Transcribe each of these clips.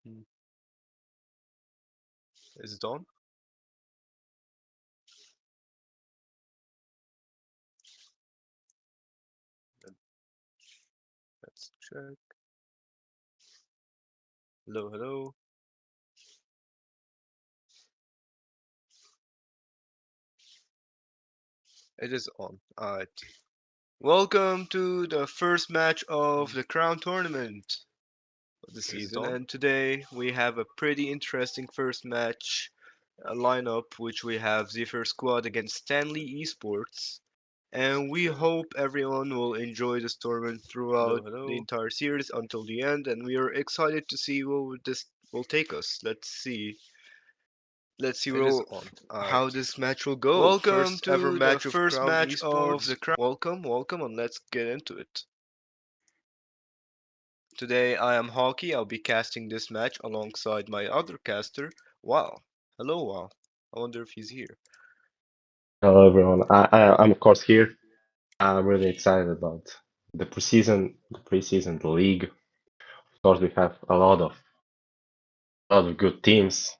Hmm. Is it on? Let- Let's check. Hello, hello. It is on. Alright. Welcome to the first match of the Crown Tournament of the season, and today we have a pretty interesting first match lineup, which we have Zephyr Squad against Stanley eSports. And we hope everyone will enjoy this tournament throughout the entire series until the end, and we are excited to see where this will take us. Let's see how this match will go. Welcome First ever to the match of first Crown match of Esports. the Crown. Welcome, welcome, and let's get into it. Today I am Hockey. I'll be casting this match alongside my other caster, Wow. Hello, Wow. I wonder if he's here. Hello everyone. I'm of course here. I'm really excited about the league. Of course, we have a lot of good teams.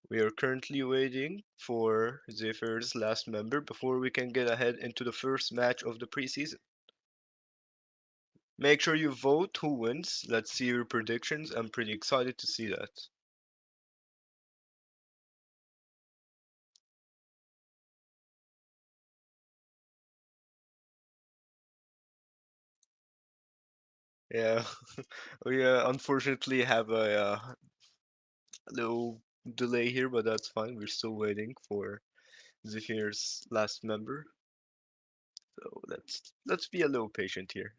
We are currently waiting for Zephyr's last member before we can get ahead into the first match of the preseason. Make sure you vote who wins. Let's see your predictions. I'm pretty excited to see that. Yeah, we unfortunately have a little delay here, but that's fine. We're still waiting for Zephyr's last member. So let's be a little patient here.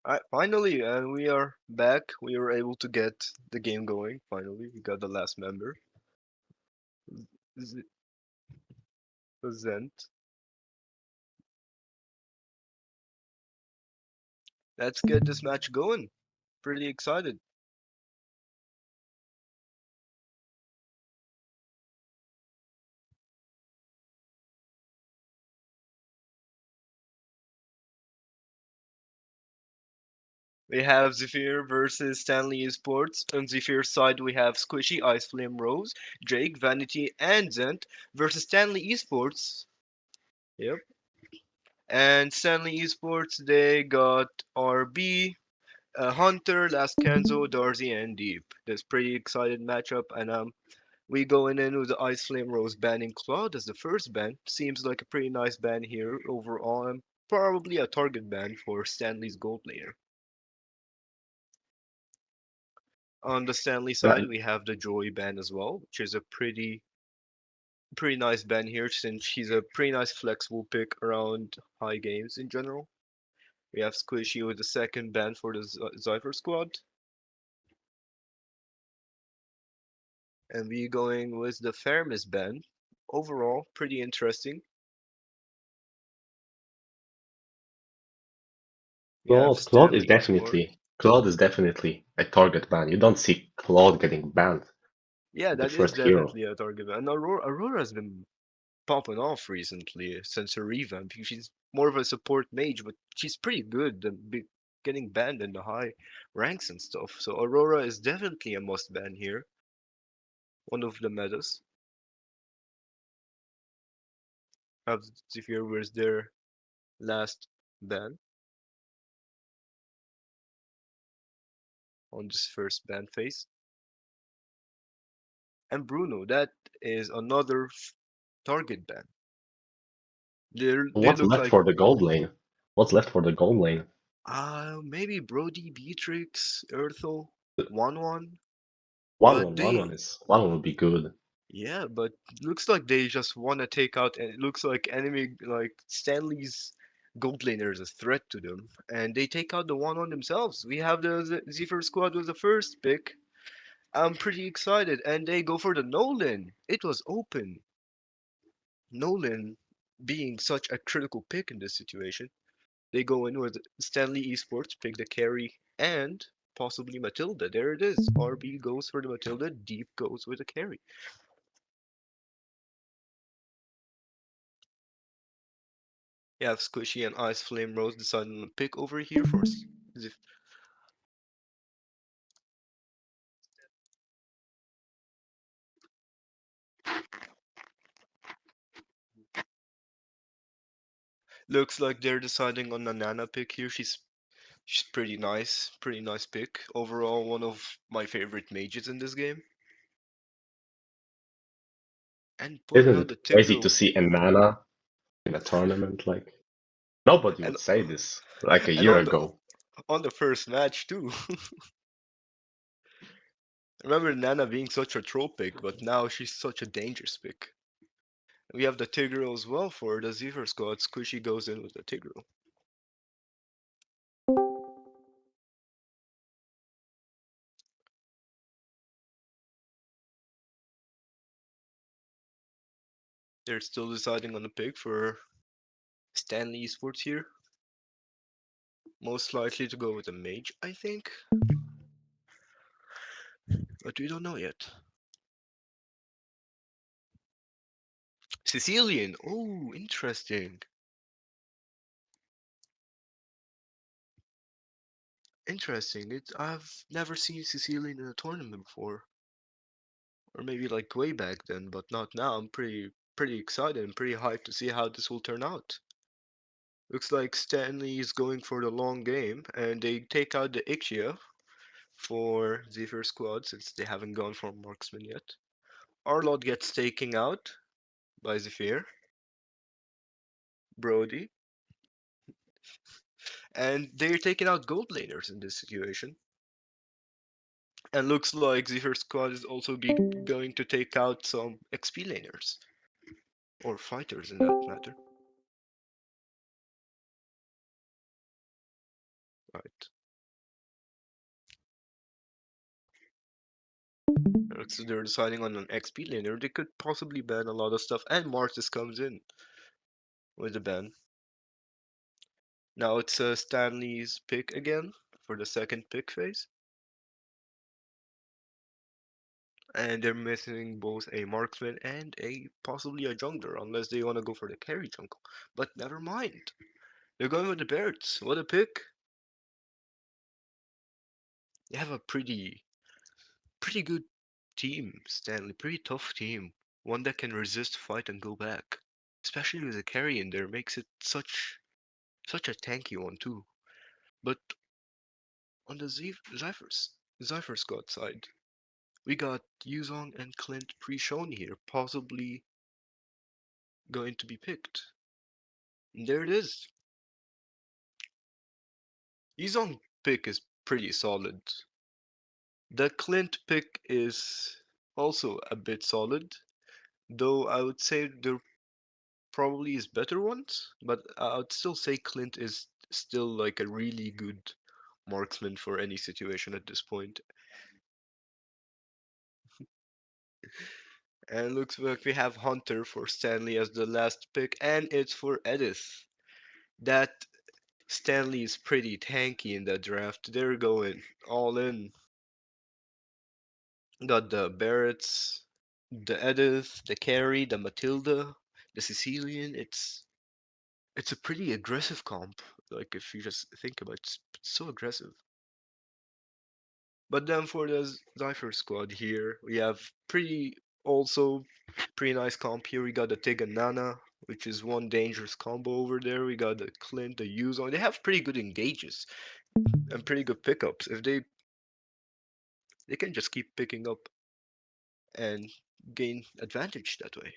Alright, finally, and we are back. We were able to get the game going. Finally, we got the last member, Zent. Let's get this match going. Pretty excited. We have Zephyr versus Stanley Esports. On Zephyr's side, we have Squishy, Ice Flame Rose, Jake, Vanity, and Zent versus Stanley Esports. Yep. And Stanley Esports, they got RB, Hunter, Last Kenzo, Darcy, and Deep. This pretty excited matchup, and we going in with the Ice Flame Rose banning Cloud as the first ban. Seems like a pretty nice ban here overall, and probably a target ban for Stanley's gold layer. On the Stanley side, That, we have the Joy ban as well, which is a pretty nice ban here since she's a pretty nice flexible pick around high games in general. We have Squishy with the second ban for the Zypher squad, and we going with the Fairness ban. Overall, pretty interesting. We have Stanley for Claude is definitely a target ban. You don't see Claude getting banned yeah, with the that is first hero. definitely a target ban. And Aurora has been popping off recently since her revamp. She's more of a support mage, but she's pretty good and getting banned in the high ranks and stuff. So Aurora is definitely a must ban here. One of the metas. Have Zephyr was their last ban on this first ban phase. And Bruno, that is another target ban. They What's look left like for the gold lane? What's left for the gold lane? maybe Brody, Beatrix, Earthel, 1-1. One But one one one is one one would be good. yeah, but looks like they just want to take out, and it looks like enemy, like Stanley's gold laner is a threat to them, and they take out the 1-1 themselves. We have the Zephyr squad with the first pick. I'm pretty excited, and they go for the Nolan. It was open. Nolan being such a critical pick in this situation. They go in with Stanley eSports, pick the carry, and possibly Matilda. There it is. RB goes for the Matilda, Deep goes with the carry. You have Squishy and Ice Flame Rose deciding on a pick over here for Zif. Looks like they're deciding on a Nana pick here. She's pretty nice pick. Overall, one of my favorite mages in this game. And pulling Isn't out it the crazy to Tigreal. see a Nana in a tournament? Like nobody And would say this like a and year ago. on the first match too. I remember Nana being such a troll pick, but now she's such a dangerous pick. We have the Tigreal as well for the Zephyr squad. Squishy goes in with the Tigreal. They're still deciding on the pick for Stanley Esports here. Most likely to go with a mage, I think. But we don't know yet. Sicilian. Oh, interesting. Interesting. I've never seen Sicilian in a tournament before. Or maybe like way back then, but not now. I'm pretty excited and pretty hyped to see how this will turn out. Looks like Stanley is going for the long game, and they take out the Ixia for Zephyr squad since they haven't gone for marksman yet. Arlott gets taken out by Zephyr, Brody, and they're taking out gold laners in this situation. And looks like Zephyr squad is also going to take out some XP laners or fighters in that matter. Right. So they're deciding on an XP laner. They could possibly ban a lot of stuff, and Martis comes in with the ban. Now it's Stanley's pick again for the second pick phase. And they're missing both a marksman and a possibly a jungler, unless they want to go for the carry jungle. But never mind. They're going with the Barretts. What a pick! They have a pretty good team, Stanley. Pretty tough team. One that can resist, fight, and go back. Especially with a carry in there makes it such a tanky one too. But On the Zypher squad side, we got Yuzong and Clint pre-shown here, possibly going to be picked. And there it is. Yuzong pick is pretty solid. The Clint pick is also a bit solid, though I would say there probably is better ones, but I would still say Clint is still like a really good marksman for any situation at this point. And looks like we have Hunter for Stanley as the last pick, and it's for Edith. That Stanley is pretty tanky in that draft. They're going all in. Got the Barretts, the Edith, the Carrie, the Matilda, the Sicilian. It's a pretty aggressive comp. Like if you just think about it, it's so aggressive. But then for the Zypher squad here, we have also pretty nice comp here. We got the Tig and Nana, which is one dangerous combo over there. We got the Clint, the Yuzong. They have pretty good engages and pretty good pickups. If they can just keep picking up and gain advantage that way.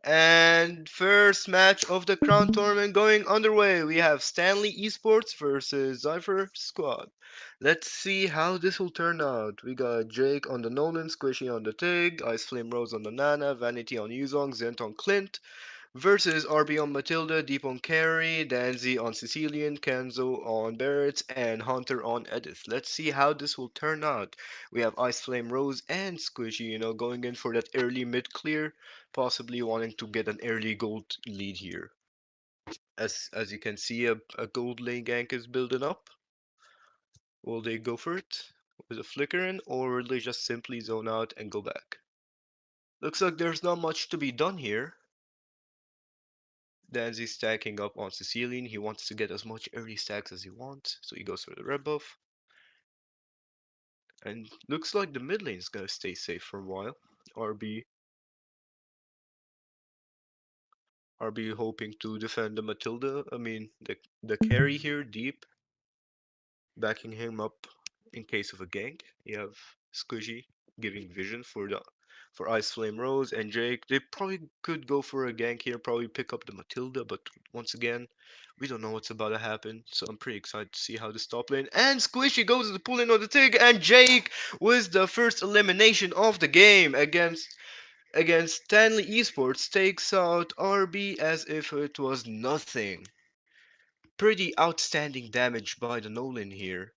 And first match of the Crown Tournament going underway. We have Stanley eSports versus Zypher Squad. Let's see how this will turn out. We got Jake on the Nolan, Squishy on the Tig, Ice Flame Rose on the Nana, Vanity on Yuzong, Zent on Clint, versus RB on Matilda, Deep on Carrie, Danzy on Sicilian, Kenzo on Barretts, and Hunter on Edith. Let's see how this will turn out. We have Ice Flame Rose and Squishy, going in for that early mid clear, possibly wanting to get an early gold lead here. As you can see, a gold lane gank is building up. Will they go for it with a flicker in, or will they just simply zone out and go back? Looks like there's not much to be done here. Danzy's stacking up on Sicilian. He wants to get as much early stacks as he wants, so he goes for the red buff. And looks like the mid lane is gonna stay safe for a while. RB RB hoping to defend the Matilda. I mean the carry here deep, backing him up in case of a gank. You have Squishy giving vision for Ice Flame Rose and Jake. They probably could go for a gank here, probably pick up the Matilda, but once again, we don't know what's about to happen. So I'm pretty excited to see how this top lane. And Squishy goes to the pull in on the Tig, and Jake with the first elimination of the game against Stanley Esports takes out RB as if it was nothing. Pretty outstanding damage by the Nolan here.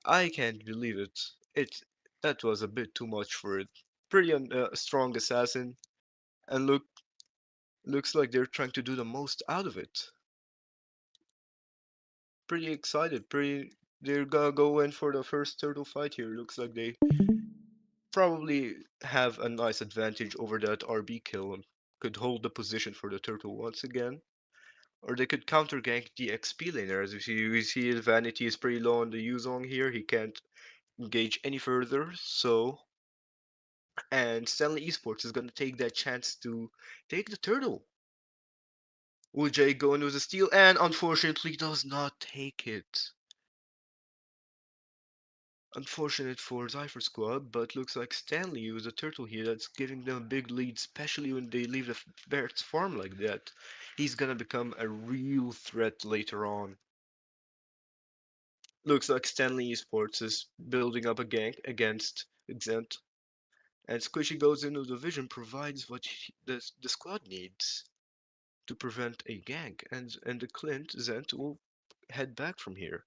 I can't believe it. That was a bit too much for it. Pretty strong assassin, and looks like they're trying to do the most out of it. Pretty excited. They're gonna go in for the first turtle fight here. Looks like they probably have a nice advantage over that RB kill and could hold the position for the turtle once again. Or they could counter gank the XP laner. As we see his vanity is pretty low on the Yuzong here. He can't engage any further, so and Stanley Esports is going to take that chance to take the turtle. Ujay going with a steal and unfortunately does not take it. Unfortunate for Zypher squad, but looks like Stanley with a turtle here that's giving them a big lead, especially when they leave the Barrett's farm like that. He's gonna become a real threat later on. Looks like Stanley Esports is building up a gank against Exempt, and Squishy goes into the vision, provides what the squad needs to prevent a gank, and the Clint Zent will head back from here,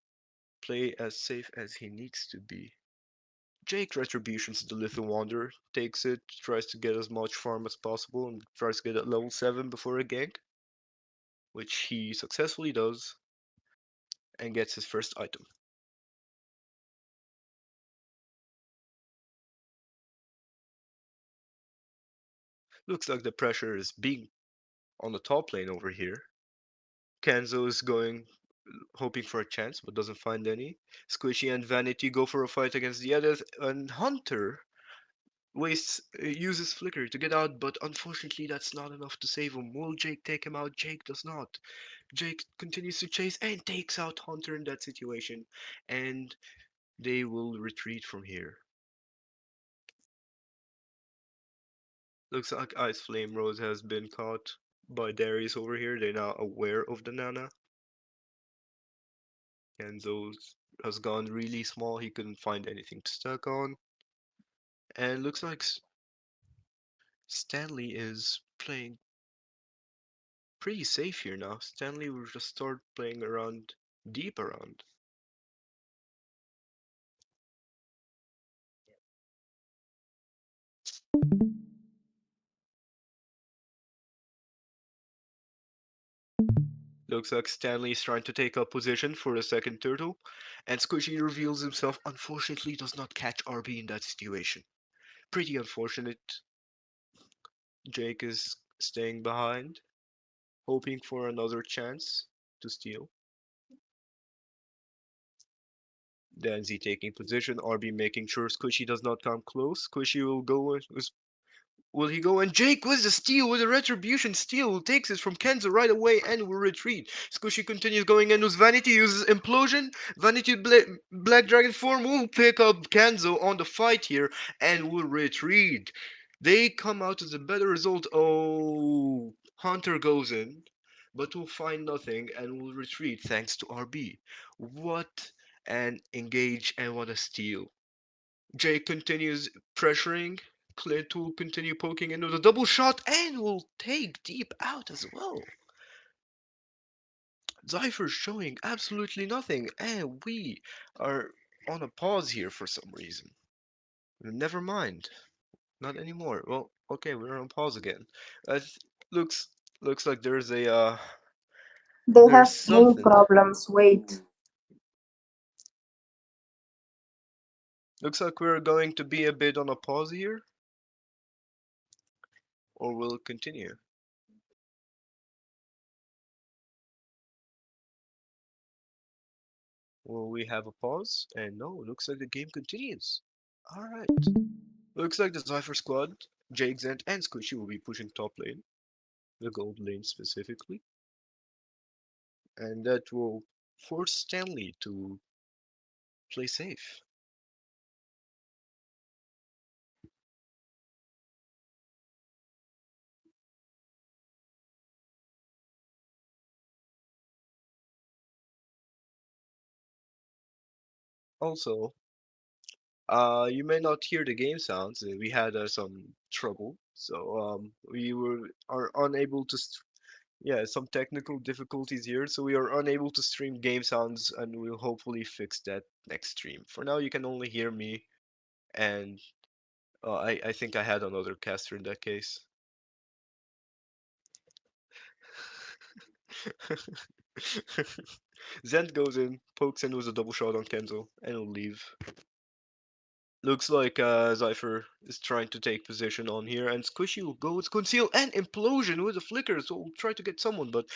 play as safe as he needs to be. Jake retributions the Little Wanderer, takes it, tries to get as much farm as possible, and tries to get at level 7 before a gank, which he successfully does, and gets his first item. Looks like the pressure is being on the top lane over here. Kenzo is going hoping for a chance, but doesn't find any. Squishy and Vanity go for a fight against the others, and Hunter uses Flicker to get out, but unfortunately that's not enough to save him. Will Jake take him out? Jake does not. Jake continues to chase and takes out Hunter in that situation, and they will retreat from here. Looks like Ice Flame Rose has been caught by Darius over here. They're now aware of the Nana. Kenzo has gone really small. He couldn't find anything to stuck on. And looks like Stanley is playing pretty safe here now. Stanley will just start playing around deep around. Looks like Stanley is trying to take up position for the second turtle, and Squishy reveals himself. Unfortunately, does not catch RB in that situation. Pretty unfortunate. Jake is staying behind, hoping for another chance to steal. Danzy taking position, RB making sure Squishy does not come close. Squishy will go. Will he go? And Jake with the steal, with a retribution steal, takes it from Kenzo right away and will retreat. Squishy continues going in with Vanity, uses Implosion. Vanity Black Dragon form will pick up Kenzo on the fight here and will retreat. They come out with a better result. Oh, Hunter goes in, but will find nothing and will retreat thanks to RB. What an engage and what a steal. Jake continues pressuring. Clint will continue poking in with a double shot and will take deep out as well. Zypher's showing absolutely nothing, and we are on a pause here for some reason. Never mind. Not anymore. Well, okay, we're on pause again. Uh, looks looks like They there's have ping something. problems. Wait. Looks like we're going to be a bit on a pause here, or we'll continue. Will we have a pause? And no, looks like the game continues. Alright. Looks like the Cypher squad, Jake, Zent, and Squishy will be pushing top lane, the gold lane specifically. And that will force Stanley to play safe. Also, you may not hear the game sounds. We had some trouble, so we are unable to. Yeah, some technical difficulties here, so we are unable to stream game sounds, and we'll hopefully fix that next stream. For now, you can only hear me, and I think I had another caster in that case. Zend goes in, pokes in with a double shot on Kenzo, and will leave. Looks like Zypher is trying to take position on here, and Squishy will go with Conceal and Implosion with a Flicker, so will try to get someone, but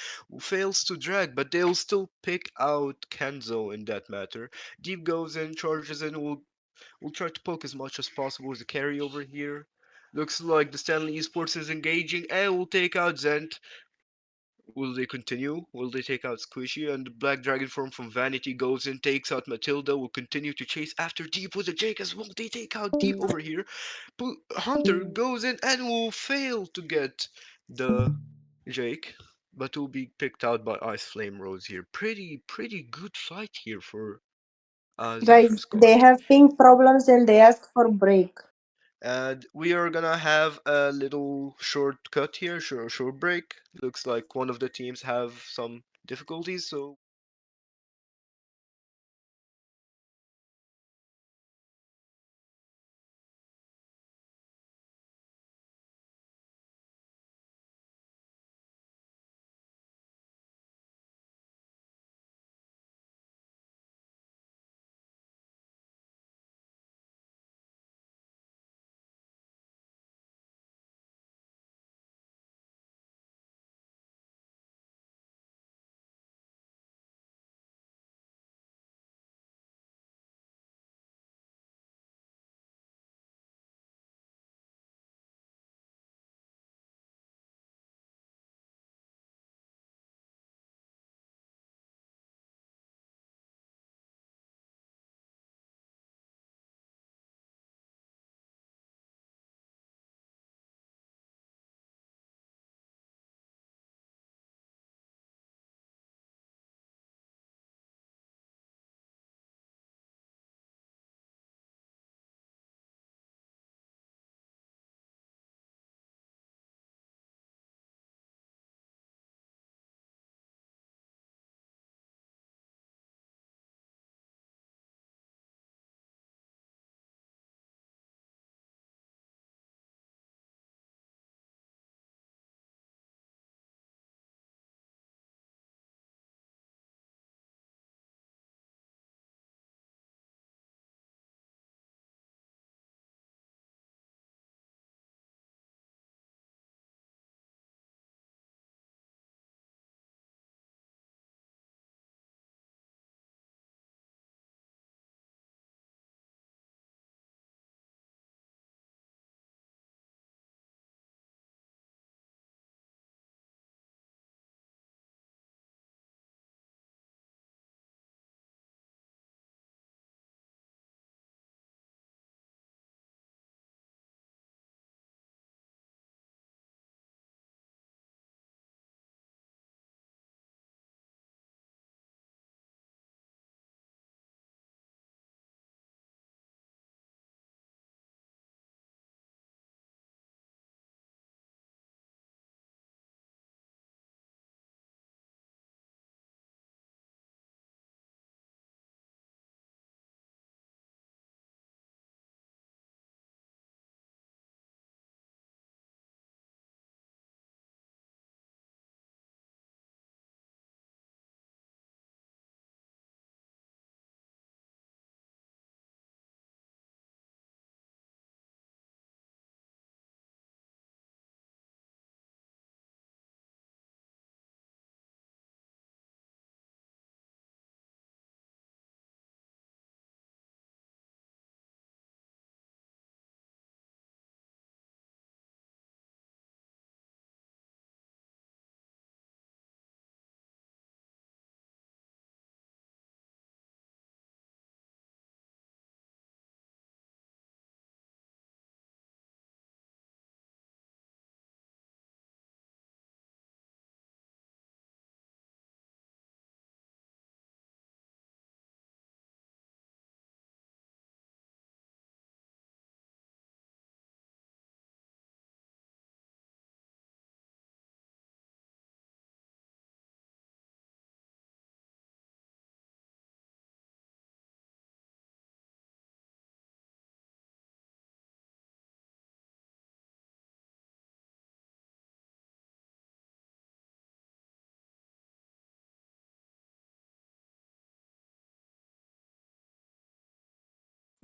fails to drag, but they'll still pick out Kenzo in that matter. Deep goes in, charges in, will try to poke as much as possible as a carry over here. Looks like the Stanley eSports is engaging, and will take out Zent. Will they continue? Will they take out Squishy? And the Black Dragon form from Vanity goes in, takes out Matilda, will continue to chase after Deep with a Jake as well. They take out Deep over here. But Hunter goes in and will fail to get the Jake, but will be picked out by Ice Flame Rose here. Pretty good fight here for Zypher Guys, squad. they have ping problems and they ask for break. And we are gonna have a little short cut here, short break. Looks like one of the teams have some difficulties, so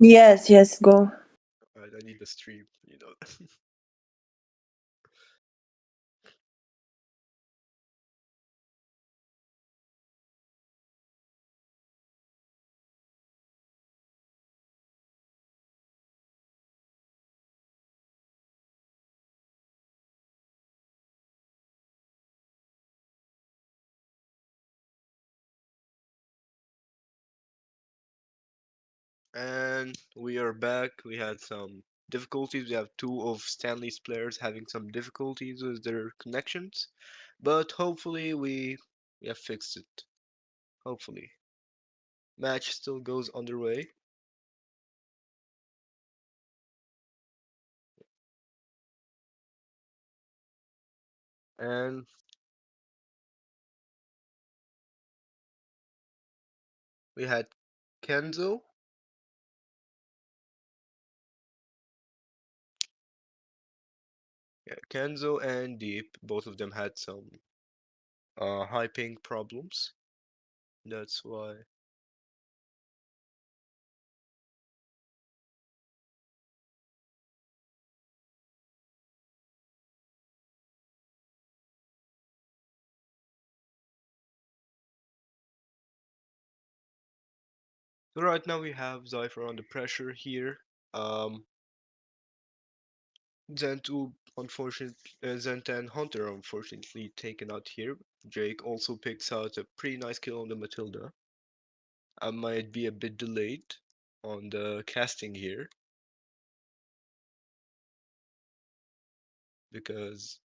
Yes, yes, go. Alright, I need the stream, you know. And we are back. We had some difficulties. We have two of Stanley's players having some difficulties with their connections, but hopefully we have fixed it. Hopefully, match still goes underway. And we had Kenzo. Yeah, Kenzo and Deep, both of them had some high ping problems. That's why. So right now we have Zypher under pressure here. Um, Zentu, unfortunately, Zent and Hunter are unfortunately taken out here. Jake also picks out a pretty nice kill on the Matilda. I might be a bit delayed on the casting here because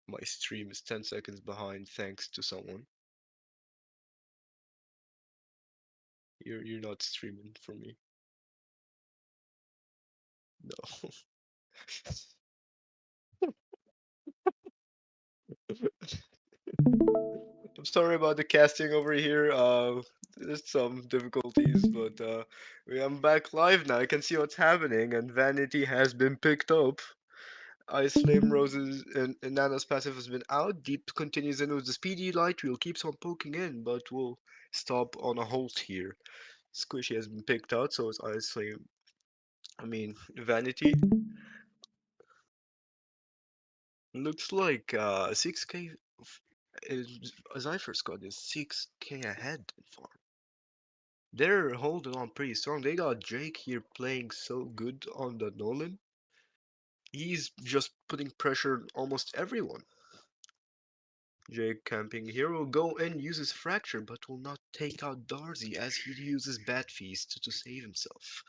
my stream is 10 seconds behind thanks to someone. You're not streaming for me. No. I'm sorry about the casting over here. There's some difficulties, but I'm back live now. I can see what's happening, and Vanity has been picked up. Ice Flame Roses and Nana's passive has been out. Deep continues in with the speedy light wheel, keeps on poking in, but will stop on a halt here. Squishy has been picked out, so it's Ice Flame. I mean, Vanity. Looks like 6k. Zypher squad is 6k ahead in farm. They're holding on pretty strong. They got Jake here playing so good on the Nolan. He's just putting pressure on almost everyone. Jake camping here will go and use his fracture, but will not take out Darcy as he uses Bat Feast to save himself.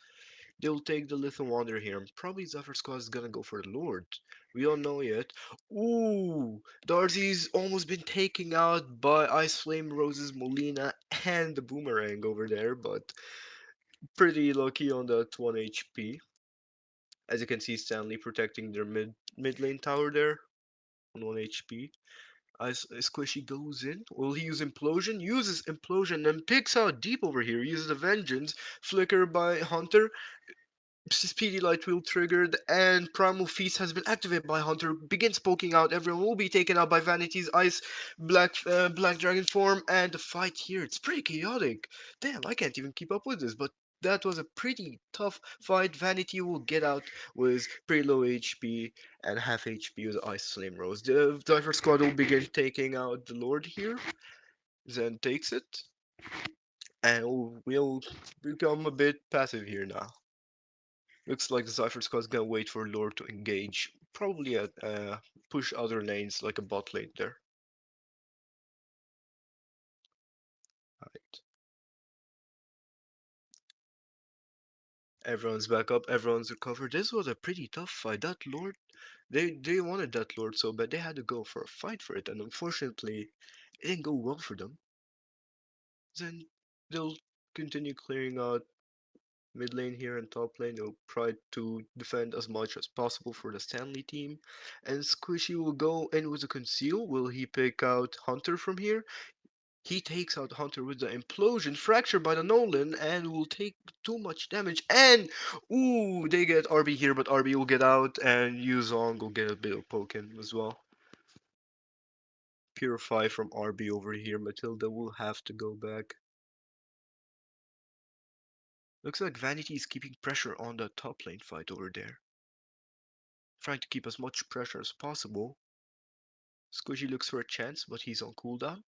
They'll take the Little Wander here, and probably Zephyr Squad is gonna go for the Lord. We don't know yet. Ooh! Darcy's almost been taken out by Ice Flame, Roses, Molina, and the Boomerang over there, but pretty lucky on that 1 HP. As you can see, Stanley protecting their mid lane tower there on 1 HP. As Squishy goes in, will he use Implosion? Uses Implosion and picks out Deep over here. Uses the Vengeance. Flicker by Hunter. Speedy Light Wheel triggered, and Primal Feast has been activated by Hunter. Begins poking out. Everyone will be taken out by Vanity's Ice Black Dragon form, and the fight here, it's pretty chaotic. Damn, I can't even keep up with this, but that was a pretty tough fight. Vanity will get out with pretty low HP and half HP with Ice Flame Rose. The Diver Squad will begin taking out the Lord here. Zen takes it, and we'll become a bit passive here now. Looks like the Cypher squad's gonna wait for Lord to engage. Probably push other lanes like a bot lane there. Right. Everyone's back up, everyone's recovered. This was a pretty tough fight. That Lord, they wanted that Lord so bad they had to go for a fight for it, and unfortunately, it didn't go well for them. Then they'll continue clearing out mid lane here and top lane. They'll try to defend as much as possible for the Stanley team. And Squishy will go in with a conceal. Will he pick out Hunter from here? He takes out Hunter with the implosion, fracture by the Nolan, and will take too much damage. And ooh, they get RB here, but RB will get out, and Yuzong will get a bit of poke in as well. Purify from RB over here. Matilda will have to go back. Looks like Vanity is keeping pressure on the top lane fight over there. Trying to keep as much pressure as possible. Squishy looks for a chance, but he's on cooldown.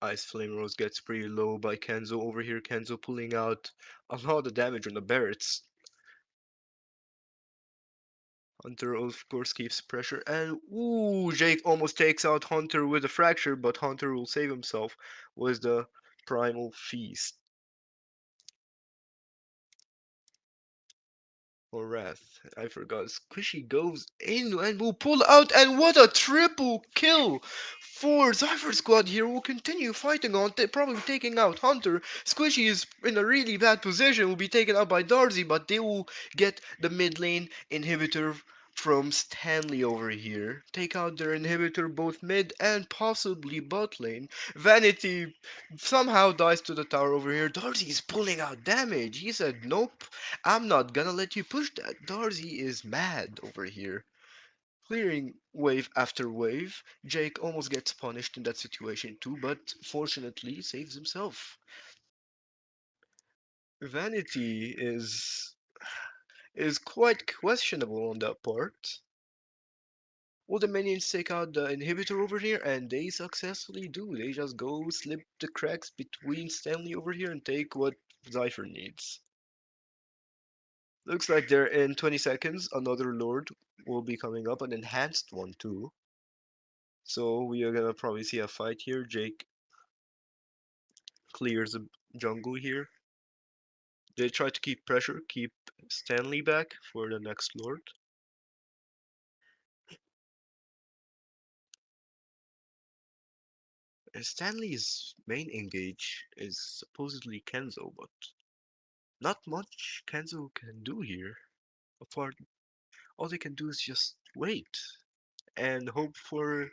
Ice Flame Rose gets pretty low by Kenzo over here. Kenzo pulling out a lot of damage on the Barretts. Hunter, of course, keeps pressure. And, ooh, Jake almost takes out Hunter with a fracture, but Hunter will save himself with the Primal Feast. Or Wrath. I forgot. Squishy goes in and will pull out, and what a triple kill for Cypher Squad here. Will continue fighting on, probably taking out Hunter. Squishy is in a really bad position, will be taken out by Darcy, but they will get the mid lane inhibitor from Stanley over here. Take out their inhibitor both mid and possibly bot lane. Vanity somehow dies to the tower over here. Darcy is pulling out damage. He said, nope, I'm not gonna let you push that. Darcy is mad over here. Clearing wave after wave. Jake almost gets punished in that situation too, but fortunately saves himself. Vanity is quite questionable on that part. All the minions take out the inhibitor over here, and they successfully do. They just go slip the cracks between Stanley over here and take what Zypher needs. Looks like they're in 20 seconds. Another Lord will be coming up, an enhanced one too. So we are gonna probably see a fight here. Jake clears the jungle here. They try to keep pressure, keep Stanley back for the next Lord. Stanley's main engage is supposedly Kenzo, but not much Kenzo can do here. Apart, all they can do is just wait and hope for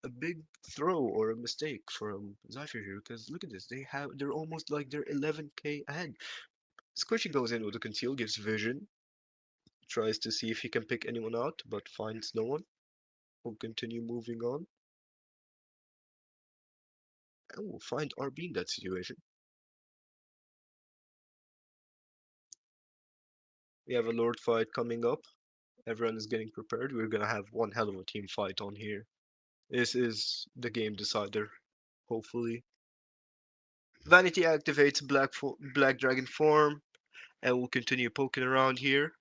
a big throw or a mistake from Zypher here. Because look at this, they're almost like they're 11k ahead. Squishy goes in with a conceal, gives vision, tries to see if he can pick anyone out, but finds no one. Will continue moving on, and will find RB in that situation. We have a Lord fight coming up. Everyone is getting prepared. We're gonna have one hell of a team fight on here. This is the game decider, hopefully. Vanity activates Black Dragon form and will continue poking around here.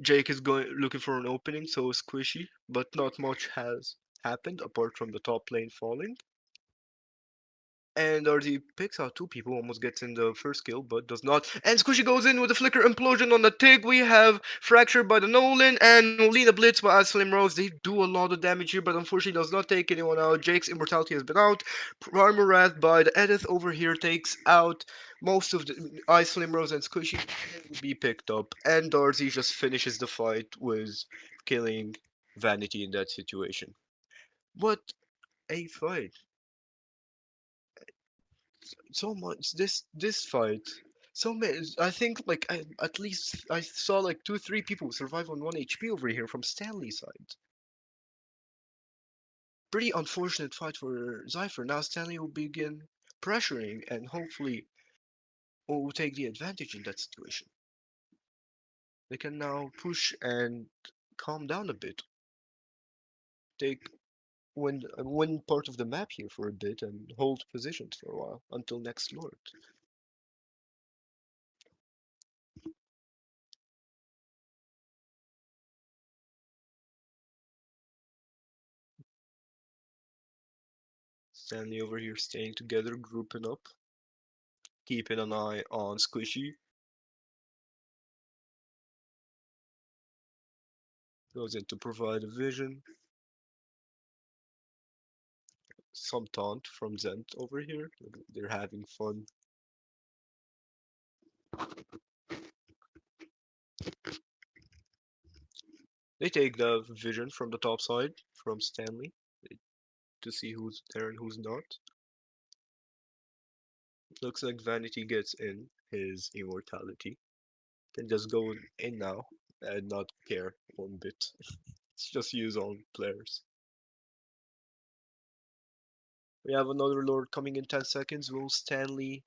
Jake is going looking for an opening, so is Squishy, but not much has happened apart from the top lane falling. And RZ picks out two people, almost gets in the first kill, but does not. And Squishy goes in with a flicker implosion on the Tig. We have Fracture by the Nolan and Molina Blitz by Flame Rose. They do a lot of damage here, but unfortunately does not take anyone out. Jake's Immortality has been out. Primal Wrath by the Edith over here takes out most of the Ice Flame Rose, and Squishy can be picked up. And Darcy just finishes the fight with killing Vanity in that situation. What a fight. So much this fight, so many, I think like at least I saw like 2 3 people survive on 1 HP over here from Stanley's side. Pretty unfortunate fight for Zypher. Now Stanley will begin pressuring and hopefully will take the advantage in that situation. They can now push and calm down a bit, take win part of the map here for a bit and hold positions for a while until next Lord. Stanley over here staying together, grouping up, keeping an eye on Squishy. Goes in to provide a vision. Some taunt from Zent over here. They're having fun. They take the vision from the top side from Stanley to see who's there and who's not. Looks like Vanity gets in his immortality. Can just go in now and not care one bit. It's just use on players. We have another Lord coming in 10 seconds. Will Stanley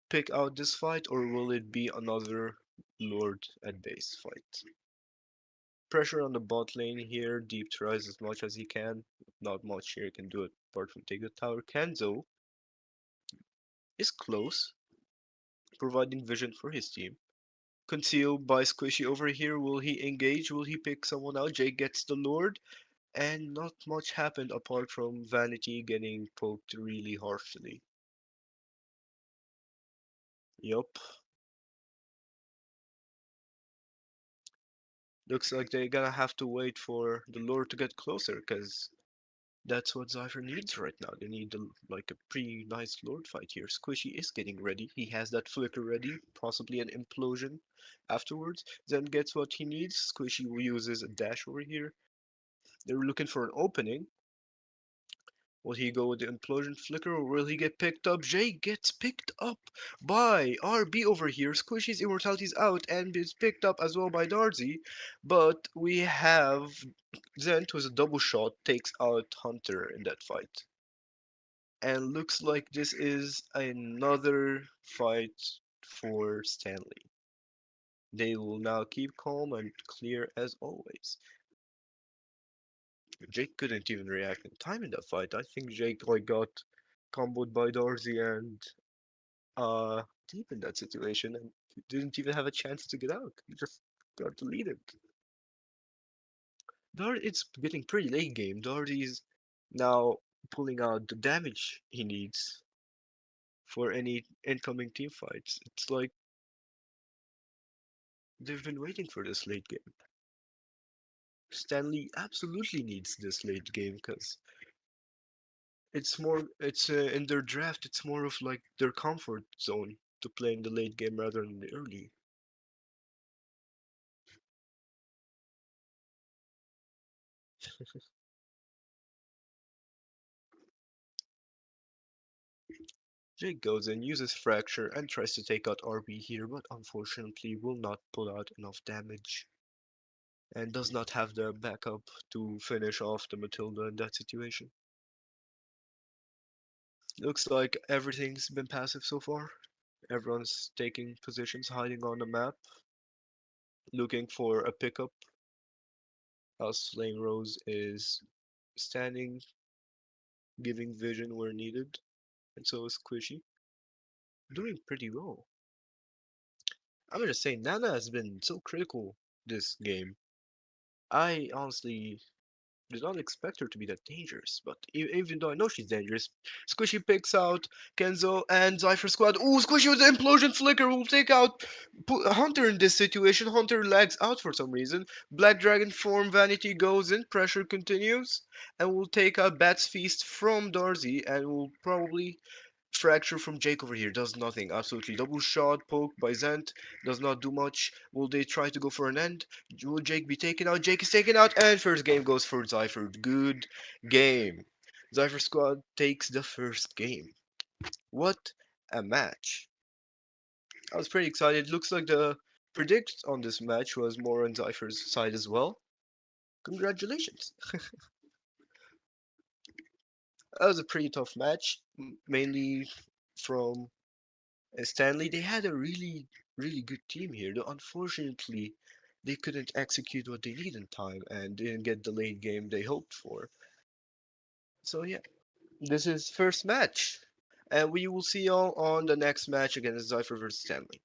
pick out this fight, or will it be another Lord at base fight? Pressure on the bot lane here. Deep tries as much as he can. Not much here can do it apart from take the tower. Kenzo is close, providing vision for his team. Concealed by Squishy over here. Will he engage? Will he pick someone out? Jake gets the Lord. And not much happened apart from Vanity getting poked really harshly. Yup. Looks like they're gonna have to wait for the Lord to get closer, because that's what Zypher needs right now. They need like a pretty nice Lord fight here. Squishy is getting ready. He has that flicker ready, possibly an implosion afterwards. Then gets what he needs. Squishy uses a dash over here. They're looking for an opening. Will he go with the implosion flicker, or will he get picked up? Jay gets picked up by RB over here. Squishy's immortality's out and is picked up as well by Darcy. But we have Zent, who's a double shot, takes out Hunter in that fight. And looks like this is another fight for Stanley. They will now keep calm and clear as always. Jake couldn't even react in time in that fight. I think Jake like got comboed by Darcy and deep in that situation and didn't even have a chance to get out. He just got deleted. It's getting pretty late game. Darcy's now pulling out the damage he needs for any incoming team fights. It's like they've been waiting for this late game. Stanley absolutely needs this late game because it's in their draft, it's more of like their comfort zone to play in the late game rather than the early. Jake goes in, uses Fracture, and tries to take out RB here, but unfortunately will not pull out enough damage. And does not have the backup to finish off the Matilda in that situation. Looks like everything's been passive so far. Everyone's taking positions, hiding on the map, looking for a pickup. House Flame Rose is standing, giving vision where needed, and so is Squishy. Doing pretty well. I'm gonna say Nana has been so critical this game. I honestly did not expect her to be that dangerous, but even though I know she's dangerous, Squishy picks out Kenzo and Zypher squad. Ooh, Squishy with the implosion flicker will take out Hunter in this situation. Hunter lags out for some reason. Black Dragon form Vanity goes in, pressure continues, and will take out Bat's Feast from Darcy, and will probably Fracture from Jake over here does nothing. Absolutely. Double shot, poke by Zent. Does not do much. Will they try to go for an end? Will Jake be taken out? Jake is taken out, and first game goes for Zypher. Good game. Zypher squad takes the first game. What a match. I was pretty excited. Looks like the predict on this match was more on Zypher's side as well. Congratulations. That was a pretty tough match, mainly from Stanley. They had a really good team here. Though unfortunately, they couldn't execute what they need in time and didn't get the late game they hoped for. So yeah, this is first match, and we will see y'all on the next match against Zypher versus Stanley.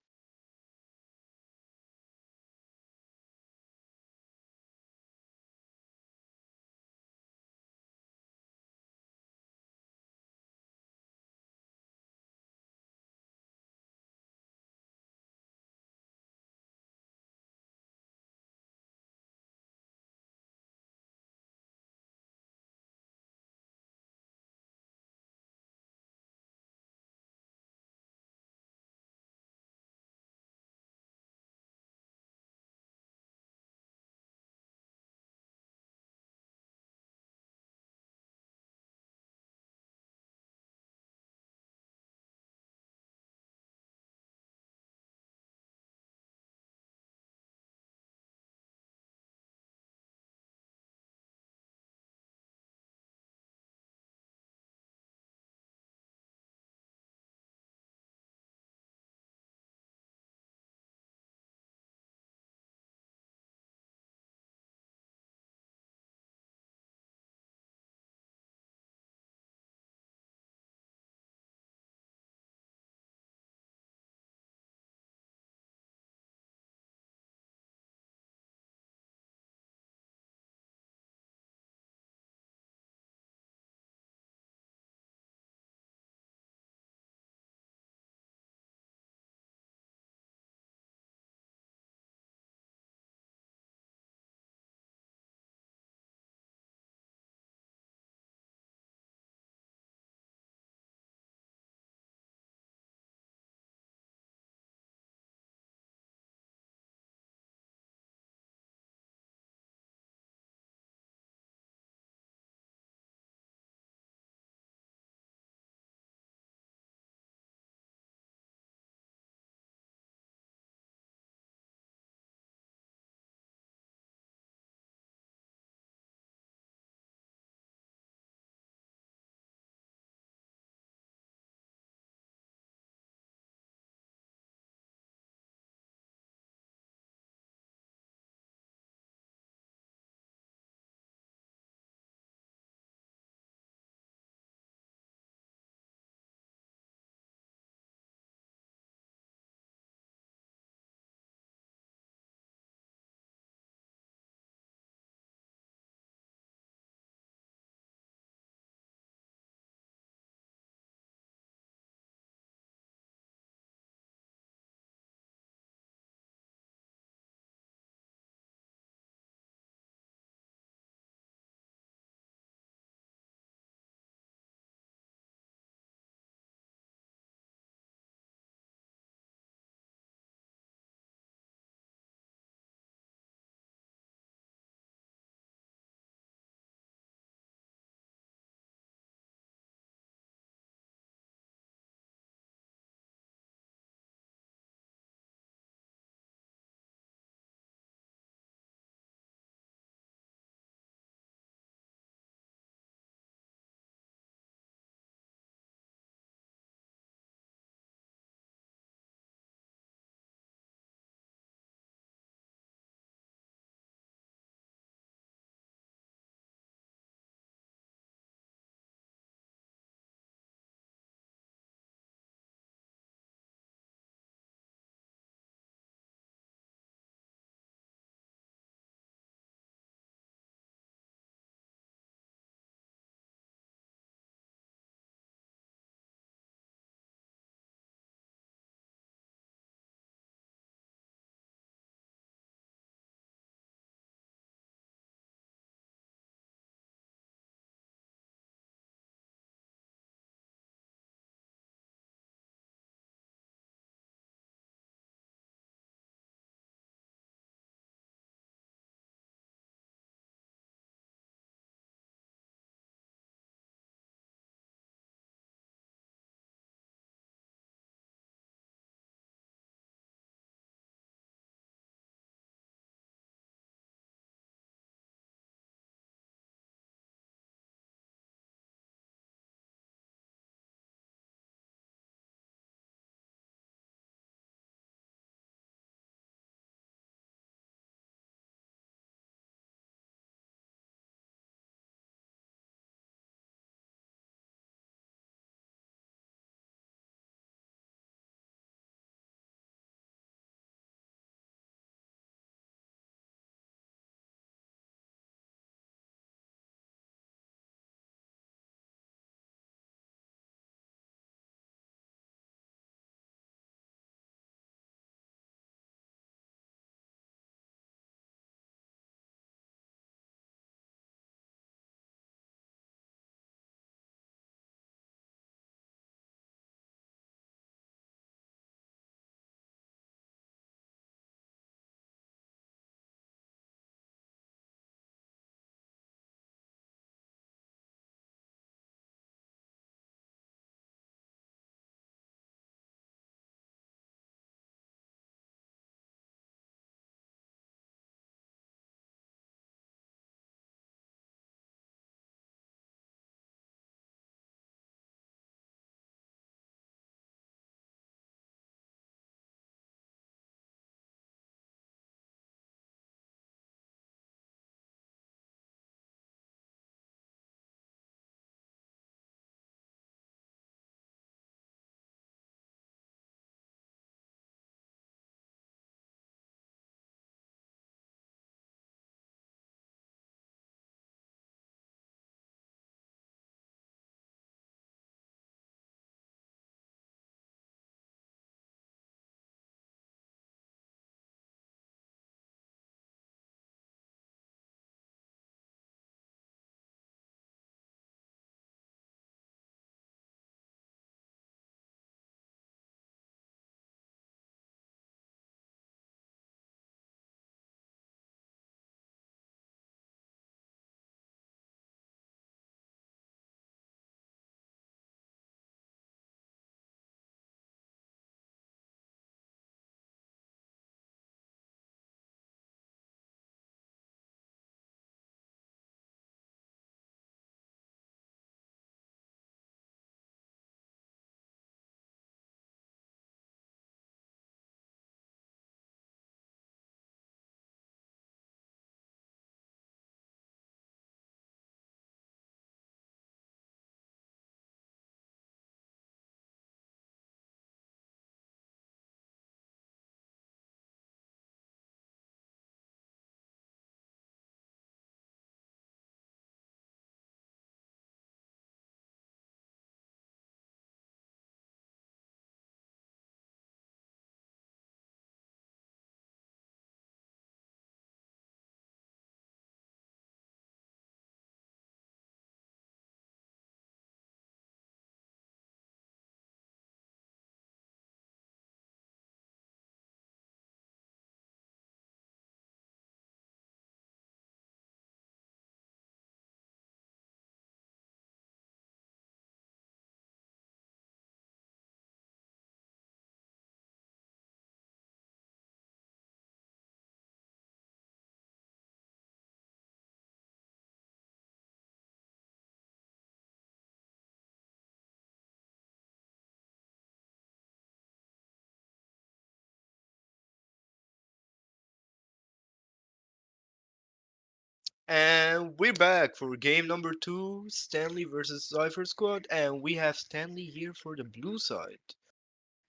And we're back for game number 2, Stanley versus Cypher Squad, and we have Stanley here for the blue side.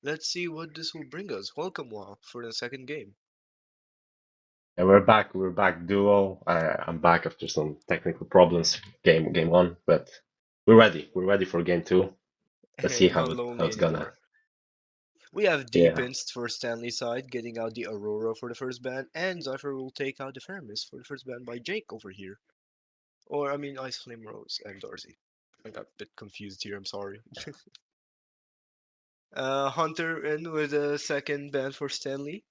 Let's see what this will bring us. Welcome, Wa, for the second game. Yeah, we're back duo. I'm back after some technical problems game one, but we're ready for game two. Let's see You're how not how lonely it's gonna. anymore. We have Deep Yeah, Inst for Stanley's side, getting out the Aurora for the first ban, and Cypher will take out the Feramis for the first ban by Jake over here. Or, I mean, Ice Flame Rose and Darcy. I got a bit confused here, I'm sorry. Hunter in with a second ban for Stanley.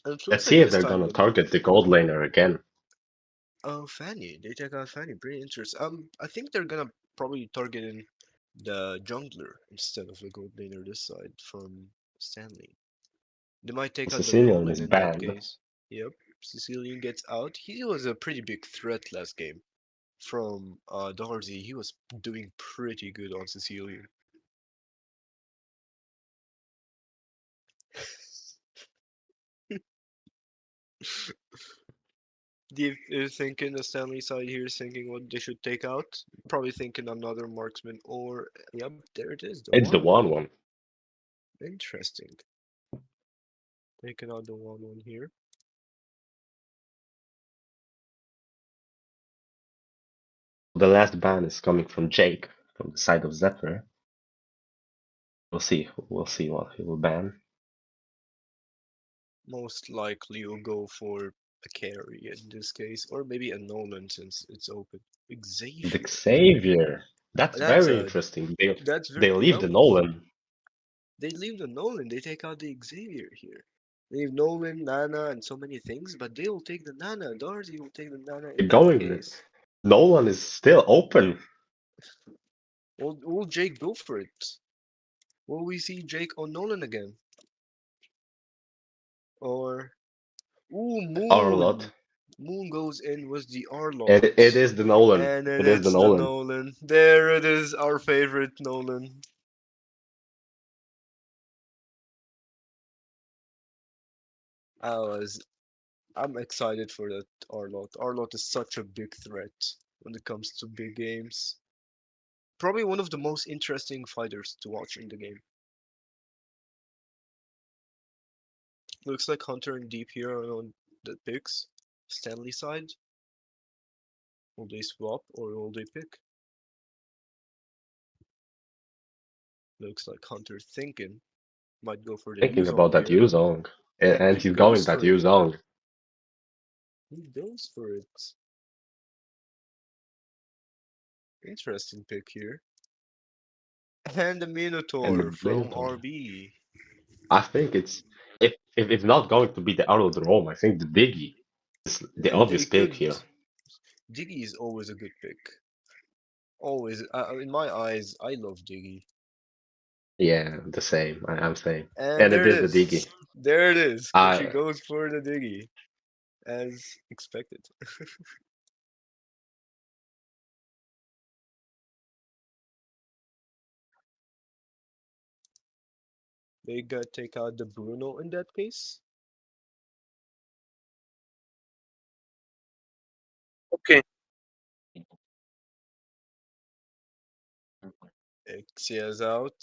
And it let's looks see like if this they're time gonna gonna. target the gold laner again. Oh, Fanny. They take out Fanny. Pretty interesting. I think they're gonna probably target in the jungler instead of the gold laner this side from Stanley. They might take out the blue Sicilian lane is in that banned. case. Yep. Sicilian gets out. He was a pretty big threat last game from Darcy. He was doing pretty good on Sicilian. Deep is thinking the Stanley side here is thinking what they should take out. Probably thinking another marksman or yep, there it is, the It's the 1-1. one. Interesting. Taking out the 1-1 here. The last ban is coming from Jake from the side of Zephyr. We'll see. We'll see what he will ban. Most likely you'll go for a carry in this case, or maybe a Nolan since it's open. The Xavier. Xavier. That's That's very a interesting. that's very They leave yep. the Nolan. They leave the Nolan, they take out the Xavier here. They leave Nolan, Nana, and so many things, but they will take the Nana. Darcy will take the Nana in They're that going. case. Nolan is still open. Will Jake go for it? Will we see Jake on Nolan again? Or ooh, Arlott. Moon. Moon goes in with the It Arlott. is the Nolan. And then It is the it's the Nolan. Nolan. There it is, our favorite Nolan. I was I'm excited for that Arlott. Arlott is such a big threat when it comes to big games. Probably one of the most interesting fighters to watch in the game. Looks like Hunter and Deep here are on the picks. Stanley side. Will they swap or will they pick? Looks like Hunter thinking. Might go for the Thinking Yuzong about that here. Yuzong. And And he he's going goes that for it. Yuzong. He goes for it. Interesting pick here. And the And the Minotaur from Minotaur. RB. I think it's if it's not going to be the Aerodrome, I think the Diggy is the They obvious pick could. here. Diggy is always a good pick. Always. In my eyes, I love Diggy. Yeah, the same. I'm saying. And And there it it is the is. Diggy. There it is. She I goes for the Diggy. As expected. They got take out the Bruno in that case. Okay. Xia's out.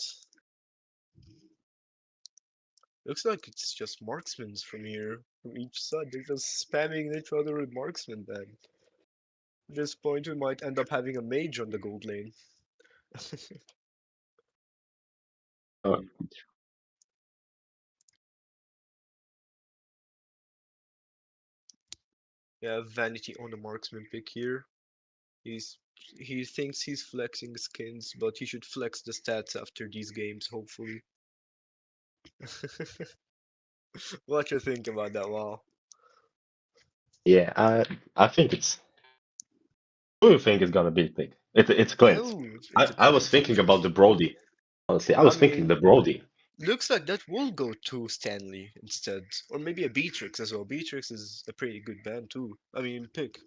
Looks like it's just marksmen from here, from each side. They're just spamming each other with marksmen then. At this point, we might end up having a mage on the gold lane. uh, Yeah, Vanity on the marksman pick here. He's he thinks he's flexing skins, but he should flex the stats after these games, hopefully. What you think about that, Wow? yeah, I think it's who do you think is gonna be the pick? It's Clint. Oh, it's a I was Clint, thinking about the interesting. Brody. Honestly, I I was thinking the mean, Brody. looks like that will go to Stanley instead. Or maybe a Beatrix as well. Beatrix is a pretty good band too. I mean, pick.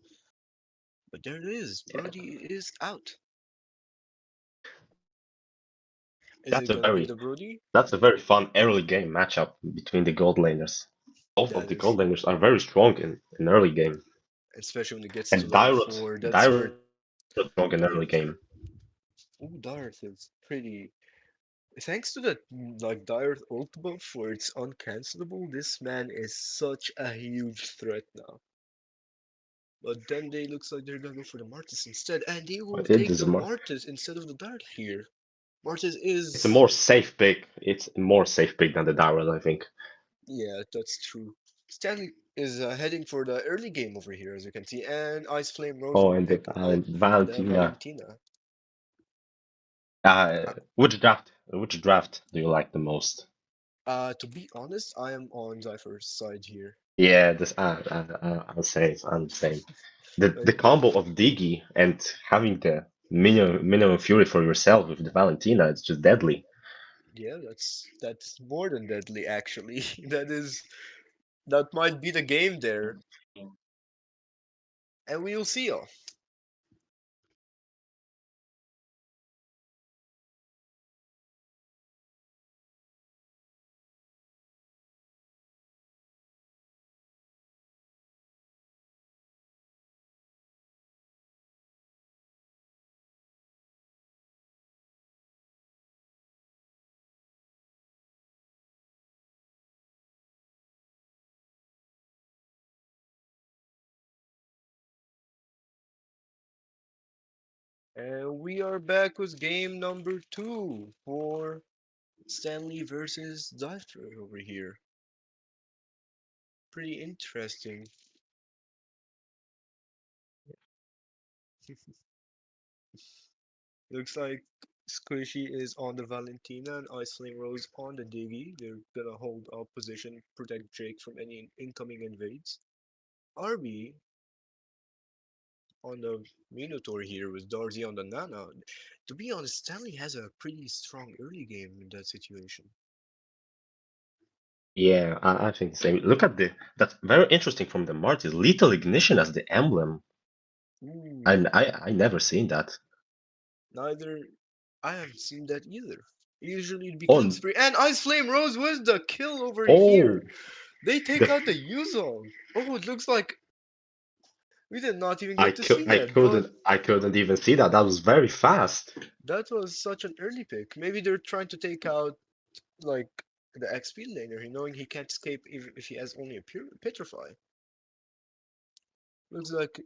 But there it is. Yeah, Brody is out. Is that's it a gonna be very the Brody? that's a very fun early game matchup between the gold laners. Both of That the is gold laners are very strong in early game. especially when it gets to And level 4. That's Dyrod where strong in early game. Darth is pretty. Thanks to the Darth ult buff where it's uncancelable, this man is such a huge threat now. But then they looks like they're gonna go for the Martis instead, and they will It take is the more. Martis instead of the Dart here. Martis It's a is. more safe pick. It's a more safe pick than the Dyrod, I think. Yeah, that's true. Stanley is heading for the early game over here, as you can see, and Ice Flame Rose Oh, will and pick up the Valentina. Valentina. Uh, Which draft do you like the most? to be honest, I am on Zypher's side here. Yeah, this I'm same. I'm same. The Like, combo of Diggy and having the minimum fury for yourself with the Valentina, it's just deadly. yeah, that's more than deadly actually. That might be the game there, and we'll see. And we are back with game number 2 for Stanley versus Zypher over here. Pretty interesting. Looks like Squishy is on the Valentina and Ice Flame Rose on the Diggy. They're gonna hold up position, protect Jake from any incoming invades. RB on the Minotaur here with Darcy on the Nana. To be honest, Stanley has a pretty strong early game in that situation. Yeah, I think the same. Look at that's very interesting from the Martis. Lethal Ignition as the emblem. Ooh, And I never seen that. neither. I haven't seen that either. Usually it'd be kill On spree. And Ice Flame Rose with the kill over here. oh They take the out the Yuzong. Oh, it looks like we did not even I get to could see that, but I couldn't even see that. That was very fast. that was such an early pick. Maybe they're trying to take out like the XP laner, knowing he can't escape if he has only a pure petrify. Looks like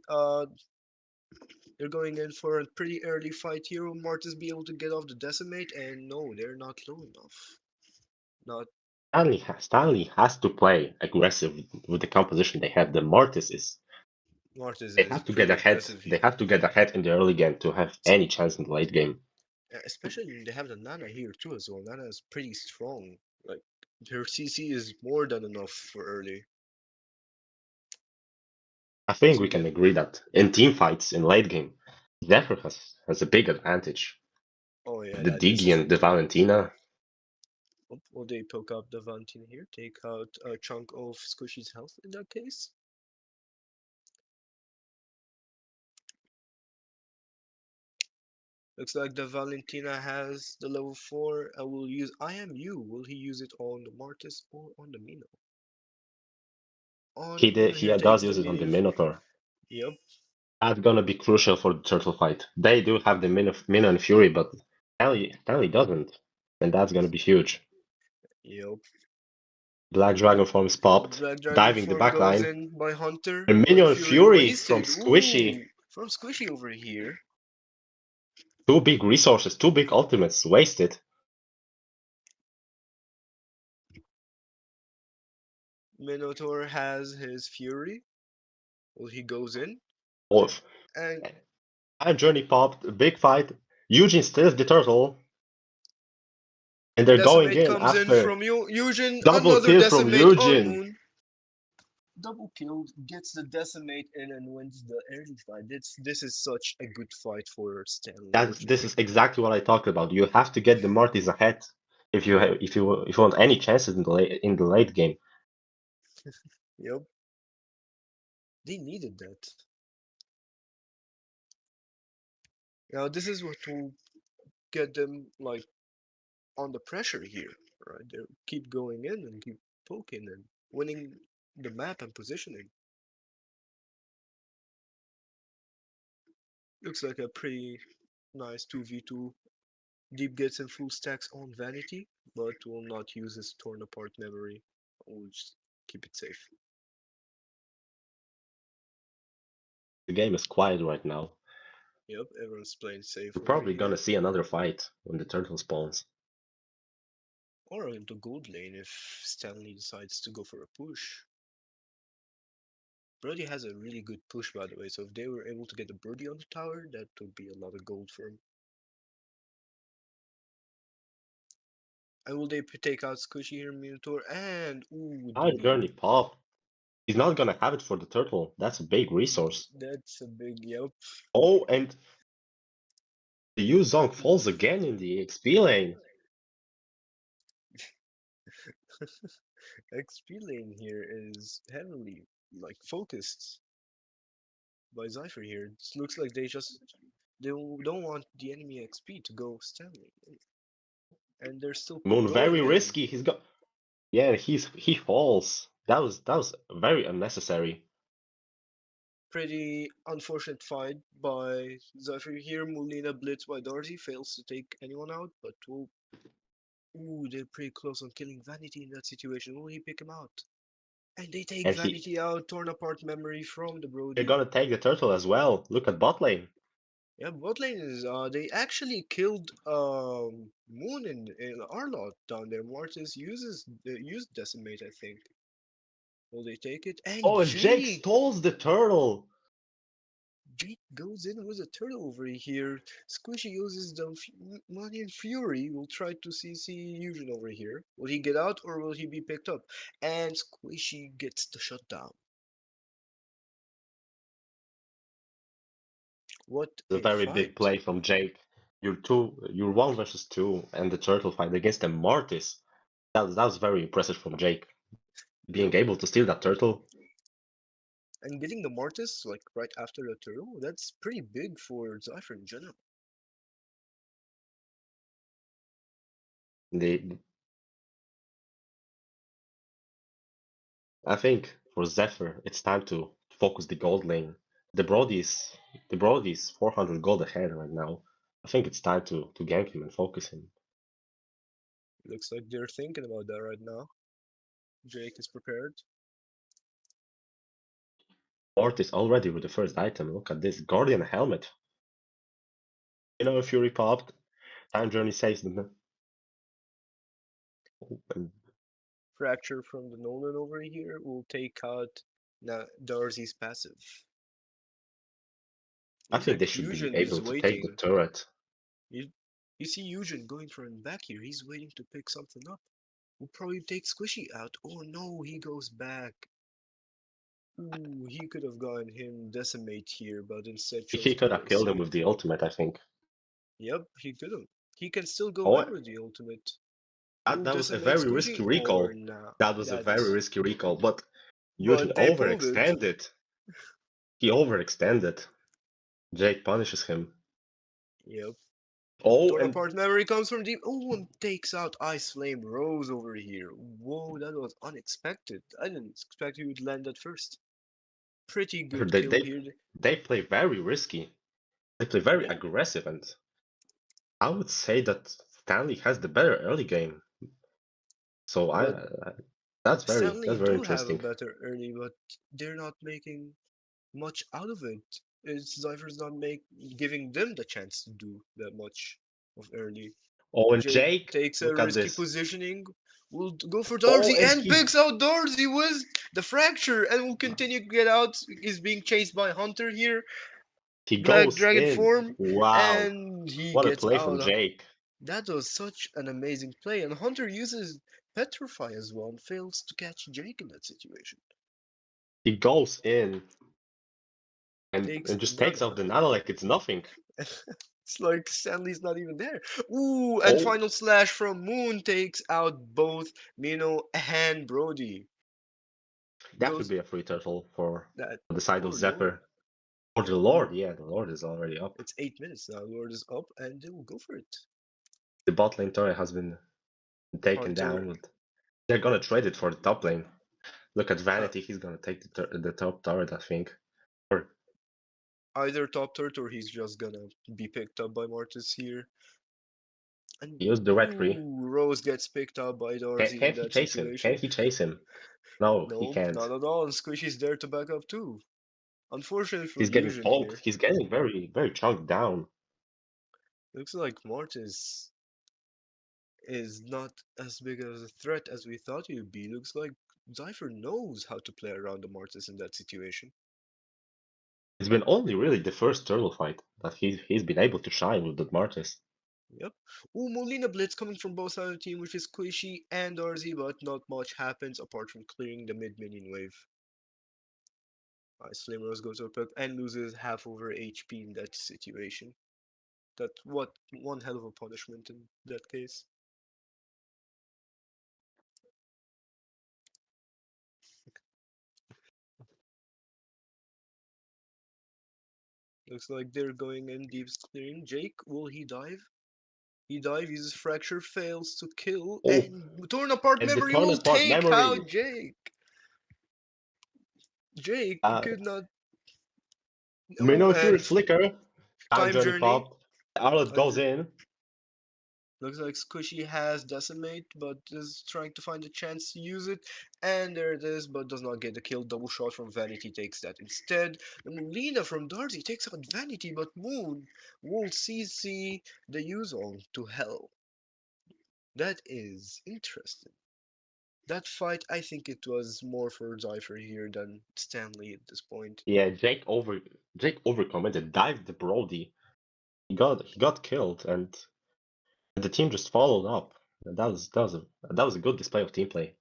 they're going in for a pretty early fight here. Will Martis be able to get off the decimate? And no, they're not low enough. Not Stanley has to play aggressive with the composition they have. The Martis is Martis they is have to get pretty ahead. aggressive They here. have to get ahead in the early game to have any chance in the late game. Especially when they have the Nana here too as well. Nana is pretty strong. Like her CC is more than enough for early. I think As we we can get agree that in team fights in late game, Zephyr has a big advantage. oh yeah, The that is Digi and the true. Valentina. Will they poke up the Valentina here? Take out a chunk of Squishy's health in that case? Looks like the Valentina has the level 4 and will use IMU. Will he use it on the Martis or on the Mino? On the Mino He here does takes the use it on the melee. Minotaur. Yep, That's gonna be crucial for the turtle fight. They do have the Mino and Fury, but Stanley doesn't, and that's gonna be huge. yep. Black Dragon form is popped, Black Dragon diving the form goes backline. in by Hunter, A but Minion Fury Fury from wasted. Squishy. Ooh, from Squishy over here. Two big resources, two big ultimates wasted. Minotaur has his Fury. Well, he goes in Both. and And Journey popped, a big fight. Eugene steals the turtle, and they're going Decimate in comes in after from Eugen. double Another kill from Decimate on Eugene. Moon. Double kill, gets the Decimate in and wins the early fight. This is such a good fight for Stanley, don't you This think? is exactly what I talked about. You have to get the Mortys ahead Yep, if you want any chances in the late game. yep. They needed that. Now this is what will get them like on the pressure here, right? They keep going in and keep poking and winning the map and positioning. Looks like a pretty nice 2v2. Deep gets in full stacks on Vanity, but will not use his torn apart memory. We'll just keep it safe. The game is quiet right now. Yep, everyone's playing safe We're over probably gonna here. see another fight when the turtle spawns. Or into gold lane if Stanley decides to go for a push. Brody has a really good push, by the way, so if they were able to get the birdie on the tower, that would be a lot of gold for him. And will they take out Squishy here, Minotaur? And, ooh, Nice journey DD. pop. He's not gonna have it for the turtle. That's a big resource. That's a big yep. Oh, and the Yuzong falls again in the XP lane. XP lane here is heavily, like, focused by Zypher here. It looks like they don't want the enemy XP to go Stanley. And they're still Moon going very in. risky. He's got yeah, he falls. That was very unnecessary. Pretty unfortunate fight by Zypher here. Molina blitz by Darcy fails to take anyone out, but will. Ooh, they're pretty close on killing Vanity in that situation. Will he pick him out? And they take And Vanity out, torn apart memory from the they're Brody. gonna take the turtle as well. Look at bot lane. Yeah, bot lane is they actually killed Moon in Arlot down there. Mortis used Decimate, I think. Will they take it? And Oh, and Jake Jake! stalls the turtle. Jake goes in with a turtle over here. Squishy uses the money and Fury. Will try to CC Fusion over here. Will he get out or will he be picked up? And Squishy gets the shutdown. What A a very big fight! play from Jake. You're 1 versus 2, and the turtle fight against a Mortis. That was very impressive from Jake. Being Yep. able to steal that turtle. And getting the Mortis like right after the turtle, that's pretty big for Zypher in general. The I think for Zephyr, it's time to focus the gold lane. The Brody's 400 gold ahead right now. I think it's time to gank him and focus him. Looks like they're thinking about that right now. Jake is prepared. Mortis already with the first item. Look at this Guardian helmet. You know, if Fury popped, Time Journey saves them. And Fracture from the Nolan over here will take out Darcy's passive. I Looks think they like should be Fusion is able to take the waiting. turret. You, you see Eugen going for him back here. He's waiting to pick something up. Will probably take Squishy out. Oh no, he goes back. Ooh, he could have gotten him Decimate here, but instead chose He to could play have it killed him safe. with the ultimate, I think. Yep, he could have. He can still go Oh, in with the ultimate. that, Will that was a Decimate very Squishy risky or recall. nah? That was a That, very risky recall, but Eugen but they pulled it. overextended. He overextended. Jake punishes him. Yep. Oh, Torn and apart memory comes from deep. Oh, and takes out Ice Flame Rose over here. Whoa, that was unexpected. I didn't expect he would land at first. Pretty good they kill they here. they play very risky. They play very Yeah, aggressive, and I would say that Stanley has the better early game. So but that's Stanley very do have a interesting. better early, but they're not making much out of it. It's Zypher's not giving them the chance to do that much of early. Oh, and Jake Jake, takes a look at risky this. positioning. Will go for Oh, Darcy and and he picks out Darcy with the fracture and will continue to get out. He's being chased by Hunter here, he Black goes Dragon in. form, Wow, and he what a gets play from out. Jake. That was such an amazing play. And Hunter uses Petrify as well and fails to catch Jake in that situation. He goes in and, Takes and the just takes out nano. the nano like it's nothing. It's like Stanley's not even there. Ooh, and Oh, final slash from Moon takes out both Mino and Brody. that would Goes be a free turtle for that the side of poor Lord. Zephyr. Or the Ooh, Lord, yeah, the Lord is already up. it's 8 minutes now. Lord is up and they will go for it. The bot lane turret has been taken Hunter, down, but they're gonna trade it for the top lane. Look at uh, Vanity, he's gonna take the top turret, I think. Or either top third or he's just gonna be picked up by Mortis here. And He used the red tree. Rose gets picked up by Dorsey in Can't he that chase him? situation. Can't he chase him? No, he No, can't. not at all. And Squishy's there to back up too. Unfortunately for He's getting Fusion poked. here, He's getting very, very chunked down. looks like Mortis is not as big as a threat as we thought he would be. Looks like Zypher knows how to play around the Mortis in that situation. It's been only really the first turtle fight that he's been able to shine with the Martis. Yep. Ooh, Molina Blitz coming from both sides of the team, which is Squishy and Dorsey, but not much happens apart from clearing the mid minion wave. Slim Rose goes up and loses half over HP in that situation. That what one hell of a punishment in that case. Looks like they're going in deep clearing. Jake, will he dive? He dives, uses fracture, fails to kill, Oh, and torn apart and the memory turn will apart take out memory. Jake. Jake Uh, could not. Oh, Minnow Fury and flicker. Time time journey journey. popped. The outlet And goes in. looks like Squishy has Decimate, but is trying to find a chance to use it. And there it is, but does not get the kill. Double shot from Vanity takes that instead. The Molina from Darcy takes out Vanity, but Moon will CC the use on to hell. That is interesting. That fight, I think it was more for Zypher here than Stanley at this point. Yeah, Jake overcommitted, dived the Brody. He got killed, and the team just followed up. And that was a good display of team play.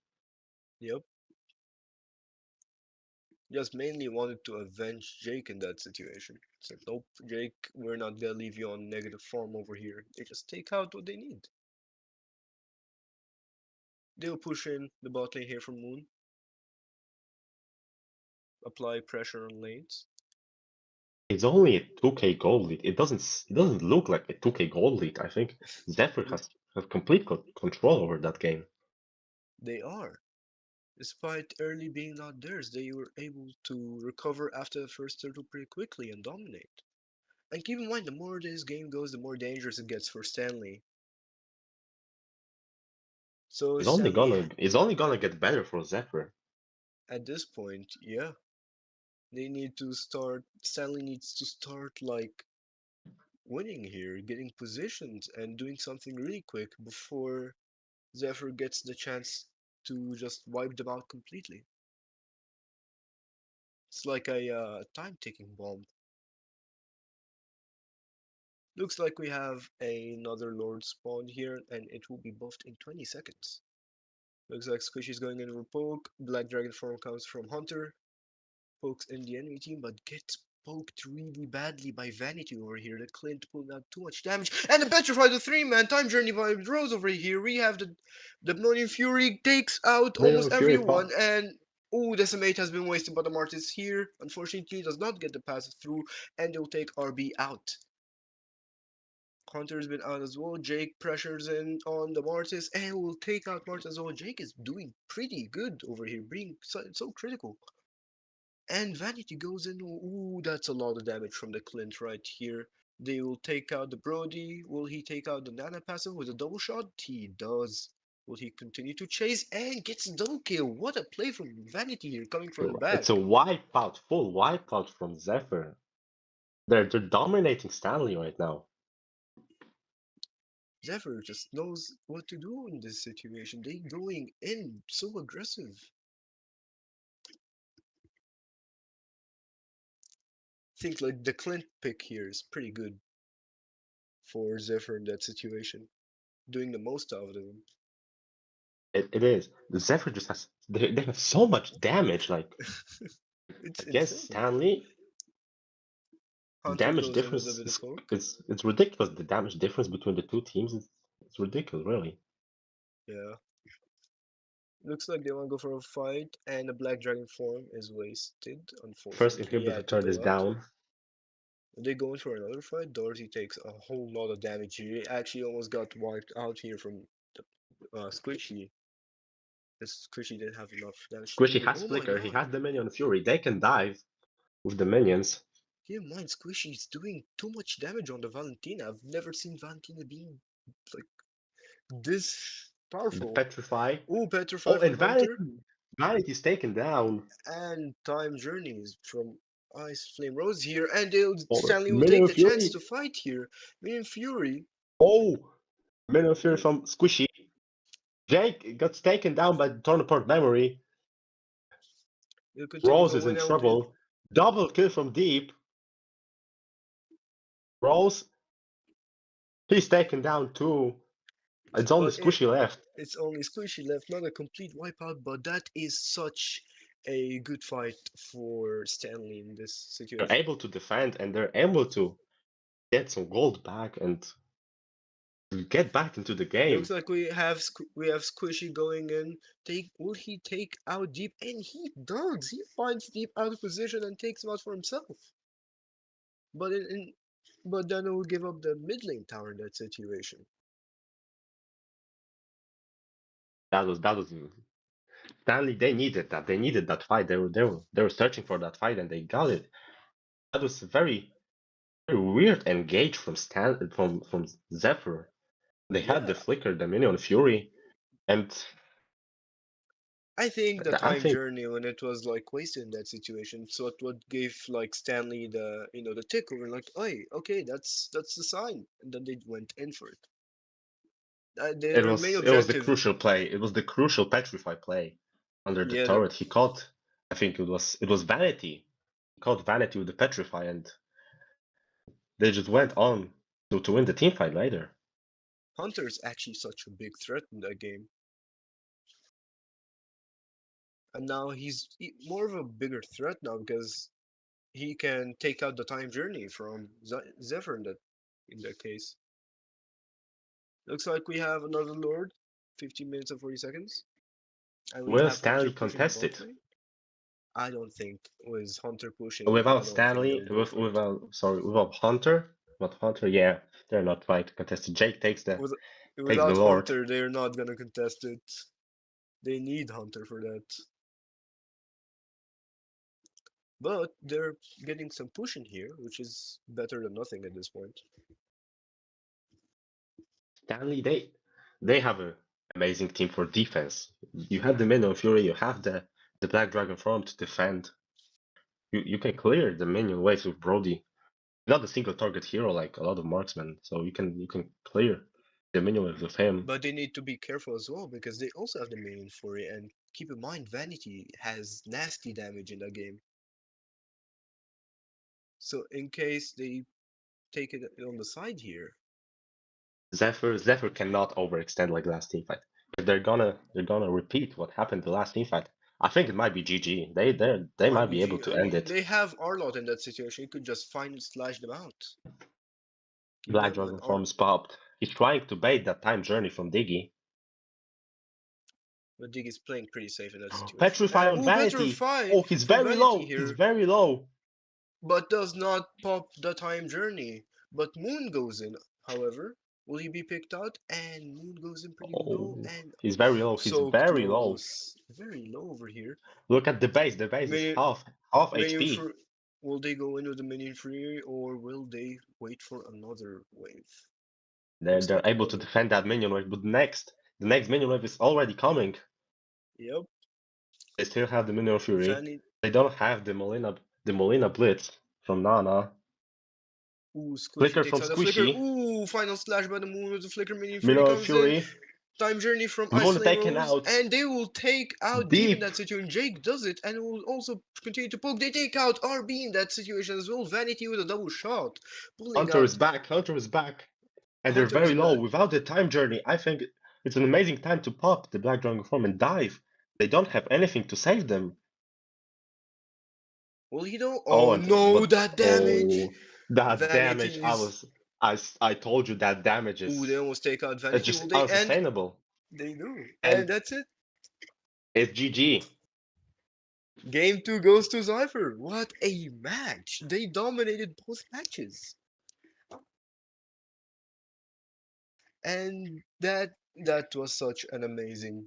Yep. Just mainly wanted to avenge Jake in that situation. Said, nope, Jake, we're not gonna leave you on negative form over here. They just take out what they need. They'll push in the bot lane here from Moon. Apply pressure on lanes. It's only a 2k gold lead. It doesn't look like a 2k gold lead. I think Zephyr has complete control over that game. They are. Despite early being not theirs, they were able to recover after the first turtle pretty quickly and dominate. And keep in mind, the more this game goes, the more dangerous it gets for Stanley. So It's only Stanley, gonna it's only gonna get better for Zephyr. at this point, yeah, they need to start. Stanley needs to start like winning here, getting positioned, and doing something really quick before Zephyr gets the chance to just wipe them out completely. It's like a time ticking bomb. Looks like we have another Lord spawned here, and it will be buffed in 20 seconds. Looks like Squishy's going in for poke. Black Dragon form comes from Hunter. Pokes in the enemy team, but gets poked really badly by Vanity over here. The Clint pulling out too much damage. And the Petrify the 3-man time journey by Rose over here. We have the Mlonian Fury takes out Minimum almost Fury everyone. pop. And oh, Decimate has been wasted by the Martis here. Unfortunately, does not get the pass through, and they'll take RB out. Hunter's been out as well. Jake pressures in on the Martis and will take out Martis as well. Jake is doing pretty good over here, being so critical. And Vanity goes in. Ooh, that's a lot of damage from the Clint right here. They will take out the Brody. Will he take out the Nana passive with a double shot? He does. Will he continue to chase and gets a double kill? What a play from Vanity here, coming from the It's a back. wipeout, full wipeout from Zephyr. They're dominating Stanley right now. Zephyr just knows what to do in this situation. They going in so aggressive. Think like the Clint pick here is pretty good for Zephyr in that situation, doing the most out of them. It is. The Zephyr just has they have so much damage. Like It's against insane. Stanley, the Hunter damage goes in with a difference bit of is poke. it's ridiculous. The damage difference between the two teams is it's ridiculous, really. Yeah. Looks like they want to go for a fight, and the Black Dragon form is wasted. First Unfortunately, he inhibitor had to turn is go out. down. They go in for another fight. Dorsey takes a whole lot of damage. He actually almost got wiped out here from the Squishy. This Squishy didn't have enough damage to Squishy do it. has Oh my flicker. He god. has the minion fury. They can dive with the minions. keep in mind, Squishy is doing too much damage on the Valentina. I've never seen Valentina being like this The powerful. Petrify. Ooh, Petrify Oh, and from Hunter. Vanity's taken down. And Time Journeys from Ice Flame Rose here. And they'll, Oh, Stanley will take Minion the chance Fury. to fight here. Minion Fury. Oh, Minion Fury from Squishy. Jake got taken down by the Tornaport Memory. He'll continue Rose is in going out. trouble. Double kill from Deep. Rose, he's taken down too. It's only But Squishy left. it's only Squishy left, not a complete wipeout, but that is such a good fight for Stanley in this They're situation. able to defend and they're able to get some gold back and get back into the game. Looks like we have Squishy going in. Will he take out Deep? And he does. He finds Deep out of position and takes him out for himself. But but then it will give up the mid lane tower in that situation. That was Stanley. They needed that. They needed that fight. They were searching for that fight and they got it. That was a very weird engage from from Zephyr. They had the Yeah, flicker, the minion Fury, and I think the I time think journey when it was like wasted in that situation, so it would give like Stanley the the tick over like, hey, okay, that's the sign, and then they went in for it. Their main it was the objective, crucial play. It was the crucial Petrify play under the yeah, turret. He caught. I think it was Vanity. He caught Vanity with the Petrify, and they just went on to win the team fight later. Hunter is actually such a big threat in that game, and now he's more of a bigger threat now because he can take out the time journey from Zephyr in that case. Looks like we have another Lord, 15 minutes and 40 seconds. And we Will have Hunter Stanley pushing contest bot it? lane. I don't think with Hunter pushing, I Without don't think Stanley, they'll go for it. without Hunter, not Hunter. Yeah, they're not trying to contest it. Jake With, takes the without Lord. Hunter, they're not gonna contest it. They need Hunter for that. But they're getting some push in here, which is better than nothing at this point. Stanley, they have an amazing team for defense. You have the Minion Fury, you have the Black Dragon Form to defend. You can clear the minion waves with Brody. Not a single target hero like a lot of marksmen, so you can clear the minion waves with him. But they need to be careful as well because they also have the main Fury, and keep in mind Vanity has nasty damage in that game. So in case they take it on the side here, Zephyr cannot overextend like last team fight. If they're gonna repeat what happened the last team fight, I think it might be GG. They might might be be able G. to I end mean, it. they have Arlott in that situation. He could just find slash them out. Keep Black that in mind. Dragon forms popped. He's trying to bait that time journey from Diggy. But Dig is playing pretty safe in that situation. Petrify on Ooh, Vanity. Petrify Oh, he's from very Vanity low. He's here, very low. but does not pop the time journey. But Moon goes in, however. Will he be picked out? And Moon goes in pretty low Oh, and he's very low. He's so very low. close. Very low over here. Look at the base. The base is Minion, half minion HP. for, will they go in with the minion free or will they wait for another wave? Looks They're like able to another. defend that minion wave, but the next minion wave is already coming. Yep. They still have the minion fury. Vanny. They don't have the Molina blitz from Nana. Ooh, Squishy Flicker takes from out the flicker. Squishy. Ooh, final slash by the Moon with the flicker. Minion Fury Minion comes in. fury. Time Journey from Ice Moon Flame taken Rose. out. And they will take out Deep in Deep. that situation. Jake does it and will also continue to poke. They take out RB in that situation as well. Vanity with a double shot. Pulling Hunter is out. back. Hunter is back. And they're Hunter is very low. back. Without the time journey, I think it's an amazing time to pop the Black Dragon form and dive. They don't have anything to save them. Will he though? Oh, Oh no, that damage. that damage! Vanities. I told you that damage Ooh, they is almost take out it's Vanity. just Will they end? unsustainable. They do. And And that's it. it's GG. Game 2 goes to Cypher. What a match. They dominated both matches. And that was such an amazing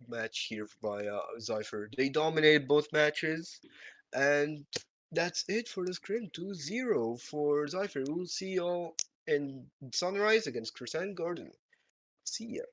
match here by Cypher. They dominated both matches and that's it for the scrim. 2-0 for Zypher. We'll see y'all in Sunrise against Crescent Garden. See ya.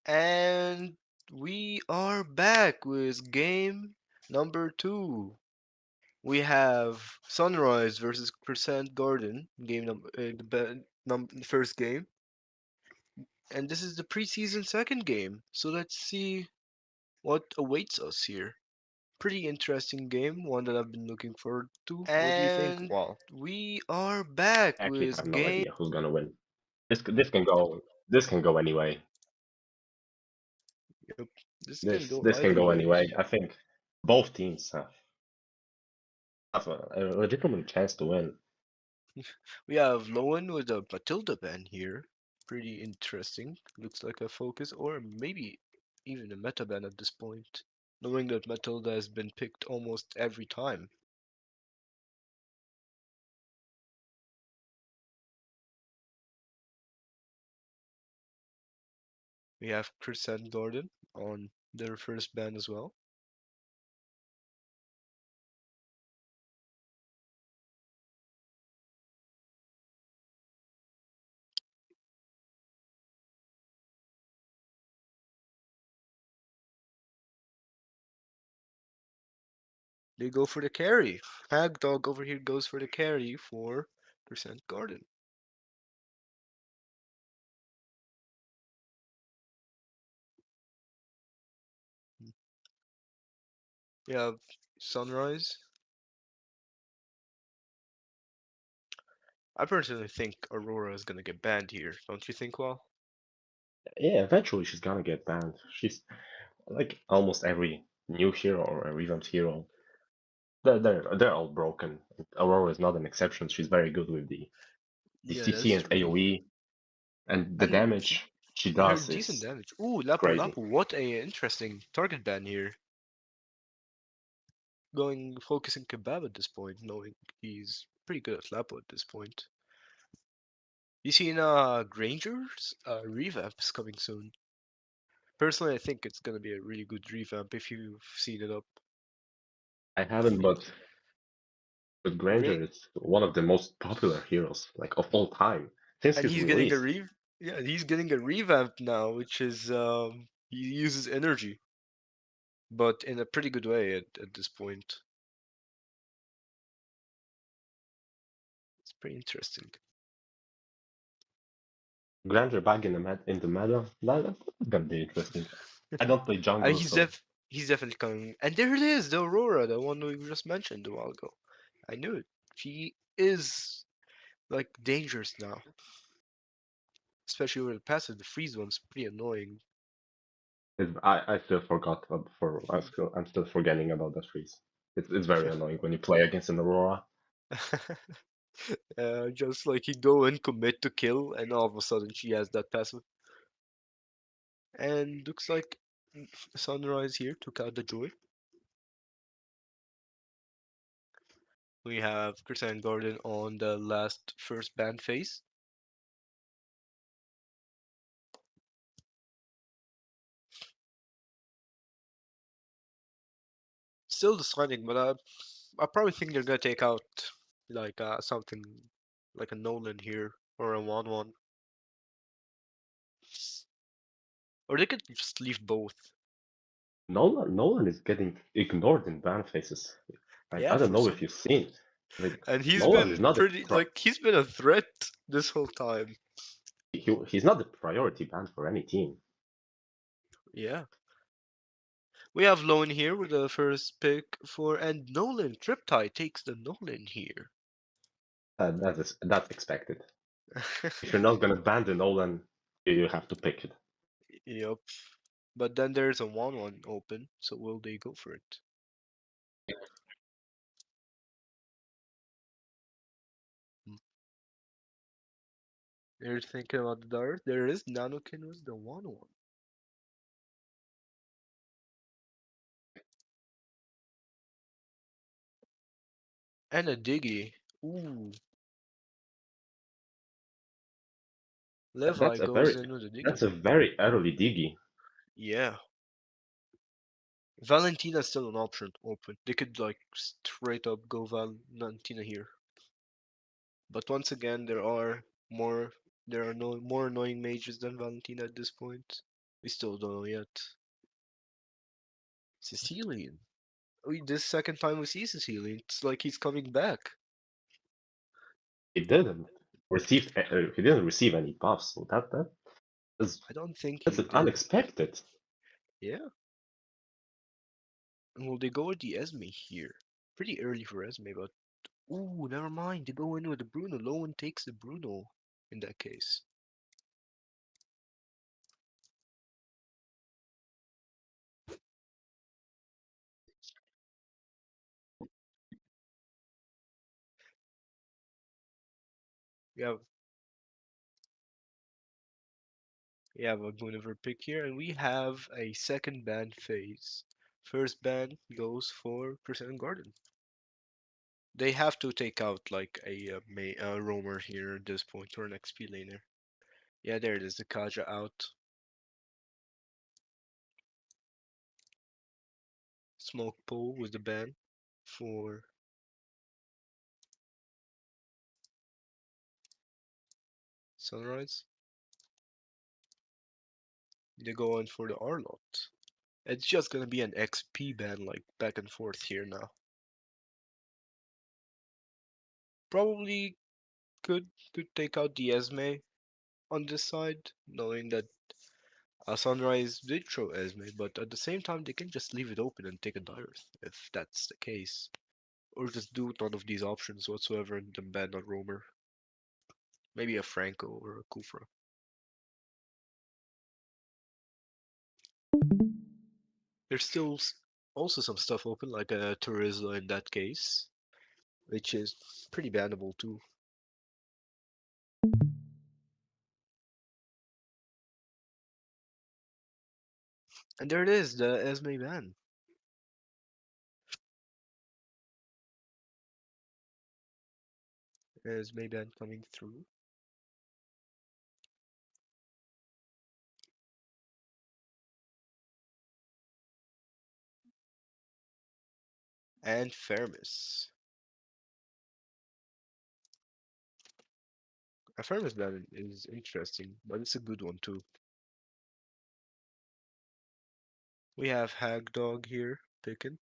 And we are back with game number 2. We have Sunrise versus Crescent Garden, game number the first game, and this is the preseason second game. So let's see what awaits us here. Pretty interesting game, one that I've been looking forward to. What do you think, And Wal? We are back I actually have with no game. idea who's gonna win. This can go anyway. Yep, this can This go this can either go way. anyway. I think both teams have a legitimate chance to win. We have Lowen with a Matilda ban here. Pretty interesting. Looks like a focus, or maybe even a meta ban at this point. Knowing that Matilda has been picked almost every time. We have Crescent Garden on their first ban as well. They go for the carry. Hag Dog over here goes for the carry for Crescent Garden. We have Sunrise. I personally think Aurora is gonna get banned here. Don't you think, Wal? Yeah, eventually she's gonna get banned. She's like almost every new hero or a revamped hero. They're all broken. Aurora is not an exception. She's very good with the Yeah, CC that's and true. AoE, and the And damage she her does decent is damage. Ooh, Lapu crazy. Lapu, what a interesting target ban here. Going focusing Kebab at this point, knowing he's pretty good at Lapu at this point. You seen Granger's revamp is coming soon. Personally, I think it's gonna be a really good revamp if you've seen it up. I haven't, but Gra- Granger is one of the most popular heroes like of all time since and his he's getting a release. he's getting a revamp now, which is he uses energy, but in a pretty good way at this point. It's pretty interesting. Granger back in the meta, that's gonna be interesting. I don't play jungle, He's so he's definitely coming. And there it is, the Aurora, the one we just mentioned a while ago. I knew it. She is like dangerous now, especially with the passive. The freeze one's pretty annoying. I still forgot I'm still forgetting about that freeze. It's very annoying when you play against an Aurora. Just like you go and commit to kill, and all of a sudden she has that passive. And looks like Sunrise here took out the Joy. We have Crescent Garden on the last first band phase. Still deciding, but I probably think they're gonna take out like something like a Nolan here or a 1-1. Or they could just leave both. Nolan is getting ignored in ban faces. Yeah, I don't for know if some. you've seen. Like And he's Nolan is been not pretty like he's been a threat this whole time. he's not the priority ban for any team. Yeah. We have Lone here with the first pick for and Nolan. Triptide takes the Nolan here. That's expected. If you're not gonna ban the Nolan, you have to pick it. Yep. But then there's a 1-1 open, so will they go for it? Hmm. They're thinking about the dart. There is Nanokin with the 1-1. And a Diggy. Ooh. Levi That's goes in with a Diggy. a very early diggy. Yeah. Valentina's still an option open. They could like straight up go Valentina here. But once again, there are no more annoying mages than Valentina at this point. We still don't know yet. Sicilian. This second time we see Sicilian. It's like he's coming back. He didn't he didn't receive any buffs, so I don't think that's he did. unexpected. Yeah. Well, they go with the Esme here. Pretty early for Esme, but ooh, never mind. They go in with the Bruno. Lowen takes the Bruno in that case. We have a Guinevere pick here, and we have a second ban phase. First ban goes for Crescent Garden. They have to take out like a roamer here at this point, or an XP laner. Yeah, there it is, the Kaja out. Smoke Pole was the ban for Sunrise. They go in for the Arlot. It's just gonna be an XP ban, like back and forth here now. Probably could take out the Esme on this side, knowing that Sunrise did throw Esme, but at the same time they can just leave it open and take a Direth if that's the case, or just do none of these options whatsoever and then ban a roamer, maybe a Franco or a Kufra. There's still also some stuff open like a Terizla in that case, which is pretty bannable too. And there it is, the Esme ban. Esme ban coming through. And Fermis. A Fermis ban is interesting, but it's a good one too. We have Hagdog here picking.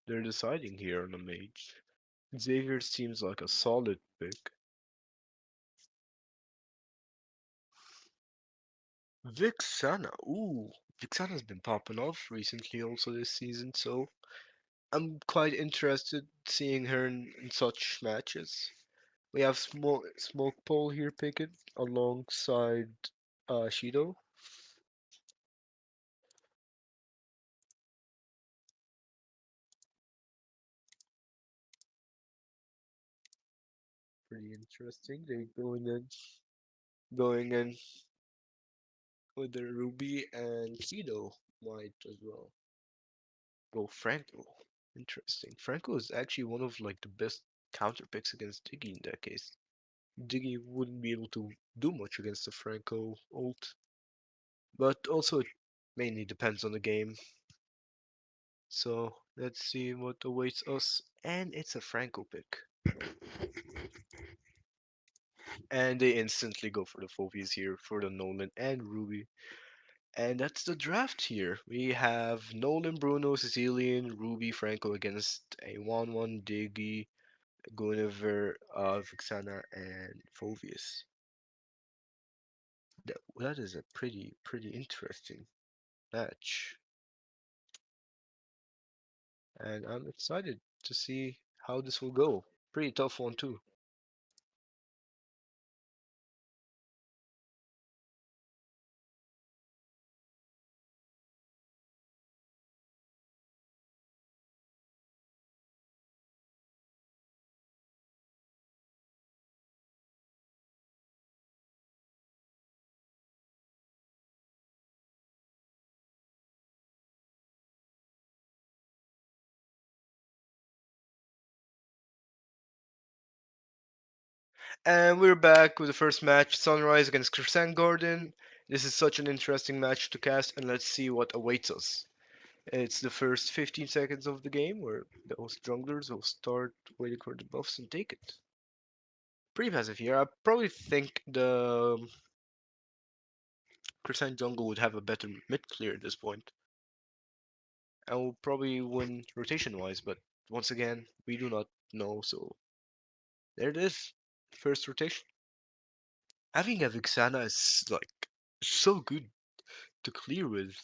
They're deciding here on a mage. Xavier seems like a solid pick. Vixana, ooh, Vixana's been popping off recently also this season, so I'm quite interested seeing her in such matches. We have Smoke Pole here picking alongside Shido. Pretty interesting. They're going in with the Ruby and Shido might as well. Go Franco. Interesting. Franco is actually one of like the best counter picks against Diggy in that case. Diggy wouldn't be able to do much against the Franco ult, but also it mainly depends on the game. So let's see what awaits us, and it's a Franco pick. And they instantly go for the Phobies here for the Nolan and Ruby. And that's the draft here. We have Nolan, Bruno, Sicilian, Ruby, Franco against a 1-1 Diggy, Guinevere, Vixana, and Phobius. That is a pretty interesting match. And I'm excited to see how this will go. Pretty tough one too. And we're back with the first match, Sunrise against Crescent Garden. This is such an interesting match to cast, and let's see what awaits us. It's the first 15 seconds of the game where those junglers will start waiting for the buffs and take it. Pretty passive here. I probably think the Crescent jungle would have a better mid clear at this point. And will probably win rotation wise, but once again, we do not know, so there it is. First rotation. Having a Vixana is like so good to clear with.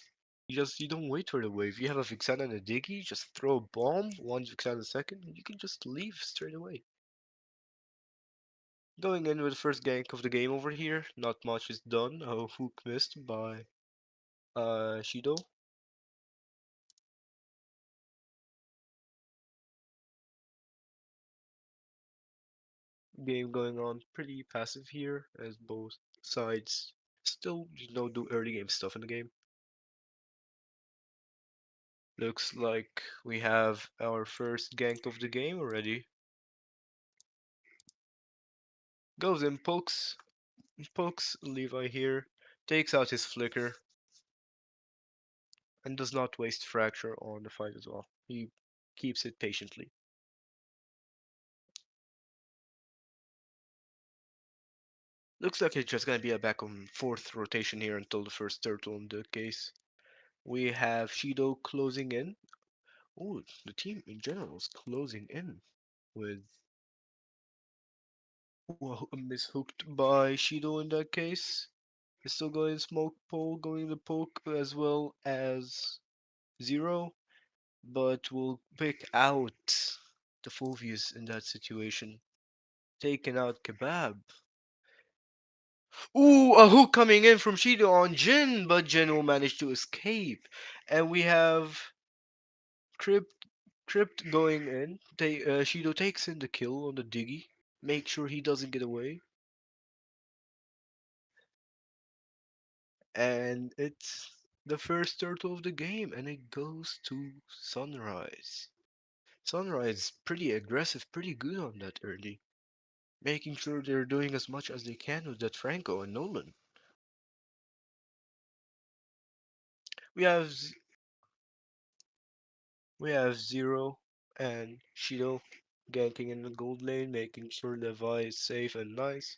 You don't wait for the wave. You have a Vixana and a Diggy, just throw a bomb, one Vixana a second, and you can just leave straight away. Going in with the first gank of the game over here. Not much is done. A hook missed by Shido. Game going on pretty passive here as both sides still do early game stuff in the game. Looks like we have our first gank of the game already. Goes in, pokes Levi here, takes out his flicker, and does not waste fracture on the fight as well. He keeps it patiently. Looks like it's just gonna be a back and forth rotation here until the first turtle in the case. We have Shido closing in. Oh, the team in general is closing in with mishooked by Shido in that case. He's still going smoke pole, going the poke as well as Zero, but will pick out the Fulvius in that situation. Taking out Kebab. Ooh, a hook coming in from Shido on Jin, but Jin will manage to escape. And we have Crypt going in. Shido takes in the kill on the Diggy. Make sure he doesn't get away. And it's the first turtle of the game, and it goes to Sunrise. Sunrise pretty aggressive, pretty good on that early, making sure they're doing as much as they can with that Franco and Nolan. We have we have Zero and Shido ganking in the gold lane, making sure Levi is safe and nice.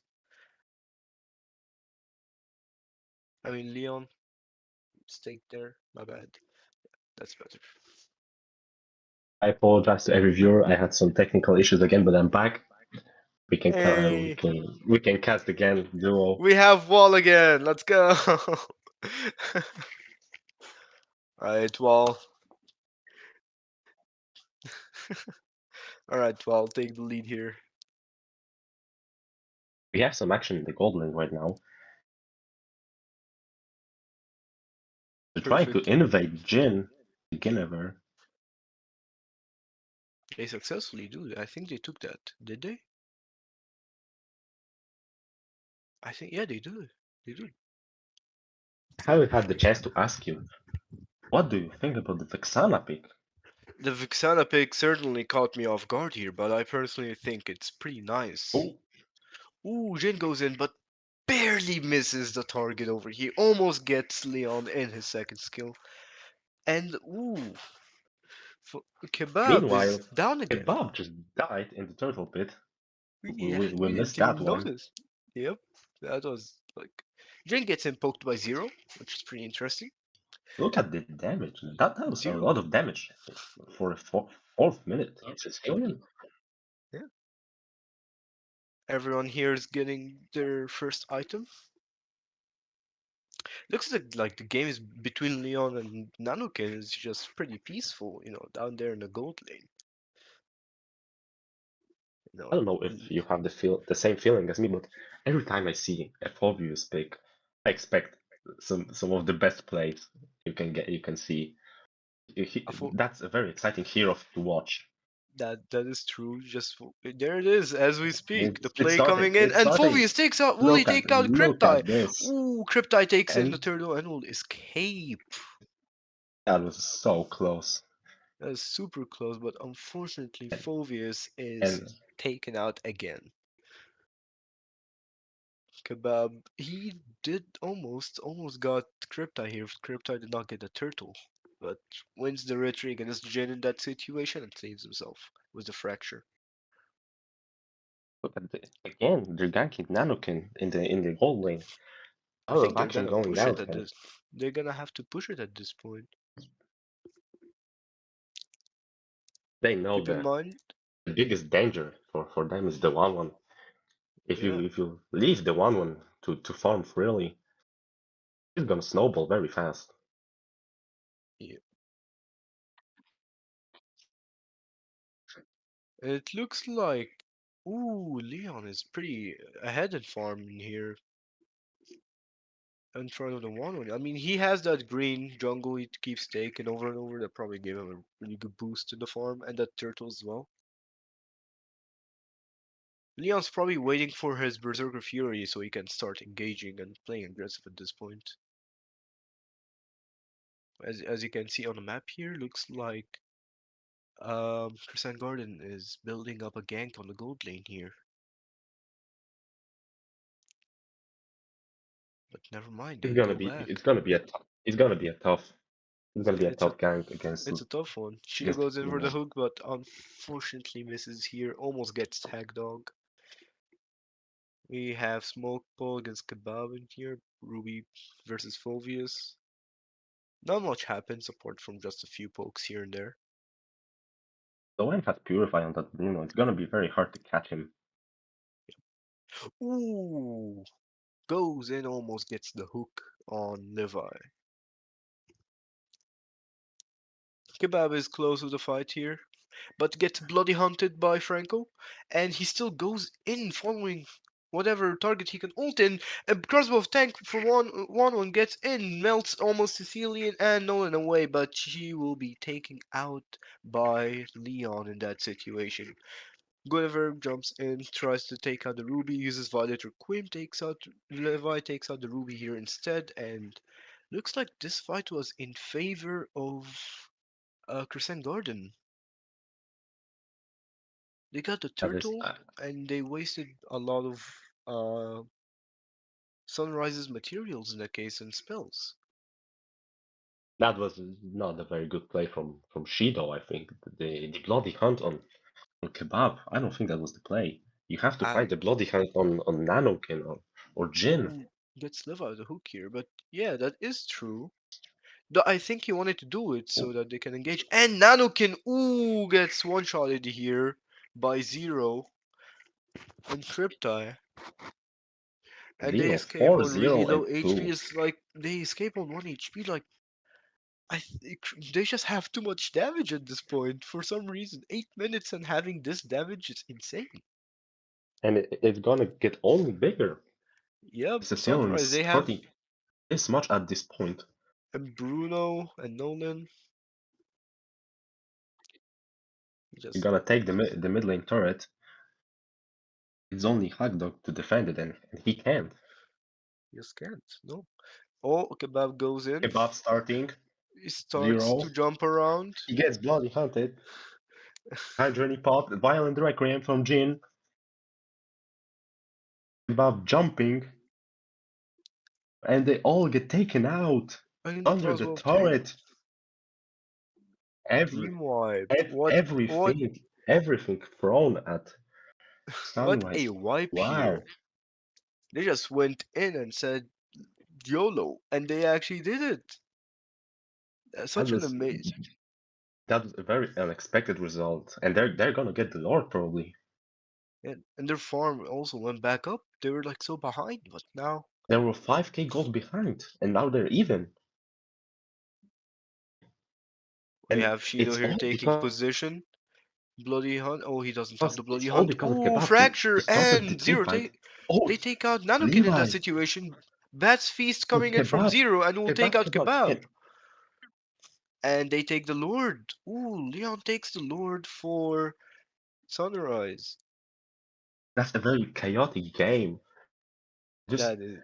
I mean Leon, stay there. My bad. That's better. I apologize to every viewer. I had some technical issues again, but I'm back. Hey, We can cast again duo. we have Wall again. Let's go. Alright, Wall. Alright, Wall, take the lead here. We have some action in the gold lane right now. They're trying to Perfect. innovate Jin Ginnever. They successfully do. I think they took that. Did they? I think yeah, they do. They do. I haven't had the chance to ask you, what do you think about the Vexana pick? The Vixana pick certainly caught me off guard here, but I personally think it's pretty nice. Oh, Ooh, Jin goes in, but barely misses the target over here. Almost gets Leon in his second skill. And ooh, Kebab is meanwhile, down again. Kebab just died in the turtle pit. Yeah, We we didn't missed that even one. notice. Yep, that was like Jin gets him poked by Zero, which is pretty interesting. Look at the damage. That was a Zero, lot of damage for a fourth minute. It's insane. yeah. Everyone here is getting their first item. Looks like the game is between Leon and Nanokin is just pretty peaceful, down there in the gold lane. You I know, don't know if you have the same feeling as me, but every time I see a Phobius pick, I expect some of the best plays you can see. I thought That's a very exciting hero to watch. that is true. There it is as we speak. The It's play starting. coming in, It's and starting. Phovius takes out. Will he take out Look Cryptai? at this. Ooh, Cryptai takes in the And turtle and will escape. that was so close. That's super close, but unfortunately, Phovius is And taken out again. Kebab, he did almost got Crypta here. Crypta did not get the turtle, but wins the retry against Jin in that situation and saves himself with the fracture. Look at again, they're ganking Nanokin in the gold lane. I Lot think of they're action gonna going push it down, at and this. They're gonna have to push it at this point. they know Keep in mind, the biggest danger for them is the 1-1. yeah, If you leave the 1-1 to farm freely, it's gonna snowball very fast. yeah. It looks like, ooh, Leon is pretty ahead in farming here in front of the one. I mean, he has that green jungle he keeps taking over and over. That probably gave him a really good boost to the farm and that turtle as well. Leon's probably waiting for his Berserker Fury so he can start engaging and playing aggressive at this point. As you can see on the map here, looks like Crescent Garden is building up a gank on the gold lane here. But never mind, they go back. it's gonna be a tough It's a gank against it's a tough one. Shido against goes in for the Leon. hook, but unfortunately misses here. Almost gets tag dog. We have Smoke Ball against Kebab in here. Ruby versus Fulvius. Not much happens apart from just a few pokes here and there. The one has Purify on that Bruno. It's gonna be very hard to catch him. Ooh! Goes in, almost gets the hook on Levi. Kebab is close to the fight here, but gets bloody hunted by Franco, and he still goes in following whatever target he can ult in. A crossbow of tank for one gets in, melts almost Sicilian and Nolan away, but she will be taken out by Leon in that situation. Guinevere jumps in, tries to take out the Ruby, uses Violator Quim, takes out Levi, takes out the Ruby here instead, and looks like this fight was in favor of Crescent Garden. They got the That is turtle and they wasted a lot of uh, Sunrise's materials in that case and spells. that was not a very good play from Shido. I think the bloody hunt on Kebab. I don't think that was the play. You have to Uh, fight the bloody hunt on Nanokin or Jin. ooh, gets Levi the hook here, but yeah, that is true. Though I think he wanted to do it so that they can engage. And Nanokin, ooh, gets one-shotted here by Zero and Crypti. And they Zero escape four on really zero low and HP. 2. It's like they escape on 1 HP. Like they just have too much damage at this point for some reason. 8 minutes and having this damage is insane. And it's gonna get only bigger. Yep, Sicilian Sunrise. is They have hurting this much at this point. and Bruno and Nolan. You're Just gonna take the mid lane turret. It's only Hagdog to defend it, and he can't. just can't. No. Oh, Kebab goes in. Kebab starting He starts 0. to jump around. He gets bloody hunted. Hydrony pop, violent requiem from Jin. Kebab jumping, and they all get taken out And the under the crossbow of tank. turret. Every Team wipe. What everything thrown at what Sunrise. a wipe Wow, here. They just went in and said YOLO, and they actually did it. that Such an was amazing. that was a very unexpected result, and they're gonna get the Lord probably. And their farm also went back up. They were like so behind, but now They were 5k gold behind, and now they're even. we And have Shido it's here all taking because position. Bloody Hunt. Oh, he doesn't have the Bloody it's all Hunt. because of Oh, Kebab. Fracture He started the and team Zero. fight. Oh, They take out Nanokin in that Levi, situation. Bat's Feast oh, coming in from Kebab, Zero and will take out Kebab, Kebab. And they take the Lord. Ooh, Leon takes the Lord for Sunrise. that's a very chaotic game. Just That is.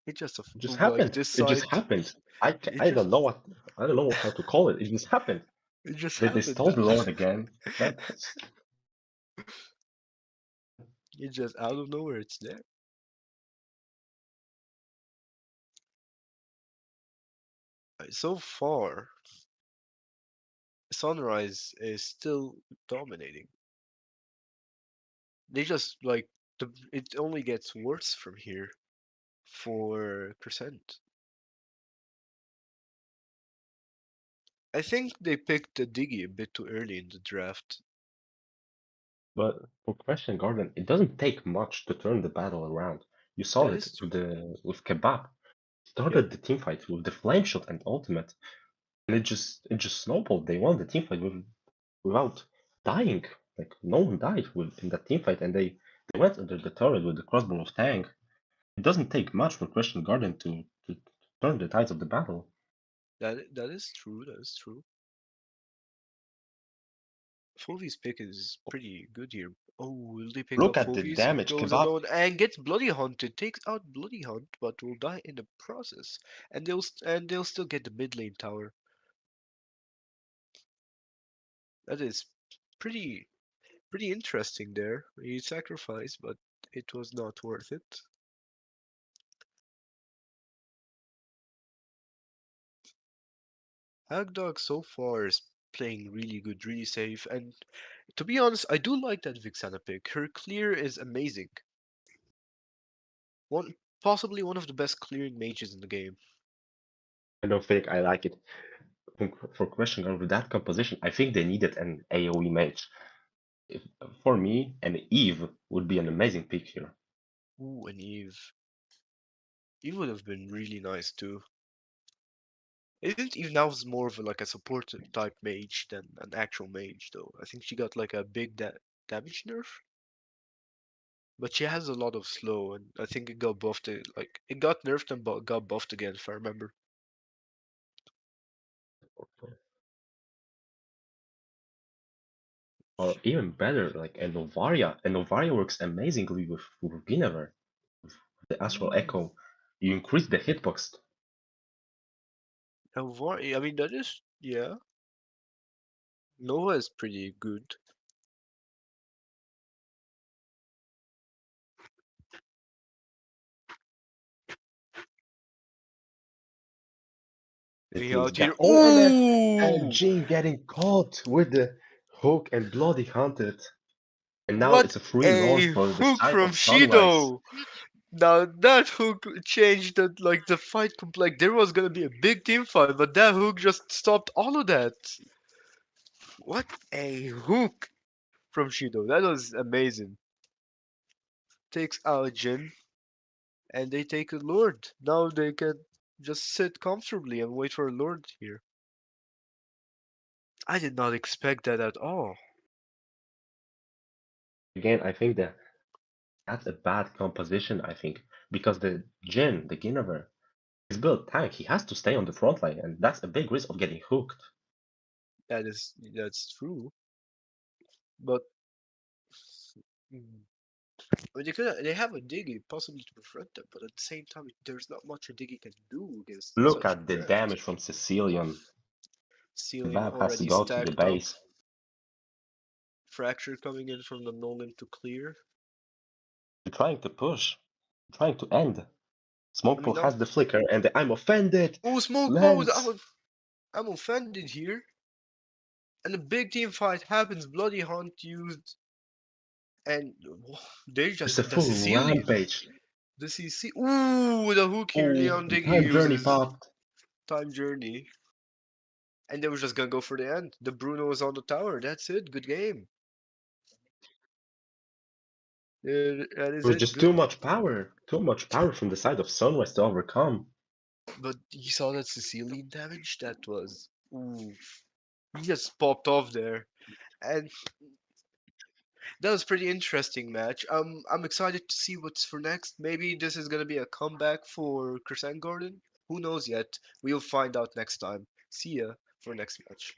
It's just a just like happened. this It just side. happened. It I just don't know how to call it. It just happened. it just They happened. stole the Lord again. That's It's just out of nowhere. It's there. So far, Sunrise is still dominating. They just like it only gets worse from here for Crescent. I think they picked the Diggy a bit too early in the draft. But for Question Garden, it doesn't take much to turn the battle around. You saw That it is with true. Kebab. Yep. Started the team fight with the flame shot and ultimate, and it just snowballed. They won the team fight without dying. Like no one died in that team fight, and they went under the turret with the crossbow of Tang. It doesn't take much for Question Garden to turn the tides of the battle. That is true. That is true. Fulvy's pick is pretty good here. Oh, will they pick Look up at the Fulvy's? He damage goes Kebab. alone and gets Bloody Hunted. Takes out Bloody Hunt, but will die in the process. And they'll still get the mid lane tower. That is pretty pretty interesting there. He sacrificed, but it was not worth it. Hagdog so far is playing really good, really safe, and to be honest, I do like that Vixana pick. Her clear is amazing. One possibly one of the best clearing mages in the game. I don't think I like it. For Question Garden with that composition, I think they needed an AoE mage. If, for me, an Eve would be an amazing pick here. Ooh, and Eve. Eve would have been really nice too. Isn't Eve now more of like a support type mage than an actual mage though? I think she got like a big damage nerf, but she has a lot of slow, and I think it got buffed. Like it got nerfed and got buffed again, if I remember. Or even better, like a Novaria. A Novaria works amazingly with Guinevere. With the Astral Mm. Echo, you increase the hitbox. I mean that is yeah. Nova is pretty good. It We means out here. that. Oh, and Ooh! Jin getting caught with the hook and bloody hunted. And now What it's a free a launch for the hook side from of Sunrise. Shido! Now that hook changed the fight like there was gonna be a big team fight, but that hook just stopped all of that. What a hook from Shido. That was amazing. Takes out Jin and they take a Lord. Now they can just sit comfortably and wait for a Lord here. I did not expect that at all. Again, I think that's a bad composition, I think, because the Jin, the Guinevere, is built tank. He has to stay on the front line, and that's a big risk of getting hooked. That's true. But mm, I mean, they have a Diggy possibly to prevent them, but at the same time, there's not much a Diggy can do against Look such a at the draft. damage from Sicilian. Ceiling Kebab has to already go to the stacked up. base. Fracture coming in from the Nolan to clear. They're trying to push, trying to end. I Smokepool mean, has the flicker, and the I'm offended oh, smoke pose! lands. I'm offended here. And a big team fight happens. Bloody Hunt used, and they It's a just the full Sicilian. rampage. The CC. Ooh, the hook here. Oh, Leon the Diggy time journey uses popped. time journey, and they were just gonna go for the end. The Bruno was on the tower. That's it. Good game. That It is was it. just Good. too much power from the side of Sunrise to overcome. But you saw that Sicilian damage? That was. Ooh. He just popped off there. And that was pretty interesting match. I'm excited to see what's for next. Maybe this is gonna be a comeback for Crescent Garden. Who knows yet? We'll find out next time. See ya for next match.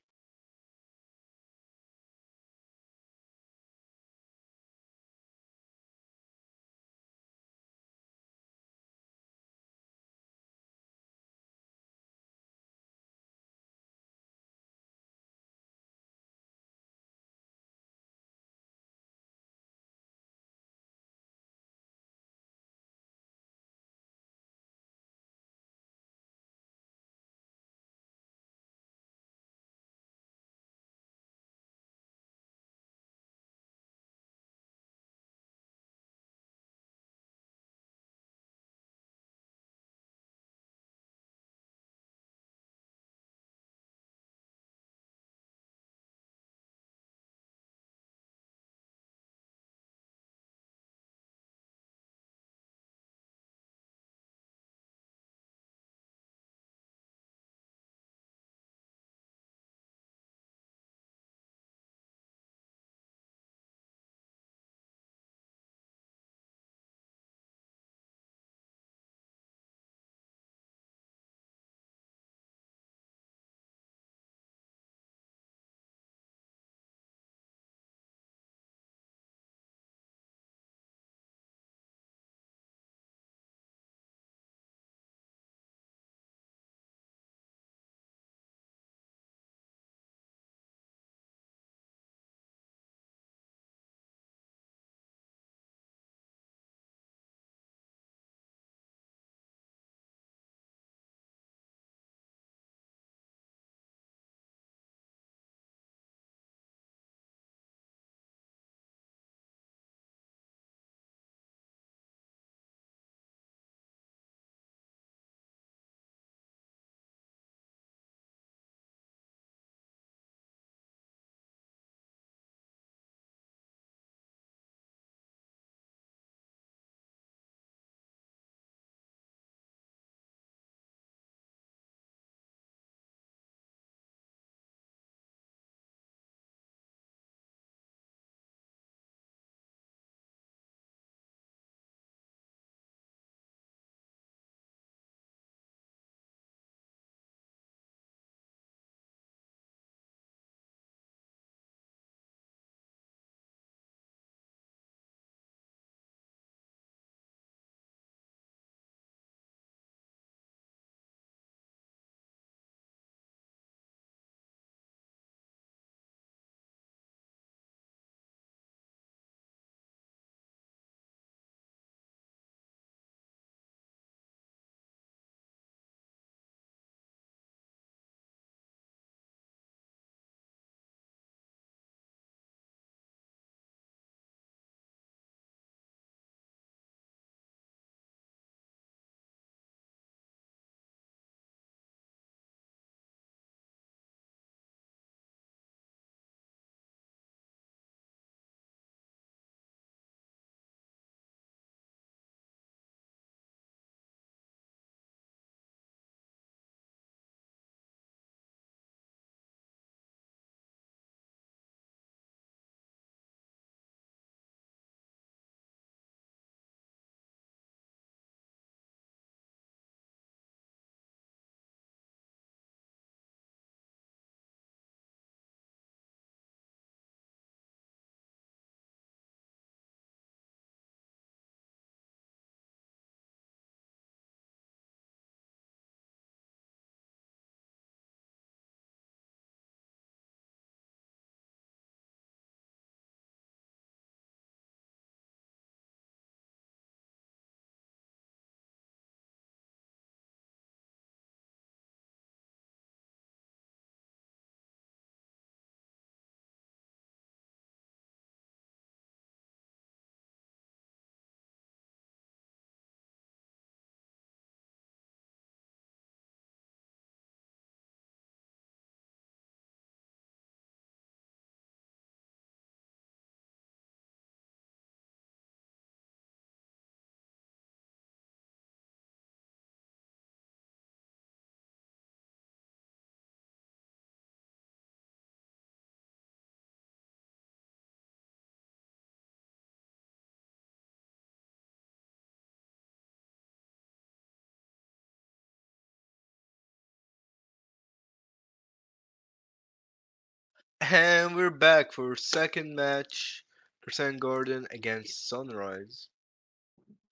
And we're back for second match, Crescent Garden against Sunrise.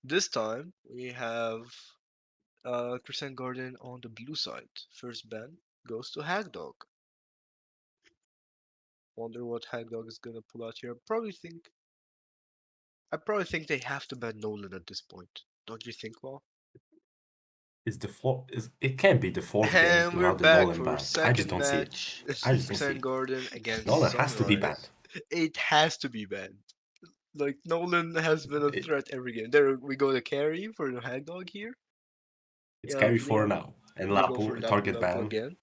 This time we have Crescent Garden on the blue side. First ban goes to Hagdog. Wonder what Hagdog is gonna pull out here. I probably think they have to ban Nolan at this point. Don't you think, Wall? It can't be the fourth game And we're without the back Nolan for ban. I just second don't see it. match, I just don't see Crescent it. Garden against Nolan has to be Sunrise. banned. It has to be banned. Like Nolan has been a It, threat every game. There we go to carry for the Hagdog here. it's Yeah, carry 4 maybe now. And we go for Lapu, target Lapu ban. again.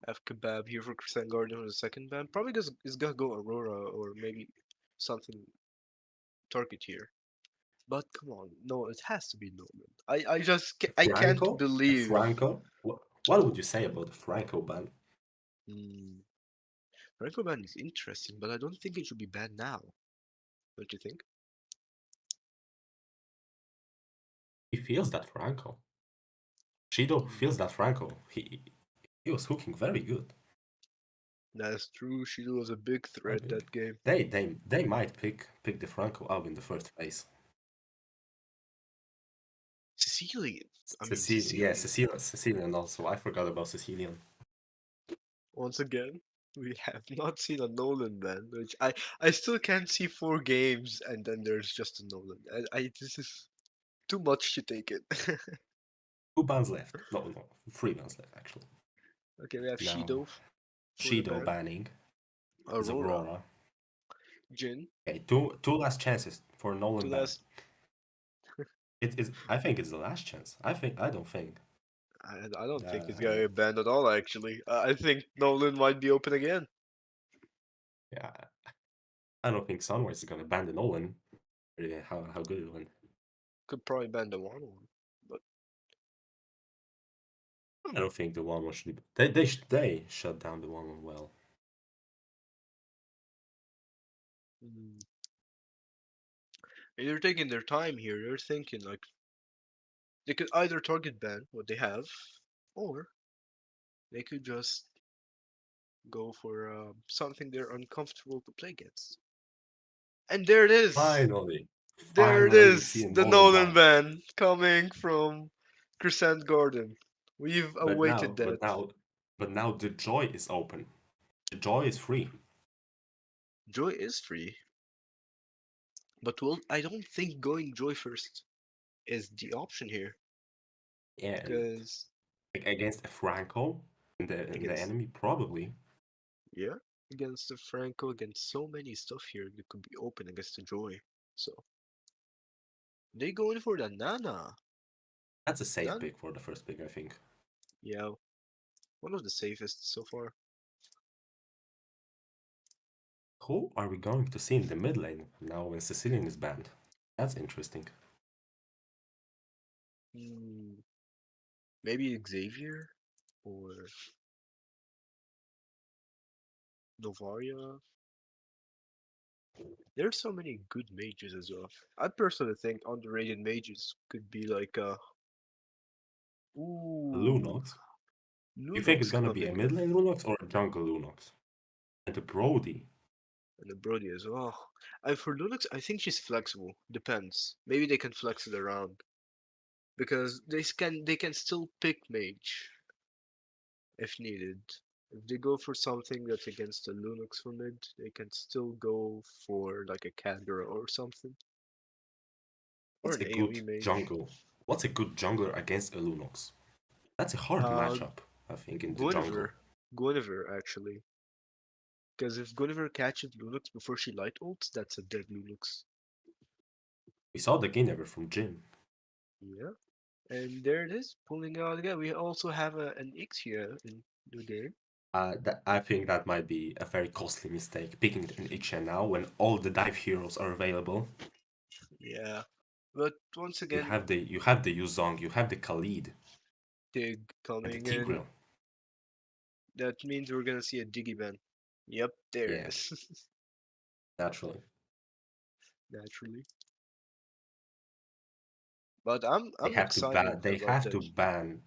Have Kebab here for Crescent Garden with the second ban. Probably just is gonna go Aurora or maybe something target here. But come on, no, it has to be Nolan. I can't believe. Franco? What would you say about the Franco ban? Hmm. Franco ban is interesting, but I don't think it should be banned now. Don't you think? He feels that Franco. Shido feels that Franco. He was hooking very good. That's true. Shido was a big I threat mean, that game. they might pick the Franco up in the first place. Sicilian. Sicilian also. I forgot about Sicilian. Once again, we have not seen a Nolan ban, which I still can't see 4 games and then there's just a Nolan. I this is too much to take it. 2 bans left. No, 3 bans left actually. Okay, we have Now, Shido for the Shido ban. banning is Aurora, Aurora. Jin, Okay, two last chances for Nolan two ban. last. It is. I think it's the last chance. I don't think. I don't think he's gonna Uh, get banned at all. Actually, I think Nolan might be open again. yeah, I don't think Sunrise is gonna ban the Nolan. How good it went. Could probably ban the one, but I don't think the 1-1 should be. They shut down the 1-1 well. mm, they're taking their time here. They're thinking like they could either target ban what they have, or they could just go for something they're uncomfortable to play against. And there it is. Finally, There it we see is. a The Nolan Nolan ban. ban coming from Crescent Garden. We've But awaited that. now the Joy is open. The Joy is free. Joy is free, but I don't think going Joy first is the option here Yeah, and because against a Franco and the against enemy probably. yeah against the Franco against so many stuff here that could be open against the Joy. So they going for the Nana. That's a safe Nana, pick for the first pick, I think. yeah, one of the safest so far. Who are we going to see in the mid lane now when Sicilian is banned? That's interesting. Hmm, maybe Xavier or Novaria. There's so many good mages as well. I personally think underrated mages could be like ooh, Lunox. You think it's Lunox gonna be a coming mid up lane Lunox or a jungle Lunox? And the Brody. and the Brody as well. And for Lunox, I think she's flexible. Depends. Maybe they can flex it around because they can still pick mage if needed. If they go for something that's against the Lunox for mid, they can still go for like a Kagura or something or What's an a good AoE mage. jungle? What's a good jungler against a Lunox? That's a hard Uh, matchup, I think, in the jungle. Guinevere. Guinevere, actually. Because if Guinevere catches Lunux before she light ults, that's a dead Lunux. We saw the Guinevere from Jin. Yeah. And there it is, pulling out again. We also have an X here in the game. I think that might be a very costly mistake, picking an Ixia now when all the dive heroes are available. Yeah. But once You again, have the Yuzong, you have the Khalid, Dig and the coming in. Tigreal. That means we're gonna see a Diggy ban. Yep, there it Yeah, is. naturally. Naturally. But I'm They have to ban. excited They about have that. to ban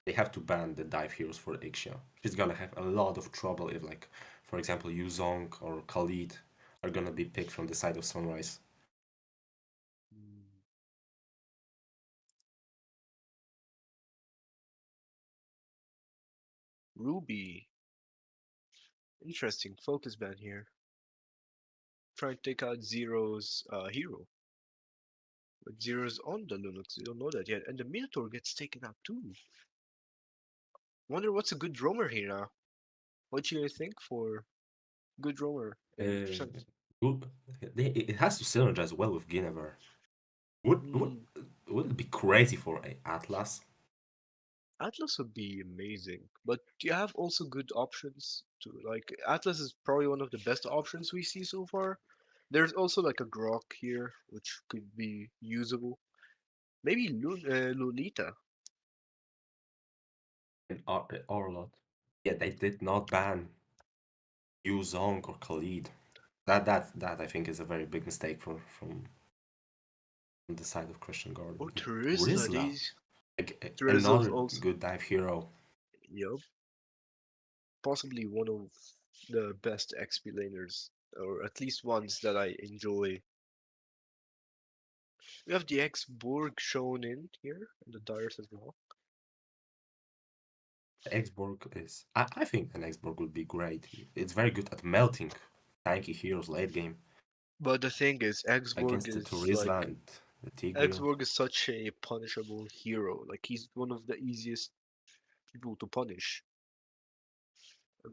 they have to ban the dive heroes for Ixia. She's gonna have a lot of trouble if, like, for example, Yuzong or Khalid are gonna be picked from the side of Sunrise. Ruby. Interesting focus ban here. Trying to take out Zero's hero. But Zero's on the Linux, you don't know that yet. And the Minotaur gets taken out too. Wonder what's a good roamer here now. What do you think for good roamer in Uh, Crescent? good. It has to synergize well with Guinevere. Would would Hmm. would it be crazy for a Atlas? Atlas would be amazing, but you have also good options to like Atlas is probably one of the best options we see so far. There's also like a Grok here, which could be usable. Maybe Lolita. In Orlot. Yeah, they did not ban Yuzong or Khalid. That I think is a very big mistake from the side of Christian Guard. Or Terizla. Rizla, These Terizla's another also. good dive hero. Yup. Possibly one of the best XP laners, or at least ones that I enjoy. We have the X-Borg shown in here, and the Darius as well. Xborg is. I think an Xborg would be great. It's very good at melting tanky heroes late game But the thing is, against the Turizla and the Tigreal. X-Borg is such a punishable hero. Like he's one of the easiest people to punish.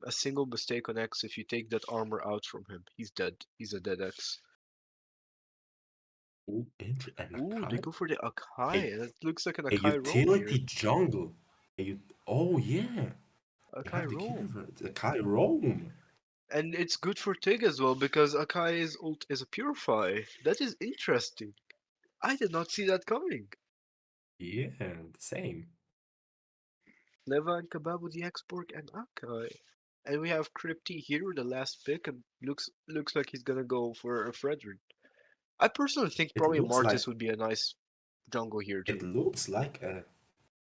A single mistake on X, if you take that armor out from him, he's dead. He's a dead X. Ooh, and Ooh, they Akai? go for the A, Akai. That looks like an a Akai roam utility here. jungle. Oh yeah, they Akai have the roam. Guinevere, the Kai Rome. And it's good for Tig as well because Akai's ult is a Purify. That is interesting. I did not see that coming. Yeah, the same. Leva and Kebab with the X-Borg and Akai. And we have Crypty here with the last pick and looks like he's gonna go for a Fredrin. I personally think It probably looks Martis like would be a nice jungle here it too. looks like a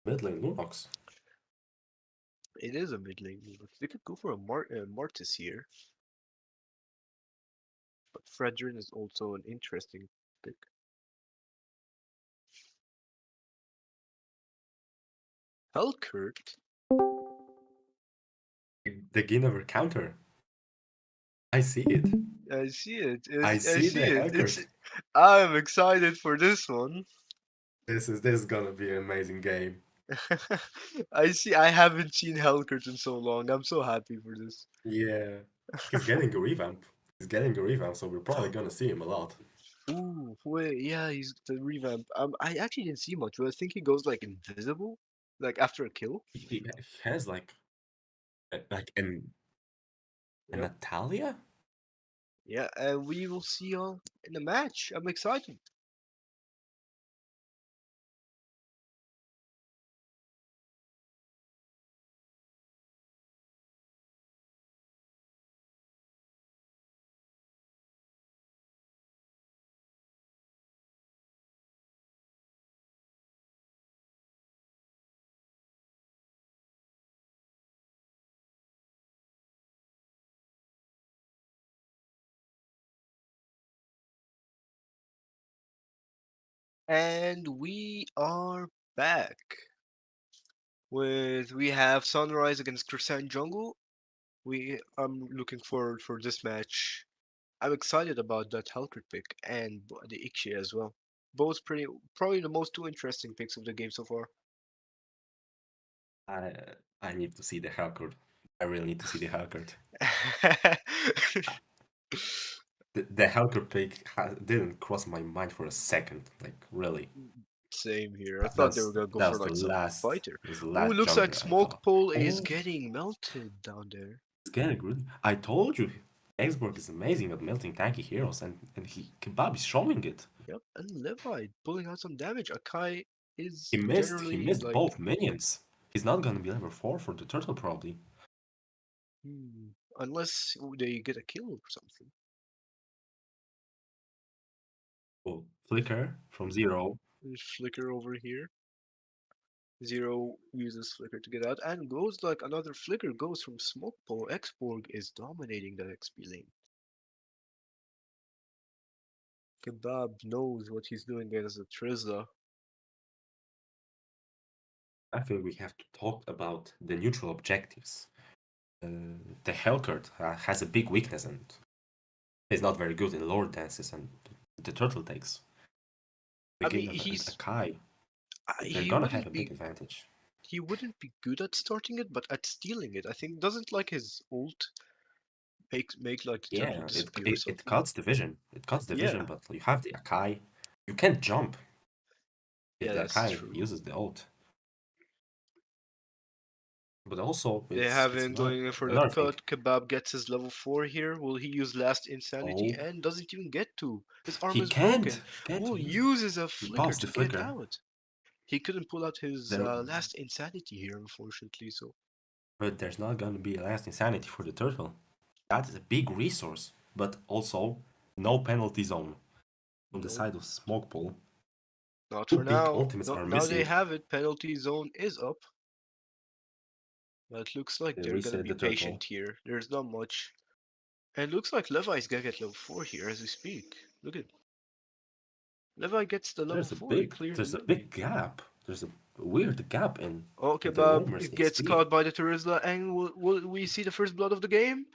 mid lane Lunox. It is a mid lane move. They could go for a Martis here, but Fredrin is also an interesting pick. Helkert? The Guinevere counter. I see it. I see it. I I see see the it. It's. Helkert. I'm excited for this one. This is gonna be an amazing game. I see. I haven't seen Helkert in so long. I'm so happy for this. Yeah, he's getting a revamp. He's getting a revamp, so we're probably gonna see him a lot. Ooh, wait, yeah, he's the revamp. I actually didn't see much, but I think he goes like invisible, like after a kill. He has like an Yep. Natalia. Yeah, and we will see all in the match. I'm excited. And we are back we have Sunrise against Crescent Jungle. I'm looking forward for this match. I'm excited about that Helkert pick and the Ikshi as well. Both pretty probably the most two interesting picks of the game so far. I I need to see the Helkert. I really need to see the Helkert. The Helkert pick didn't cross my mind for a second. Like really, Same here. I thought they that's were gonna go that for was the like some last fighter. was the Ooh, last looks like jungler I Smoke thought. Pole is Oh, getting melted down there. it's getting good. I told you, Xborg is amazing at melting tanky heroes, and Kebab is showing it. Yep, and Levi pulling out some damage. Akai He is missed. He generally missed like, both minions. He's not gonna be level 4 for the turtle probably. hmm, unless they get a kill or something. Oh, flicker from zero. There's Flicker over here. Zero uses flicker to get out and goes like another flicker goes from smoke pole. Xborg is dominating that XP lane. Kebab knows what he's doing against the Trizla. I think we have to talk about the neutral objectives. The Hellcurt has a big weakness and is not very good in lore dances, and the turtle takes I beginning mean, of he's Akai. They're he gonna have a wouldn't big be advantage. he wouldn't be good at starting it, but at stealing it. I think doesn't like his ult make like the turtle Yeah, disappear or it something. cuts the vision. It cuts the Yeah, vision, but you have the Akai. You can't jump if yeah, the that's Akai true. uses the ult. But also, They have it's him not going in for the another thing. cut. Kebab gets his level 4 here. Will he use last insanity Oh, and doesn't even get to? His arm he is broken. can't Will use it. uses a He flicker pops to the get flicker. out. He couldn't pull out his There, last insanity here, unfortunately. So but there's not gonna be a last insanity for the turtle. That is a big resource, but also no penalty zone on the no, side of Smoke Pool. not Two for big now. ultimates No, are now they missing. have it. Penalty zone is up. But it looks like They they're gonna reset be the turtle. patient here. There's not much. And it looks like Levi's gonna get level 4 here as we speak. Look at Levi gets the level 4. He cleared the There's a mid lane. big gap. There's a weird gap in Okay, the Bob roamers gets XP. caught by the Turizla, and will we see the first blood of the game?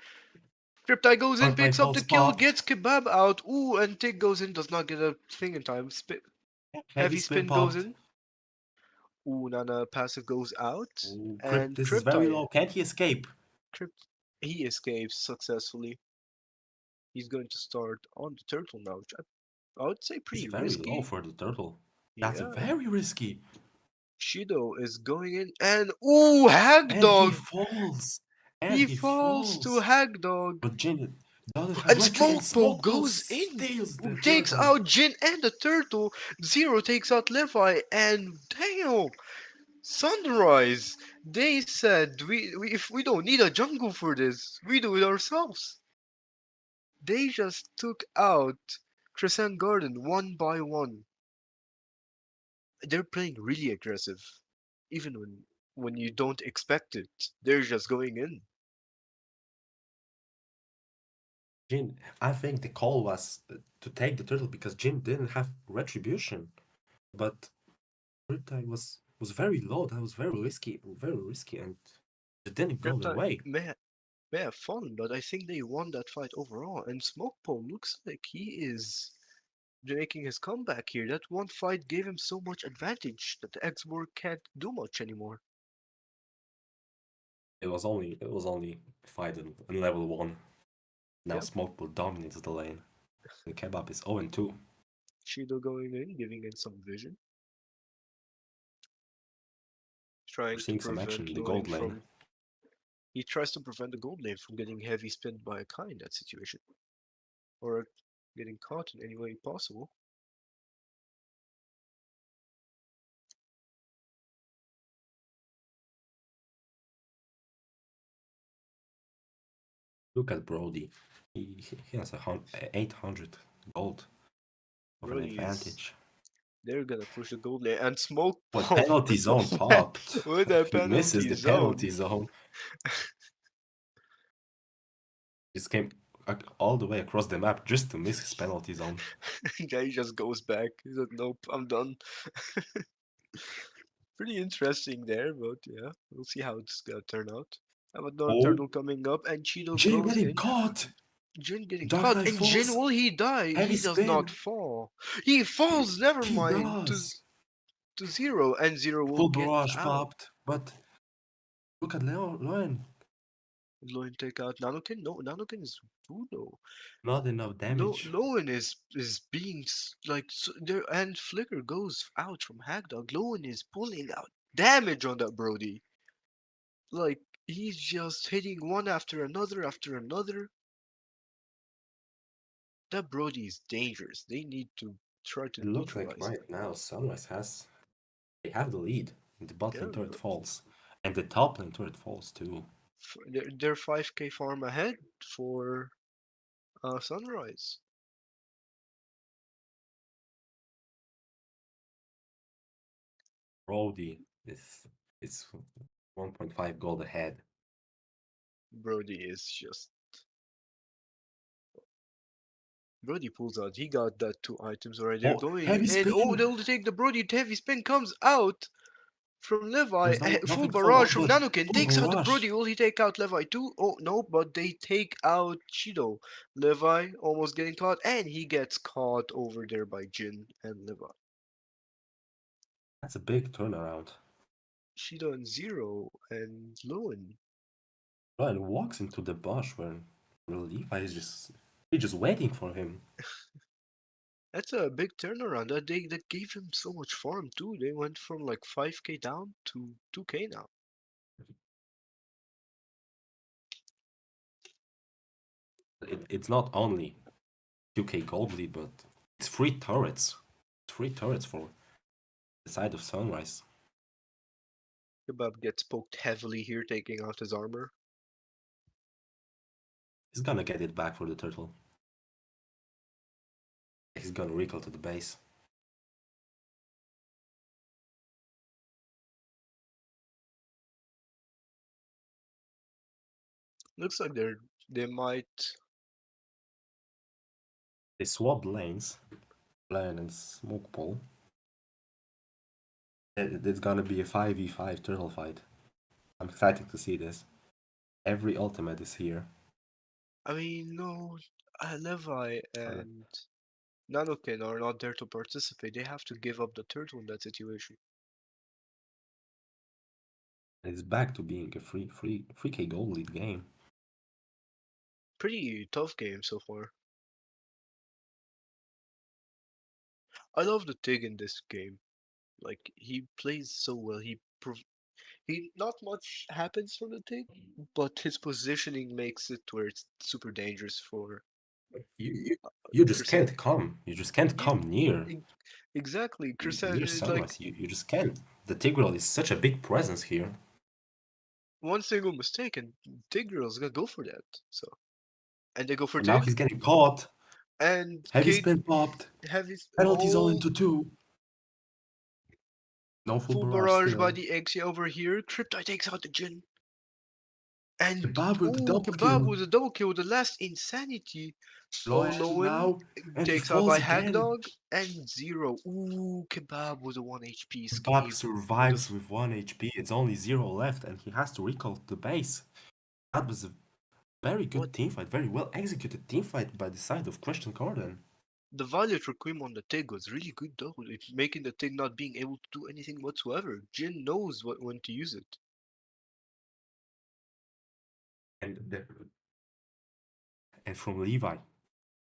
Cryptai goes in, Arclight picks up the Pulse kill, popped. gets Kebab out. Ooh, and Tick goes in, does not get a thing in time. Heavy Heavy spin spin goes popped. in. Ooh, Nana passive goes out. Ooh, And This is very Cryptai, low. Can he escape? he escapes successfully. He's going to start on the turtle now, which I would say It's pretty very low risky. for the turtle. That's Yeah. very risky. Shido is going in, and ooh, And he Hagdog! falls. And He he falls to falls. Hagdog. But Jin doesn't have And retry, and Smokepole Smoke Pulse goes in, steals the takes turtle. out Jin and the turtle. Zero takes out Levi, and damn, Sunrise. They said we if we don't need a jungle for this, we do it ourselves. They just took out Crescent Garden one by one. They're playing really aggressive, even when you don't expect it. They're just going in. Jin, I think the call was to take the turtle because Jin didn't have retribution. But retry was very low. That was very risky, and it didn't go their Cryptide way. may have fallen, but I think they won that fight overall. And Smokepole looks like he is making his comeback here. That one fight gave him so much advantage that the Xborg can't do much anymore. It was only fight in level 1. Now Yep. Smokeball dominates the lane. And Kebab is 0-2. Shido going in, giving in some vision. We're Trying to seeing some action prevent in the Loin gold lane. from. He tries to prevent the gold lane from getting heavy spinned by a Kai in that situation. Or getting caught in any way possible. Look at Brody. He has 800 gold of an Brody's. advantage. They're gonna push the gold lane and smoke What bomb penalty zone popped? with a He misses penalty the zone. penalty zone. Just came all the way across the map just to miss his penalty zone. Yeah, he just goes back. He said, "Nope, I'm done." Pretty interesting there, but yeah, we'll see how it's gonna turn out. Have another Oh, turtle coming up, and Cheeto Jin goes getting in. caught! Jin getting Dark caught, Knight and Jin, falls! will he die? Heavy He does not spin! fall. He falls. Never He mind. does! To Zero, and Zero will Full get barrage out. popped, but look at Leon. Loin take out Nanokin. No, Nanokin is Voodoo. Not enough damage. Lowen is being there, and Flicker goes out from Hagdog. Lowen is pulling out damage on that Brody. Like he's just hitting one after another after another. That Brody is dangerous. They need to try to It looks like neutralize right him. now they have the lead. The bot Yeah, lane turret falls. And the top lane turret falls too. they're 5k farm ahead for Sunrise. Brody It's 1.5 gold ahead. Brody is just. Brody pulls out. He got that 2 items already. They're Oh, going. heavy And spin! they'll take the Brody. Heavy spin comes out from Levi. There's no, Full nothing to follow barrage up, from but Nanukin. full Takes out the barrage. Brody. Will he take out Levi too? Oh, no, but they take out Shido. Levi almost getting caught. And he gets caught over there by Jin and Levi. That's a big turnaround. Shido and Zero and Lewin. Ryan walks into the bush where Levi is just waiting for him. That's a big turnaround. That gave him so much farm too. They went from like 5k down to 2k now. It's not only 2k gold lead, but it's 3 turrets. 3 turrets for the side of Sunrise. Kebab gets poked heavily here, taking out his armor. He's gonna get it back for the turtle. He's gonna recall to the base. Looks like they might. They swapped lanes, Lion and Smoke Pole. It's gonna be a 5v5 turtle fight. I'm excited to see this. Every ultimate is here. I mean, no, Levi and Nanokin are not there to participate. They have to give up the turtle in that situation. It's back to being a 3k gold lead game. Pretty tough game so far. I love the Tig in this game. Like he plays so well. He not much happens from the Tig, but his positioning makes it where it's super dangerous for You just Crescent. can't come. You just can't come near. Exactly, Crescent Near is like Sunrise. You just can't. The Tigreal is such a big presence here. one single mistake and Tigreal's gonna go for that. So, and they go for And now Tig, he's getting caught. and Heavy Kate spin popped. heavy Penalties all oh, into 2. No full full barrage barrage by still. the Exia over here. Crypti takes out the Jin. And Kebab with the double Kebab kill. with a double kill with the last insanity. Lowen Lowen now. And he takes out by falls again. Hagdog and Zero. Ooh, Kebab with a 1 HP Kebab escape. survives with 1 HP. It's only 0 left and he has to recall the base. That was a very good What? teamfight. Very well executed teamfight by the side of Christian Corden. The Violet Requiem on the Tig was really good though. It's making the Tig not being able to do anything whatsoever. Jin knows when to use it. And from Levi,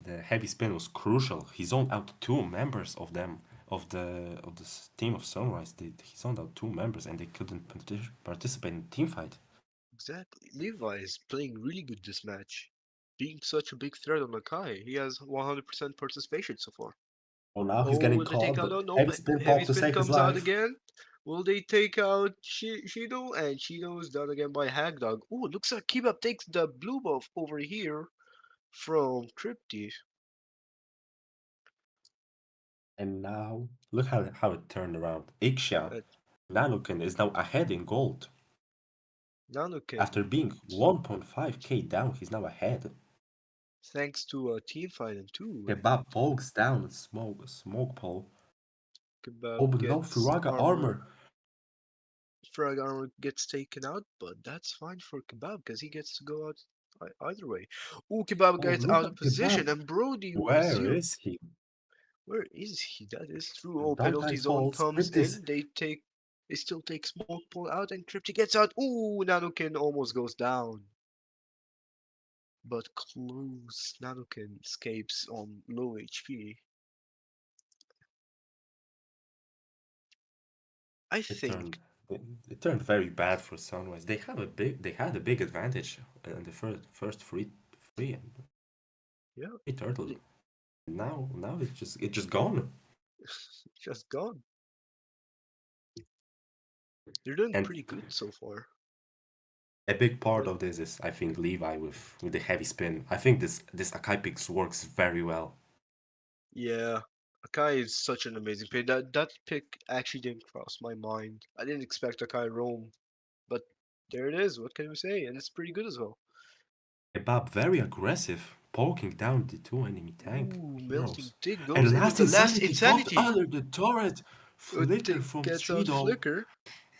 the heavy spin was crucial. He zoned out 2 members of them of the team of Sunrise. He zoned out 2 members and they couldn't participate in the team fight. Exactly. Levi is playing really good this match. Being such a big threat on Akai, he has 100% participation so far. Oh, now he's Oh, getting will they take caught, out? but Oh, no. heavy spin Heavy pop to spin save his comes out life. again. Will they take out Shido? And Shido is done again by Hagdog. Oh, looks like Kebab takes the blue buff over here from Crypti. And now, look how it turned around. Ixia, Nanukin is now ahead in gold. Nanukin, After being 1.5k down, he's now ahead. thanks to a team fight and two. Kebab pokes down smoke pole. Kebab Oh, but no gets Furaga armor. Frag armor gets taken out, but that's fine for Kebab because he gets to go out either way. Ooh, Kebab Oh, gets look out at of position, Kebab. and Brody Where zero. is he? Where is he? That is true. Oh, Dark penalty Knight zone falls. comes Cryptis. in. They still take smoke pull out, and Crypti gets out. Ooh, Nanukin almost goes down. But close. Nanukin escapes on low HP. I think It turned very bad for Sunrise. They had a big advantage in the first free yeah, turtle. Now it's just gone. just gone. They're doing And pretty good so far. a big part of this is, I think, Levi with the heavy spin. I think this Akai picks works very well. Yeah, Akai is such an amazing pick. That pick actually didn't cross my mind. I didn't expect Akai roam, but there it is. What can we say? And it's pretty good as well. Kebab very aggressive, poking down the two enemy tank Ooh, melting heroes. dig And goes in with last the last insanity popped insanity. under the turret. Flicker from Gets out 3 flicker.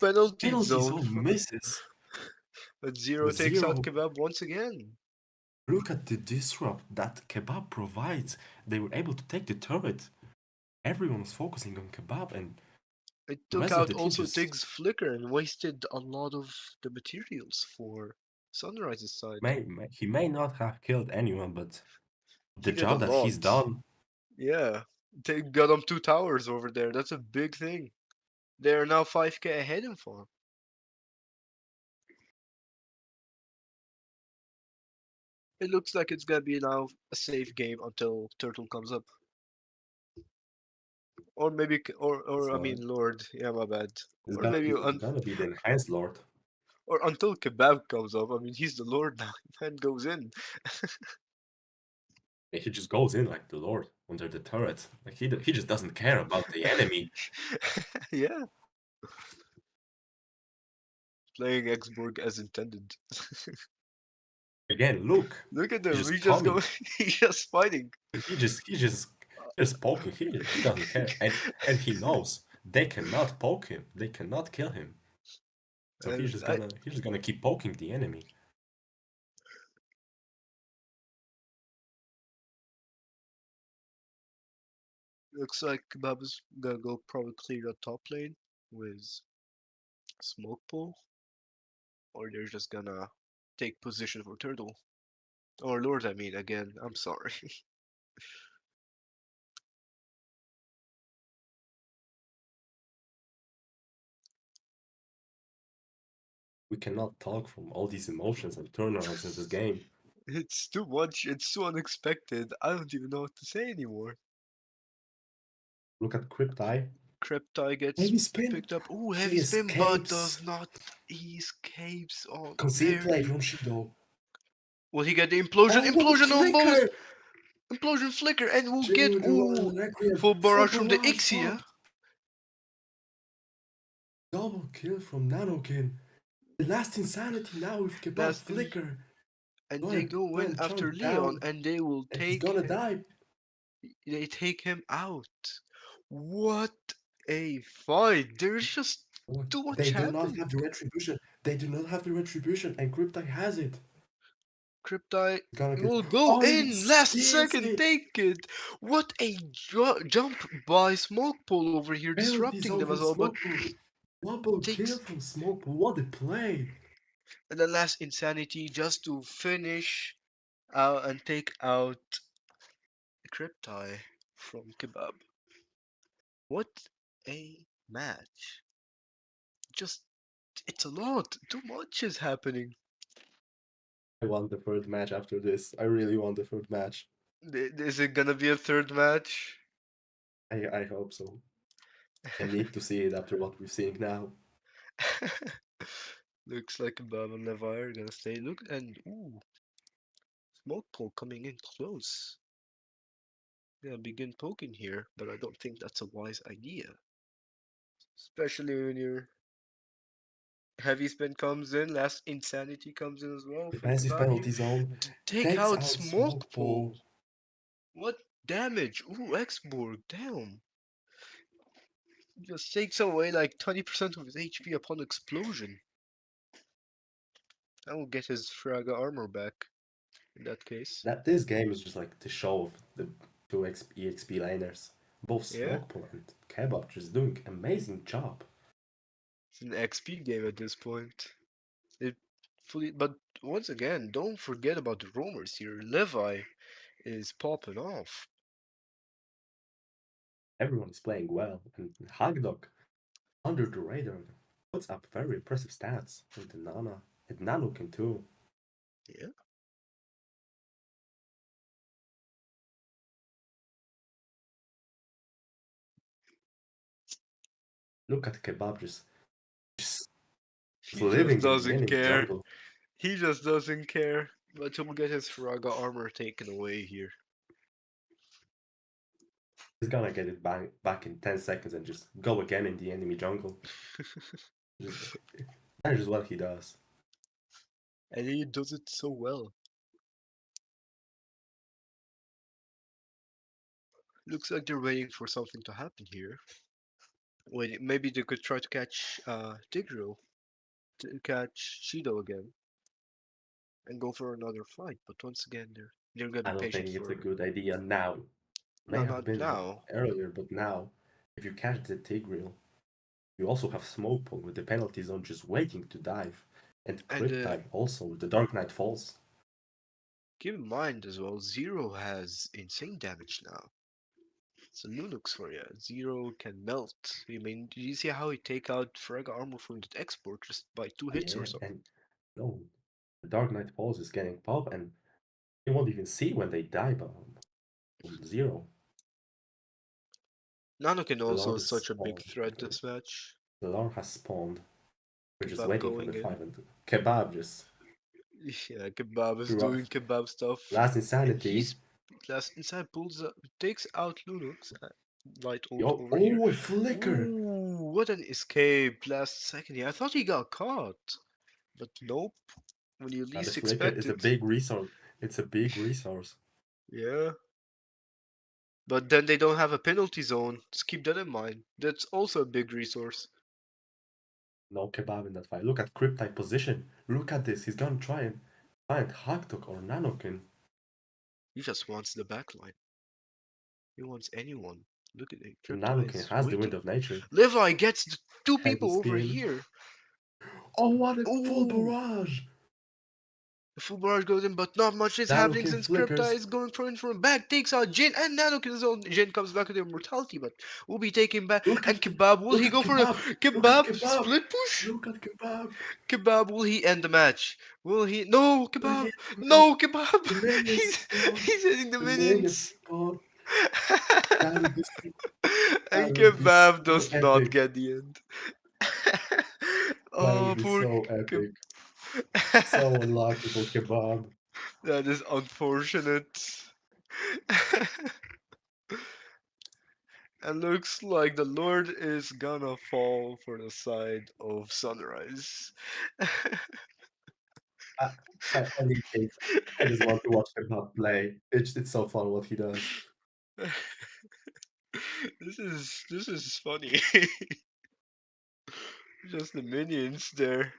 Penalty penalty zone. zone misses. But Zero With takes out Zero, Kebab once again. look at the disrupt that Kebab provides. They were able to take the turret. Everyone was focusing on Kebab, and It the took rest of out the team also just Dig's flicker and wasted a lot of the materials for Sunrise's side. he may not have killed anyone, but He the did a job that he's lot. done. Yeah. They got him 2 towers over there. That's a big thing. They are now 5k ahead in farm. It looks like it's gonna be now a safe game until Turtle comes up. Or maybe, or I So mean, Lord. Yeah, my bad. it's Or maybe, gonna be the enhanced lord. or until Kebab comes up. I mean, he's the Lord now. Man goes in. He just goes in like the lord under the turret. Like he just doesn't care about the enemy. Yeah. Playing Exborg as intended. Again, look, Look at he's him. just He's just coming. going. He's just fighting. He just poking. He doesn't care, and he knows they cannot poke him. They cannot kill him. So And he's just gonna keep poking the enemy. looks like Kebab is gonna go probably clear the top lane with smoke pull, or they're just gonna take position for Turtle. Or Lord, I mean, again. I'm sorry. We cannot talk from all these emotions and turnarounds in this game. It's too much. It's too unexpected. I don't even know what to say anymore. Look at Cryptai. Cryptai gets Heavy spin. picked up. Ooh, He heavy spin, but does escapes. not. He escapes on Concede play barely. from Shido. Will he get the implosion? Oh, what a Implosion on both! flicker! Implosion flicker, and we'll get. Jimmy Ooh! Requiem. Full Full barrage from the barrage Ixia. popped. Double kill from Nanokin. The last insanity now with Kebab Last in, flicker. and Go they ahead, go go in and after jump Leon, down. and they will And he's take gonna him. die. They take him out. What a fight! There's just too They much do not happening. have the retribution. They do not have the retribution, and Cryptai has it. Cryptai Gonna get. will go Oh, it in. Last steals second, it. take it. What a jump by Smoke Pull over here, Penalty disrupting zone them as from well. But Smokepool. Double kill takes from Smokepool. What a play! and the last insanity just to finish out and take out Cryptai from Kebab. What a match! Just it's a lot. Too much is happening. I want the third match after this. I really want the third match. Is it gonna be a third match? I hope so. I need to see it after what we're seeing now. Looks like Kebab and Levi are gonna stay. Look and ooh, Smoke Pull coming in close. Gonna begin poking here, but I don't think that's a wise idea. Especially when your heavy spin comes in, last insanity comes in as well from Massive Kebab. You penalty zone take takes out out Smoke Smokepool. Pull. What damage? Ooh, Exborg, damn. Just takes away like 20% of his HP upon explosion. I will get his Fraga armor back in that case. That this game is just like the show of the two EXP laners. Both Yeah, Smokepool and Kebab just doing amazing job. it's an XP game at this point. It fully, but once again, don't forget about the roamers here. Levi is popping off. Everyone is playing well, and Hagdog under the radar puts up very impressive stats with the Nana and Nanukin too. Yeah. Look at Kebab just He just living in the doesn't enemy care. jungle. He just doesn't care. But he'll get his Fraga armor taken away here. He's gonna get it back in 10 seconds and just go again in the enemy jungle. That is what he does. And he does it so well. Looks like they're waiting for something to happen here. Wait, maybe they could try to catch Tigreal, to catch Shido again, and go for another fight. But once again, they're gonna I be don't patient think it's a for. good idea now. May No, have not been now. earlier, but now, if you catch the Tigreal, you also have Smokepole with the penalty zone just waiting to dive, and And Cryptide also with the Dark Knight Falls. keep in mind as well, Zero has insane damage now. It's a Lunux for you. Zero can melt. I mean, did you see how he take out Frag armor from the export just by 2 hits or Yeah, so? and no, the Dark Knight Falls is getting pop, and you won't even see when they die from Zero. Nanokin The also Lord is is such a big spawned. threat this match. The Lord has spawned. We're just Kebab waiting for going the in. fight, and Kebab just Yeah, Kebab is threw doing off. kebab stuff. Last And Insanity. he's last inside pulls up, takes out Lunux. Light ult Yo, over here. oh, a flicker! Ooh, what an escape last second here. I thought he got caught. But nope. When you The least flicker expect is a it. big resource. It's a big resource. Yeah. But then they don't have a penalty zone. Just keep that in mind. That's also a big resource. No Kebab in that fight. Look at Cryptide position. Look at this. He's gonna try and find Haktuk or Nanokin. He just wants the backline. He wants anyone. Look at it. And Crypta Nanokin is has the Wind waiting. of Nature. Levi gets the two Heavy people over spin. here. Oh, what a full Ooh! barrage! The full barrage goes in, but not much is happening Nanokin since Crypta flickers. is going for it from back, takes out Jin, and Nanokin's own Jin comes back with immortality, but will be taken back. And Kebab, will Look he at go for a Kebab! Look at Kebab Kebab! split push? Look at Kebab! Kebab, will he end the match? Will he? No, Will he Kebab! hit the match? No, Kebab! The minions He's spawn. he's hitting the The minions minions. spawn. That would be so, that And would be Kebab so does not epic. get the end. That would Oh, be poor so Kebab. epic. So unlucky for Kebab. That is unfortunate. And looks like the Lord is gonna fall for the side of Sunrise. I, I need games. I just want to watch Kebab play. It's so fun what he does. This is funny. Just the minions there.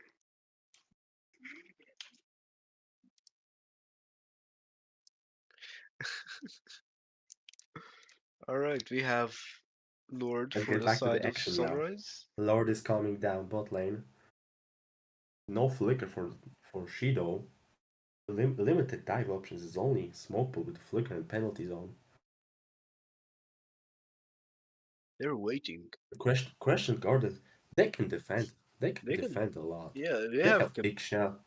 All right, we have Lord Let's for get the back to side the of action now. Sunrise. Lord is coming down bot lane. No flicker for Shido. Limited dive options is only smoke pool with flicker and penalty zone. They're waiting. Crescent Garden, they can defend. They can They can, defend a lot. yeah. They have Big Shell.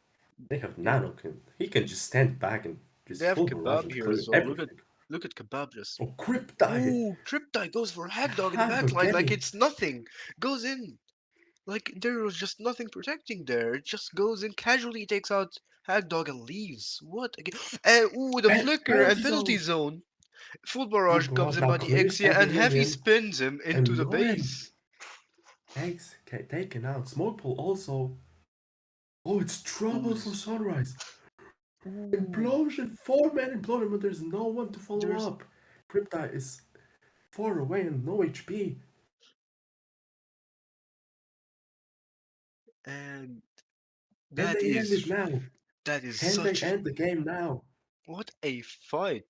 They have Nanokin. He can just stand back and They just have full barrage Kebab and here clear as well. everything. Look at Kebab just. Oh, Cryptide! Ooh, Cryptide goes for Hagdog in the Hagdog backline like getting it's nothing. Goes in. Like there was just nothing protecting there. It just goes in casually, takes out Hagdog and leaves. What again? And ooh, the flicker and penalty penalty zone! zone. Full Full barrage comes barrage in now by the clears Exia every and heavy minion. spins him into the Annoying! base. Eggs taken out. Smokepool also. Oh, it's trouble for Ooh, Sunrise. ooh. Implosion! 4-man implosion, but there's no one to follow There's up. Cryptide is far away and no HP. and Can that they end it is now? that is Can they such end the game now? what a fight.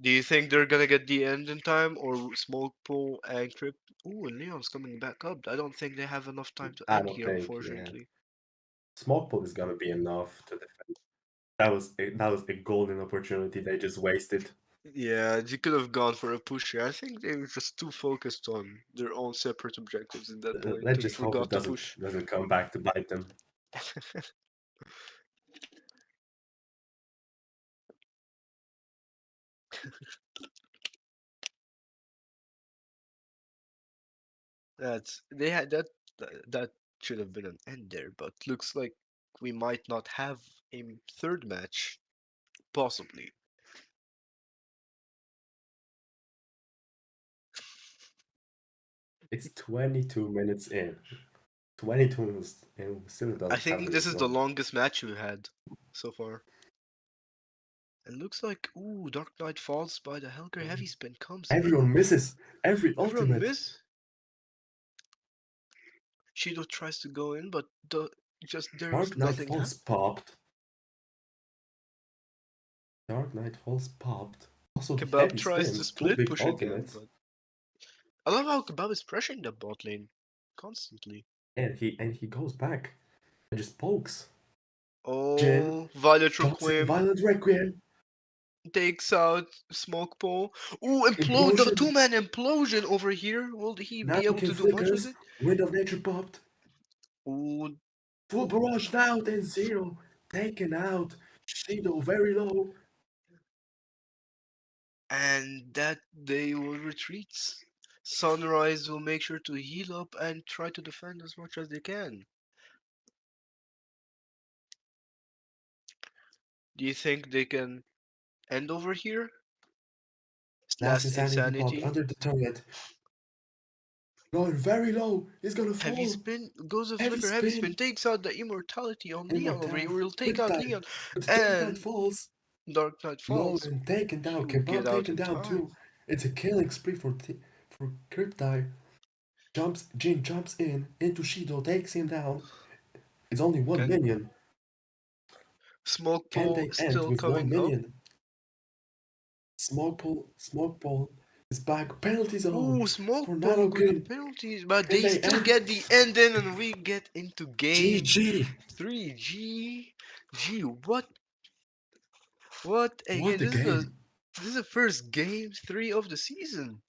Do you think they're gonna get the end in time, or Smoke Pool and Crypt? Ooh, and Leon's coming back up. I don't think they have enough time to I end don't here, think, yeah. unfortunately. Smokepool is gonna be enough to defend. That was a golden opportunity they just wasted. Yeah, they could have gone for a push here. I think they were just too focused on their own separate objectives at that point. Let's They just hope it forgot to doesn't push. doesn't come back to bite them. They had that should have been an end there, but looks like we might not have a third match, possibly. It's 22 minutes in. 22 minutes and we still I don't have think the this is the result. longest match we had so far. And looks like, ooh, Dark Knight Falls by the Helger Heavy Spin comes Everyone in. misses every Everyone ultimate. miss. Shido tries to go in, but just there's Dark Knight nothing Falls happen. popped. Dark Knight Falls popped. Also the Kebab heavy tries to spin, two split big push again, ultimates. but I love how Kebab is pressuring the bot lane constantly. And he goes back and just pokes. Jin Oh, Violet jumps in Requiem Violent Requiem. takes out Smoke Pole. Ooh, implode the Implosion. two-man implosion over here. Will he be able Napkin to do much with flickers. it? Wind of Nature popped. Ooh, Full barrage out and zero. Taken out. Shido very low. and that they will retreat. Sunrise will make sure to heal up and try to defend as much as they can. Do you think they can end over here? Last Last insanity popped insanity. under the turret. Going very low. He's gonna Heavy fall. spin goes a Heavy flicker. Heavy spin spin. takes out the immortality on Leon over here. Immortality. Will take out Riptide. Leon But the Dark Knight and falls. Dark Knight Low falls. and taken He down. will get Kebab out taken in down time. too. It's a killing spree for Cryptide. Jin jumps in into Shido, takes him down. It's only one Can minion. Smoke Can Pole they end still with one coming up? minion? Smoke Pole is back. Penalty zone Ooh, Smoke for Pole with the Nanokin. penalties, but Can they they still end? get the end in, and we get into game GG. 3. G. What a game! What a game. This is the first game 3 of the season.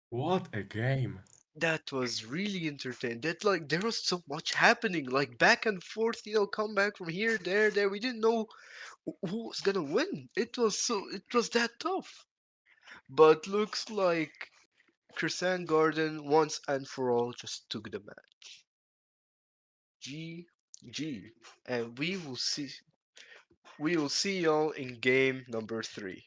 What a game. That was really entertaining. That like there was so much happening, like back and forth. Come back from here, there. We didn't know who was gonna win. It was that tough. But looks like Crescent Garden once and for all just took the match. GG. And we will see y'all in game number 3.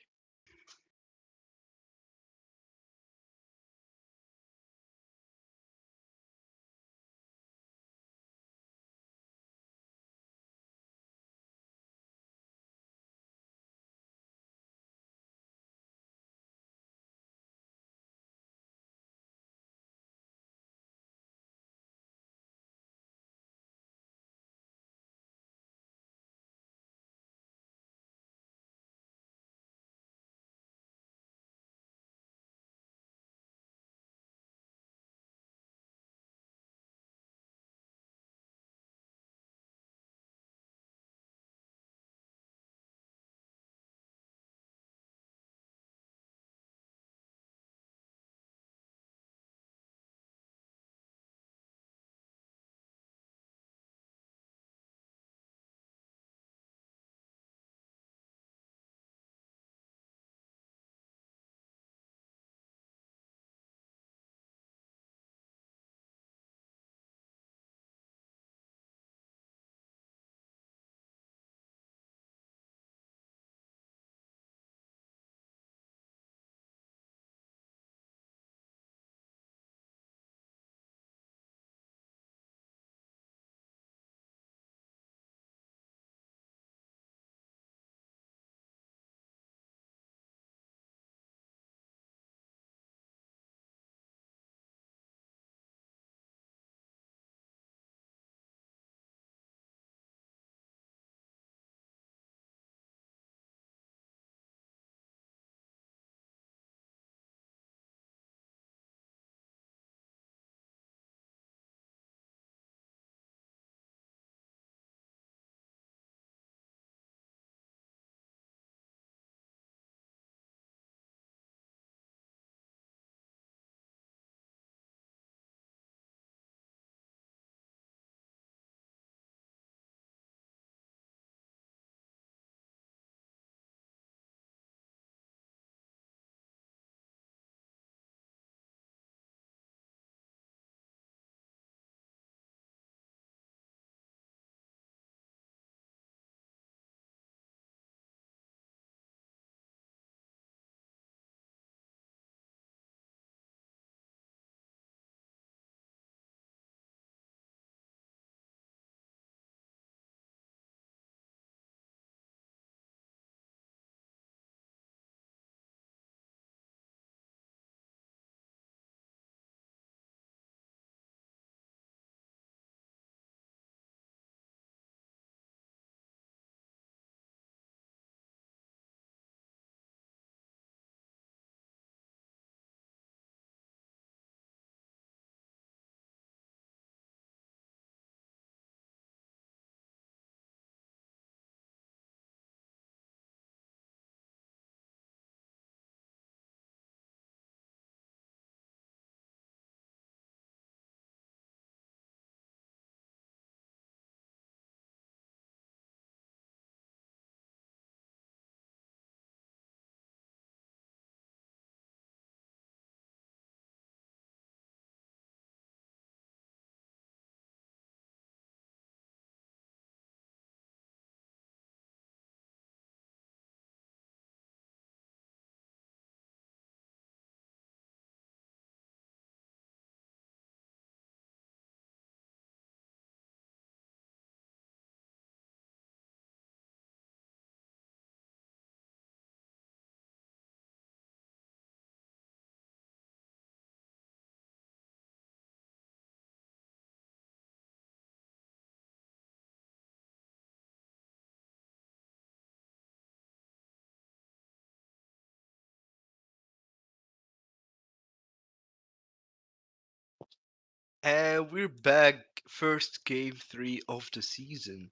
And we're back. First game 3 of the season.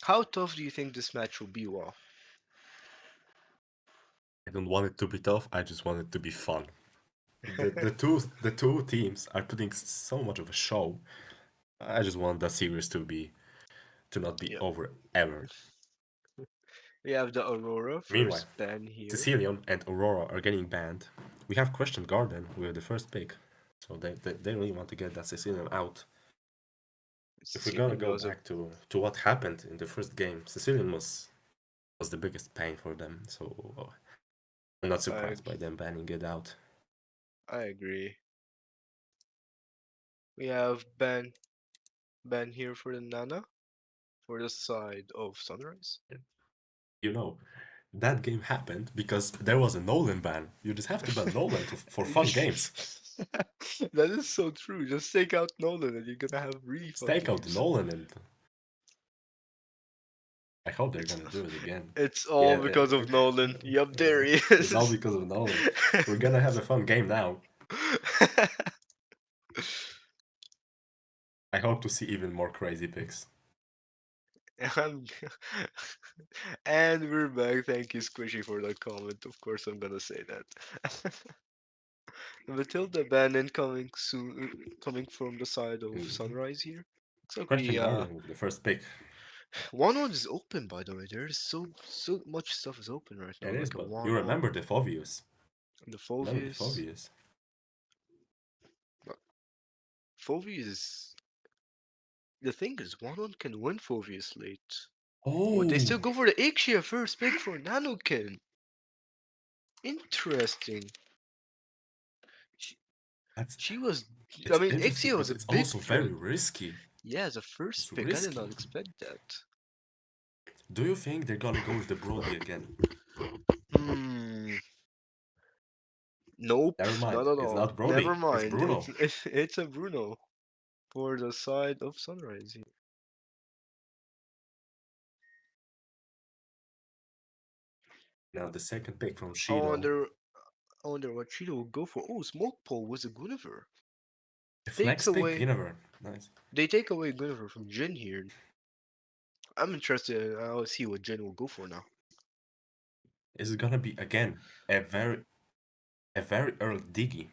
How tough do you think this match will be, Wall? I don't want it to be tough. I just want it to be fun. The two teams are putting so much of a show. I just want that series to not be Yep. over ever. We have the Aurora Meanwhile, first ban here. Sicilian and Aurora are getting banned. We have Christian Garden with the first pick, so they really want to get that Sicilian out. If we're gonna go back to what happened in the first game, Sicilian was the biggest pain for them. So I'm not surprised by them banning it out. I agree. We have ban here for the Nana for the side of Sunrise. You know, that game happened because there was a Nolan ban. You just have to ban Nolan for fun games. That is so true. Just take out Nolan and you're gonna have really fun Take out games. Nolan and I hope they're gonna do it again. It's all because of Nolan. Yup, there he is. It's all because of Nolan. We're gonna have a fun game now. I hope to see even more crazy picks. And we're back. Thank you, Squishy, for that comment. Of course, I'm gonna say that. Matilda Bannon coming soon, coming from the side of Sunrise here. Looks like Christian Garden with the first pick. 1-1 is open, by the way. There's so much stuff is open right now. It is, like but you remember the Fovius. The Fovius. Fovius. The thing is, 1-1 can win Fovius late. Oh, But they still go for the Ixia first pick for Nanokin. Interesting. She was. I mean, Ixia was a it's big also very risky. Yeah, as a first pick, I did not expect that. Do you think they're gonna go with the Brody again? Nope. Never mind. Not at It's all. not Brody. Never mind. It's Bruno. It's a Bruno for the side of Sunrise here. Now the second pick from Shido. I wonder what Shido will go for. Oh, Smoke Pole was a Guinevere. The flex pick, Guinevere. Nice. They take away Guinevere from Jin here. I'm interested. I'll see what Jin will go for now. Is it gonna be again a very early Diggy?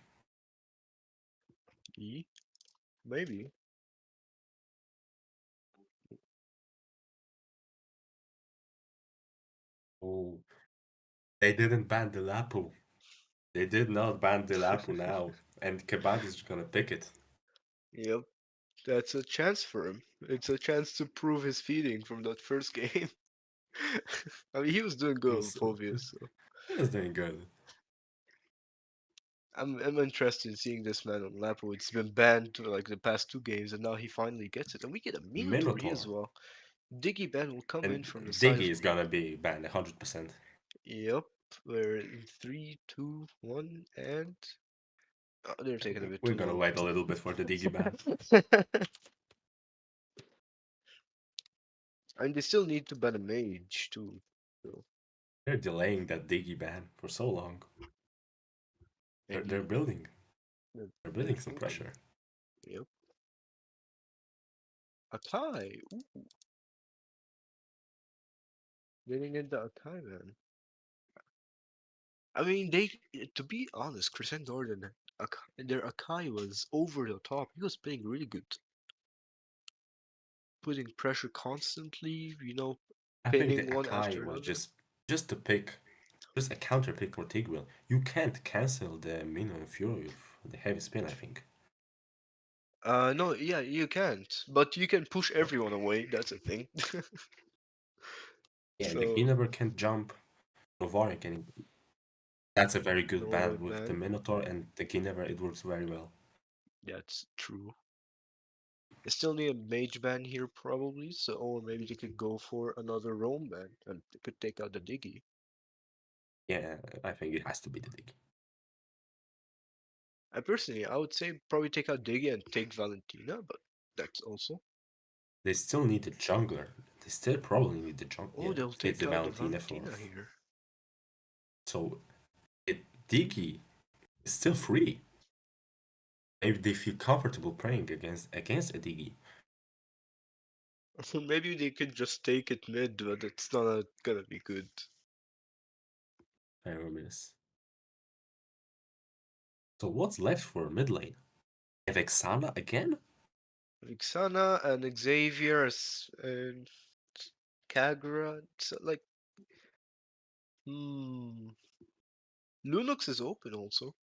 Maybe. Oh, they didn't ban the Lapu. They did not ban the Lapu now, and Kebab is gonna pick it. Yep, that's a chance for him. It's a chance to prove his feeding from that first game. I mean, he was doing good on Phobius. So. He was doing good. I'm interested in seeing this man on Lapo. It's been banned like the past 2 games, and now he finally gets it. And we get a Minotaur here as well. Diggy ban will come in from the side. Diggy is gonna be banned 100%. Yep, we're in 3, 2, 1, and they're taking a bit. We're gonna wait a little bit for the Diggy ban. And they still need to ban a mage too. So. They're delaying that Diggy ban for so long. They're building. They're building some pressure. Yep. Akai. Ooh. Getting into Akai, man. I mean, to be honest, Crescent Garden, their Akai was over the top. He was playing really good. Putting pressure constantly, I think the one Akai after was another. just a counter pick for Tigreal. You can't cancel the Minion Fury of the heavy spin, I think. No, yeah, you can't. But you can push everyone away, that's a thing. Yeah, the Guinevere can jump. Novaria can. That's a very good ban with the Minotaur and the Guinevere. It works very well. That's true. They still need a mage ban here probably, so or maybe they could go for another roam ban and they could take out the Diggy. Yeah, I think it has to be the Diggy. I would say probably take out Diggy and take Valentina, but that's also. They still need the jungler. They still probably need the jungler. Oh, they'll take the Valentina here. So, Diggy is still free. Maybe they feel comfortable playing against Edigi. Maybe they could just take it mid, but it's not gonna be good. I miss. So what's left for mid lane? Vexana again? Vixana and Xavier and Kagura. It's like, Lunox is open also.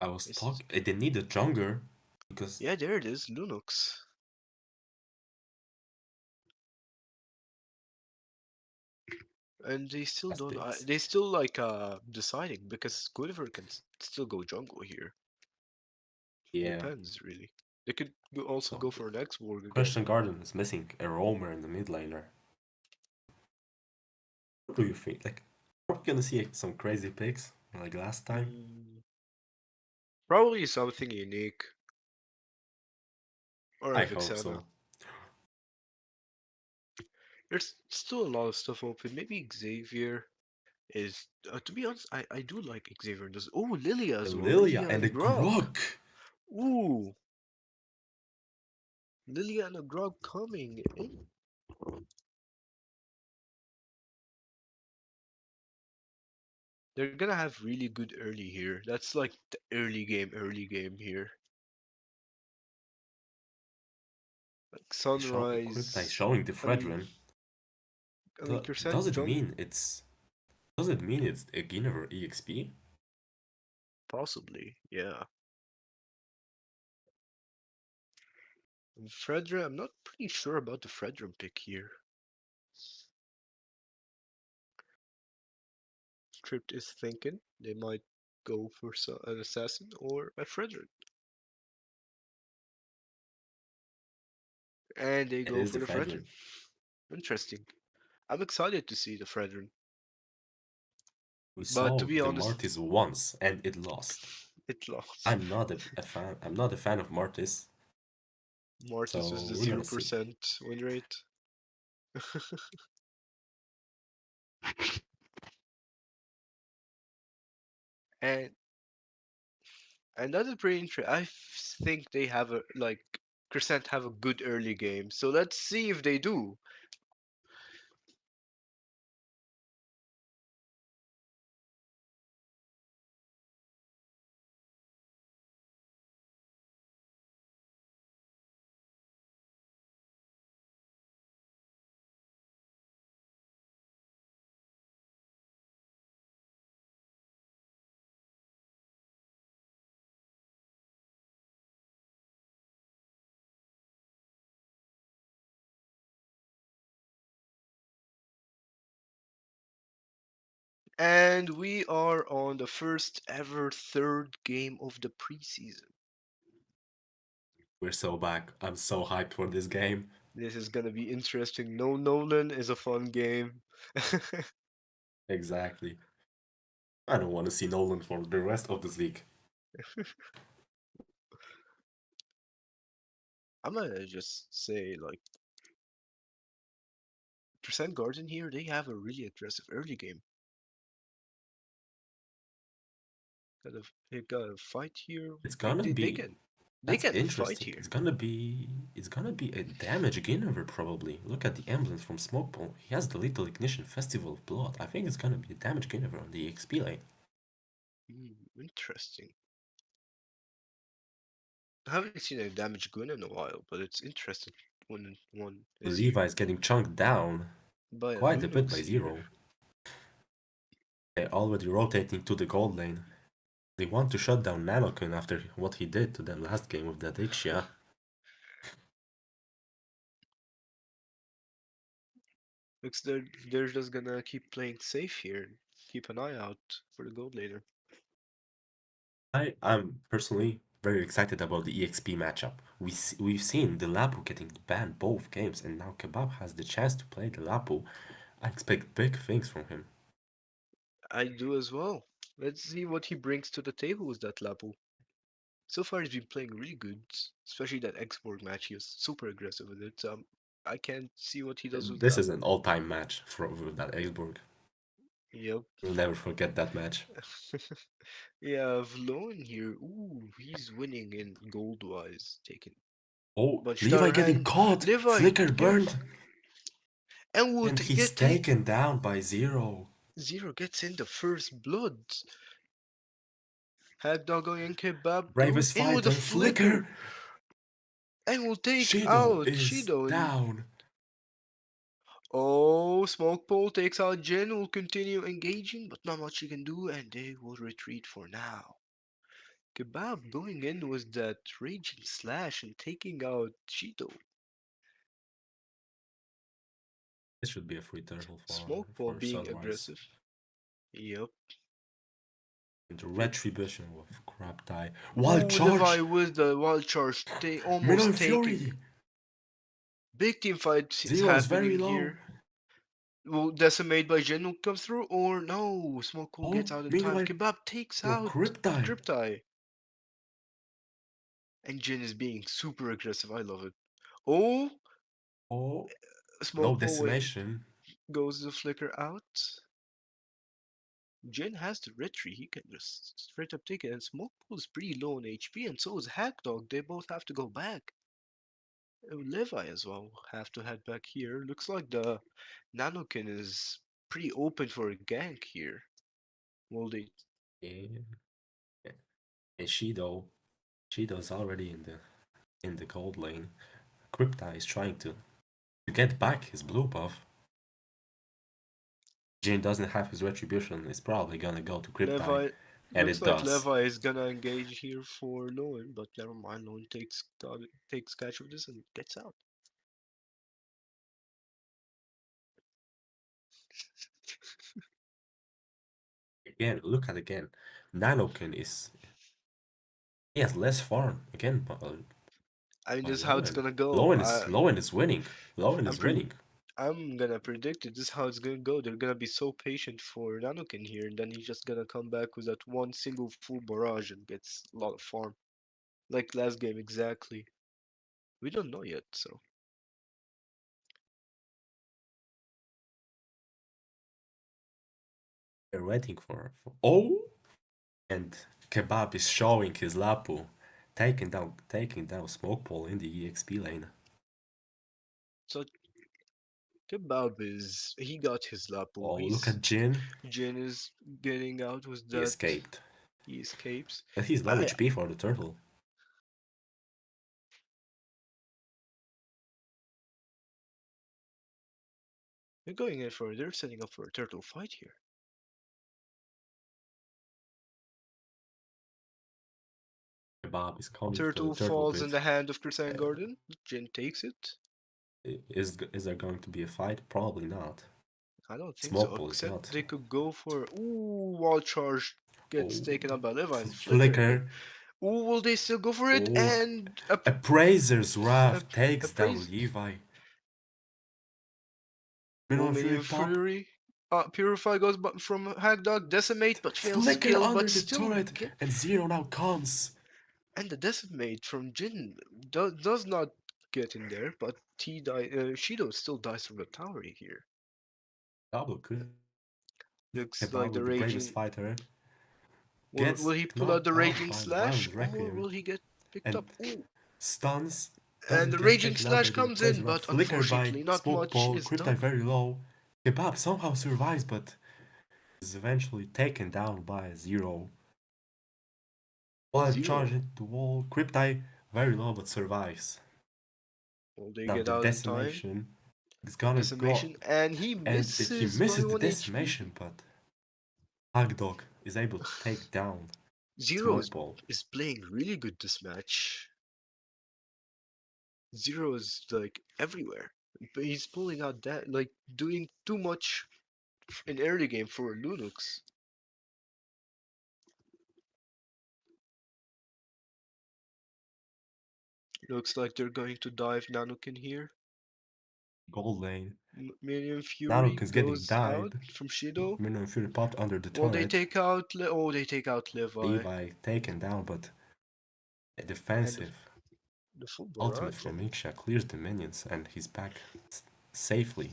I was talking. They need a jungler because Yeah, there it is, Lunox. And they still That's don't. bits. They still like deciding because Gulliver can still go jungle here. Yeah. Depends really. They could also So go for an X-Borg again. Question Garden is missing a roamer in the mid laner. What do you think? Like, are we gonna see some crazy picks like last time? Probably something unique. Or I a hope Vixana. so. There's still a lot of stuff open. Maybe Xavier is. To be honest, I do like Xavier. Does Lilia as well. Lilia and the Grog. Grog. Ooh, Lilia and a Grog coming in. They're gonna have really good early here. That's like the early game here. Like Crypta is Sunrise. showing the I mean, Fredrin. Crescent Does it Jung. mean it's a Guinevere EXP? Possibly, yeah. And Fredrin, I'm not pretty sure about the Fredrin pick here. Crypt is thinking they might go for an assassin or a Fredrin. And they It go is for the the Fredrin. Fredrin. Interesting. I'm excited to see the Fredrin. We But to saw be the honest, Martis once and it lost. it lost. I'm not a fan. I'm not a fan of Martis. Mortis So is the we're gonna see. 0% win rate. and that's pretty interesting. I think they have a Crescent have a good early game. So let's see if they do. And we are on the first ever third game of the preseason. We're so back. I'm so hyped for this game. This is gonna be interesting. No Nolan is a fun game. Exactly. I don't want to see Nolan for the rest of this week. I'm gonna just say like Percent Garden here, they have a really aggressive early game. They gotta fight here. It's gonna be. They That's can fight interesting. here. It's gonna be a damage Guinevere probably. Look at the emblems from Smokeball. He has the Little Ignition Festival of Blood. I think it's gonna be a damage Guinevere on the XP lane. Interesting. I haven't seen a damage Gwyn in a while, but it's interesting when one is Levi here. is getting chunked down By quite a bit by here. Zero. They're already rotating to the gold lane. They want to shut down Nanokun after what he did to them last game with that Ixia. Looks they're just gonna keep playing safe here. Keep an eye out for the gold later. I'm personally very excited about the EXP matchup. We've seen the Lapu getting banned both games, and now Kebab has the chance to play the Lapu. I expect big things from him. I do as well. Let's see what he brings to the table with that Lapu. So far, he's been playing really good, especially that X-Borg match. He was super aggressive with it. I can't see what he does with This is Lapu. an all-time match for with that Augsburg. Yep. We'll never forget that match. Yeah, Vlone here. Ooh, he's winning in gold-wise. Taking. Oh, But Levi Starhand, getting caught. Levi, Flicker careful. burned. And And he's taken down by Zero. Zero gets in the first blood. Hackdog going in, Kebab goes Bravest in with a fighter, flicker. Flicker. And will take Shido out is Shido. down. Oh, Smoke Pole takes out Jin, will continue engaging, but not much he can do, and they will retreat for now. Kebab going in with that raging slash and taking out Shido. This should be a free turtle Smoke Pole for being Sunrise. aggressive. Yep. And the retribution of Crab Die. Ooh, Wild Levi charge! with the wild charge. They Minnow almost taking. Fury! Big team fight is Zero is very happening low. here. Will Decimate by Jin will come through, or no? Smoke Pole Oh, gets out in time. meanwhile, Kebab takes your out Cryptide. Cryptide. And Jin is being super aggressive. I love it. Oh, Oh, no Smoke Pole decimation. goes the flicker out. Jin has the retreat. He can just straight up take it. And Smoke Pole is pretty low on HP, and so is Hackdog. They both have to go back. Levi as well have to head back here. Looks like the Nanokin is pretty open for a gank here. Will they? Yeah. And Shido's already in the gold lane. Crypta is trying to get back his blue buff. Jin doesn't have his retribution. It's probably gonna go to Crypta, Levi and looks it like does. Levi is gonna engage here for Lowen, but never mind. Lowen takes catch of this and gets out. Again, look at again. Nanokin is he has less farm again. I mean, By this is how it's Lowen. gonna go. Lowen is winning. Lowen I'm is pre winning. I'm gonna predict it. This is how it's gonna go. They're gonna be so patient for Nanokin here, and then he's just gonna come back with that one single full barrage and gets a lot of farm. Like last game, exactly. We don't know yet, so. They're waiting for oh, and Kebab is showing his Lapu, taking down Smoke Pole in the EXP lane. So Kebab is he got his Lapu. Oh, look at Jin. Jin is getting out with He that. escaped. He escapes. But he's low HP for the turtle. They're going in for they're setting up for a turtle fight here. Kebab is coming for Turtle the turtle falls in pit. the hand of Crescent Garden. Jin takes it. Is there going to be a fight? Probably not. I don't think Smoke so. Pole is Except not. they could go for wall charge gets Oh, taken up by Levi and Flicker. Ooh, will they still go for it? Oh, And Appraiser's Wrath takes down appraise. Levi. Minion Fury. Purify goes from Hackdog. Decimate, but fails to Flicker kill, under but the still turret, get. and Zero now comes. And the Decimate from Jin does not get in there, but Shido still dies from the tower here. Double kill. Looks like Kebab, the the bravest raging. fighter, Will gets he pull out knocked the out raging by slash, Violent or Requiem will he get picked and up? Ooh. stuns. And Doesn't the get raging taken out slash by the comes in, Appraiser, but but flickered by unfortunately, not Smoke much Ball. is Cryptide done. very low. Kebab somehow survives, but is eventually taken down by Zero. While Zero. charging the wall, Cryptide very low but survives. Will they Now get the out in time? decimation is gonna go, Decimation, and he and he misses by misses the 1 HP. decimation, but Hagdog is able to take down Zero Smoke Ball. is playing really good this match. Zero is like everywhere, but he's pulling out that like doing too much in early game for Lunux. Looks like they're going to dive Nanukin here. Gold lane. Minion Fury Narukin's getting goes out died. from Shido. Minion Fury popped under the Well, they turret. take out. They take out Levi. Levi taken down, but a And defensive the full ultimate barrage. from Miksha clears the minions, and he's back safely.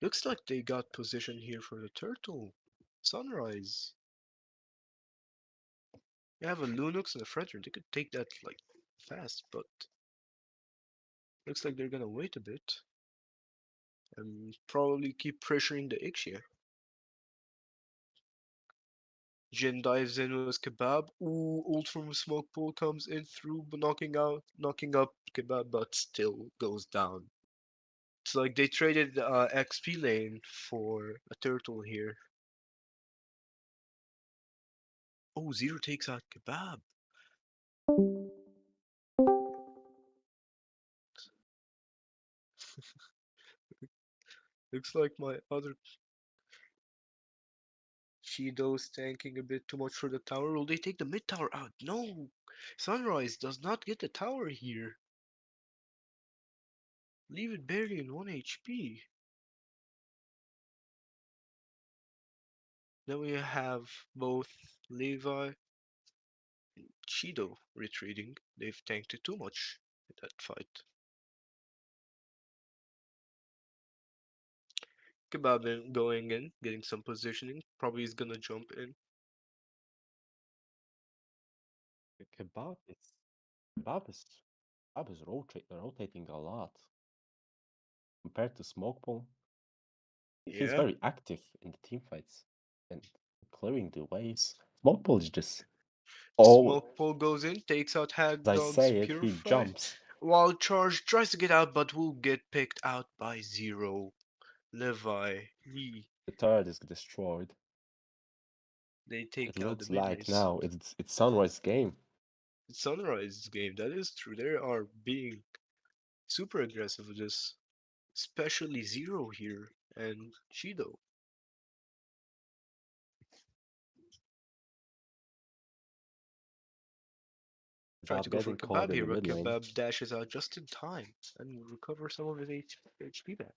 Looks like they got position here for the turtle. Sunrise. They have a Lunux and a Frederick. They could take that like fast, but looks like they're gonna wait a bit and probably keep pressuring the Ixia. Jin dives in with Kebab. Ooh, ult from Smoke Pool comes in through, but knocking up Kebab, but still goes down. It's like they traded XP lane for a turtle here. Oh, Zero takes out Kebab. Looks like my other Shido's tanking a bit too much for the tower. Will they take the mid tower out? No! Sunrise does not get the tower here. Leave it barely in 1 HP. Then we have both Levi and Shido retreating. They've tanked it too much in that fight. Kebab going in, getting some positioning. Probably he's gonna jump in. Kebab is Kebab is Kebab is rotating a lot compared to Smokeball. He's Yeah, very active in the team fights and clearing the waves. Smokeball is just all Smoke Pole goes in, takes out as I Hagdog's say it, he Purify. jumps. While Charge tries to get out, but will get picked out by Zero. Levi, Lee. The turret is destroyed. They It take out the looks mid like lanes. now it's Sunrise game. It's Sunrise's game, that is true. They are being super aggressive with this. Especially Zero here and Shido. Trying to Kebab go for getting Kebab caught in here, the but mid lane. Kebab dashes out just in time and will recover some of his HP back.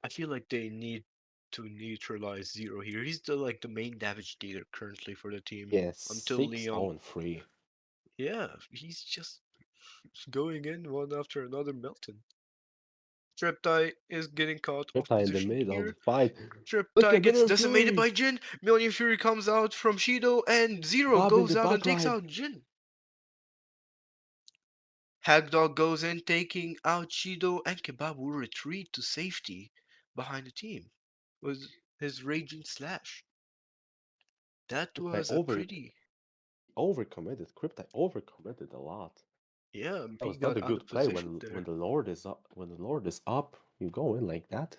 I feel like they need to neutralize Zero here. He's the main damage dealer currently for the team Yes, until 6 Leon. 0 3. Yeah, he's just going in one after another melting. Triptide is getting caught off Riptide in the position middle of the here. fight. Look Triptide at gets Million decimated Fury! by Jin. Million Fury comes out from Shido, and Zero Kebab in goes the out and back takes line. out Jin. Hagdog goes in, taking out Shido, and Kebab will retreat to safety behind the team with his raging slash. That Cryptide was a pretty. overcommitted a lot. Yeah, That he was not got a out of good play position there. when the Lord is up, you go in like that.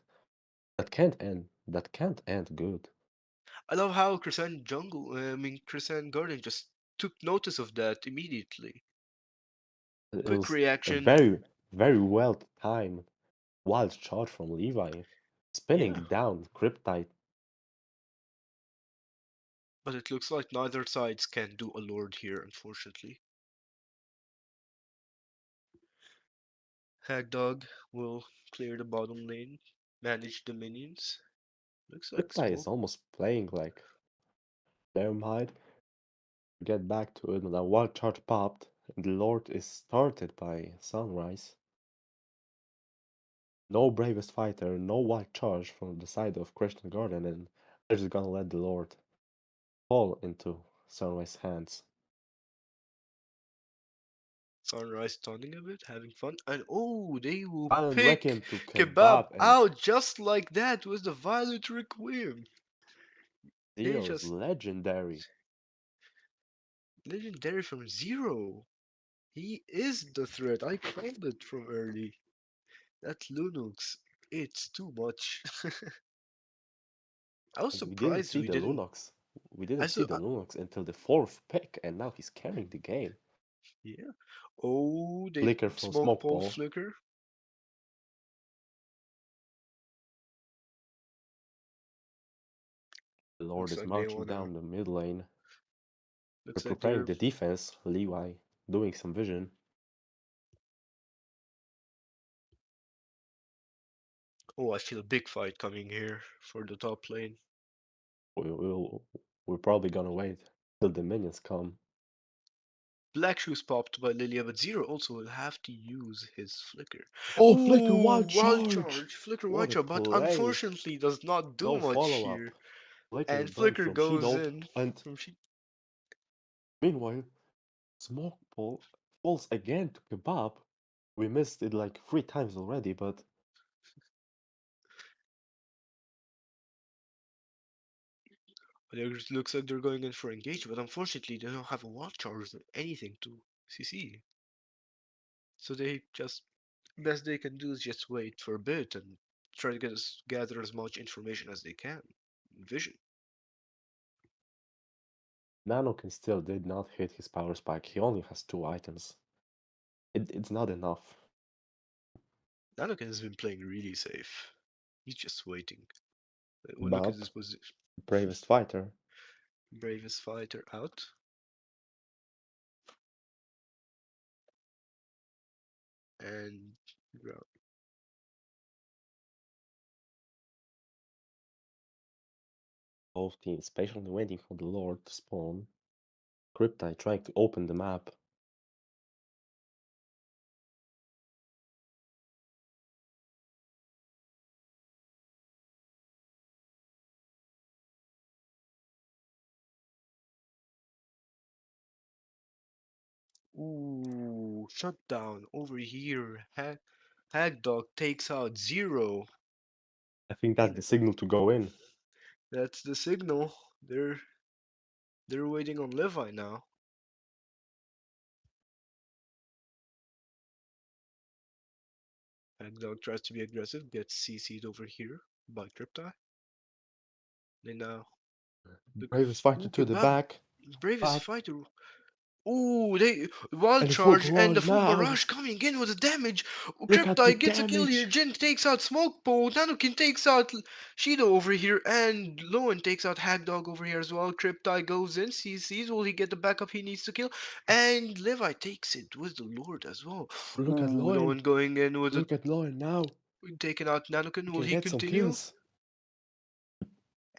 That can't end. That can't end good. I love how Crescent Garden just took notice of that immediately. It Quick was a reaction. very well timed wild shot from Levi, spinning Yeah, down Cryptide. but it looks like neither sides can do a Lord here, unfortunately. Hagdog will clear the bottom lane, manage the minions. Looks like Cryptide is smoke. almost playing like Fairmide. Get back to it, the wild charge popped, and the Lord is started by Sunrise. No bravest fighter, no wild charge from the side of Christian Garden, and they're just gonna let the Lord fall into Sunrise hands. Sunrise stunning a bit, having fun, and oh, they will Violent pick Requiem to Kebab Kebab and out just like that with the Violent Requiem. They Zero's just legendary. legendary from Zero. He is the threat. I called it from early. That Linux, it's too much. I was And we didn't surprised see we the didn't. Lunox. We didn't I see saw, the Lunox until the fourth pick, and now he's carrying the game. yeah. Oh, they Flicker from smoke Smoke pole Ball. flicker. The Lord Looks is like they marching wanna. down the mid lane. They're Looks like preparing they're. the defense. Levi doing some vision. Oh, I feel a big fight coming here for the top lane. We will, we're probably gonna wait till the minions come. Black Shoes popped by Lilia, but Zero also will have to use his Flicker. Oh, Flicker Ooh, wild wild charge! charge! Flicker What wild a charge, but play! unfortunately does not do No much follow-up. here. Flicker And done Flicker from goes Shido, in and from she. meanwhile, Smoke Ball falls again to Kebab. We missed it like 3 times already, but It looks like they're going in for engage, but unfortunately they don't have a wild charge or anything to CC. So they just best they can do is just wait for a bit and try to gather as much information as they can. Vision. Nanokin still did not hit his power spike. He only has 2 items. It's not enough. Nanokin has been playing really safe. He's just waiting. Look at But this position. bravest fighter. Bravest fighter out. And ground. Both teams patiently waiting for the Lord to spawn. Cryptide trying to open the map. Ooh, shutdown over here. Hagdog takes out Zero. I think that's the signal to go in. That's the signal. They're waiting on Levi now. Hagdog tries to be aggressive, gets CC'd over here by Crypti. They now look. Bravest fighter Ooh, to the Kebab, back. bravest But fighter. Ooh, they wild and a full charge and the barrage full now. barrage coming in with the damage. Look at the Crypti gets a kill here. damage. Jin takes out Smoke Bow. Nanukin takes out Shido over here, and Lowen takes out Hagdog over here as well. Crypti goes in, sees will he get the backup he needs to kill, and Levi takes it with the Lord as well. Look at Ooh, Loin. Lowen going in with a Look at Loin now. taking out Nanukin. He Will can he get some continue? kills.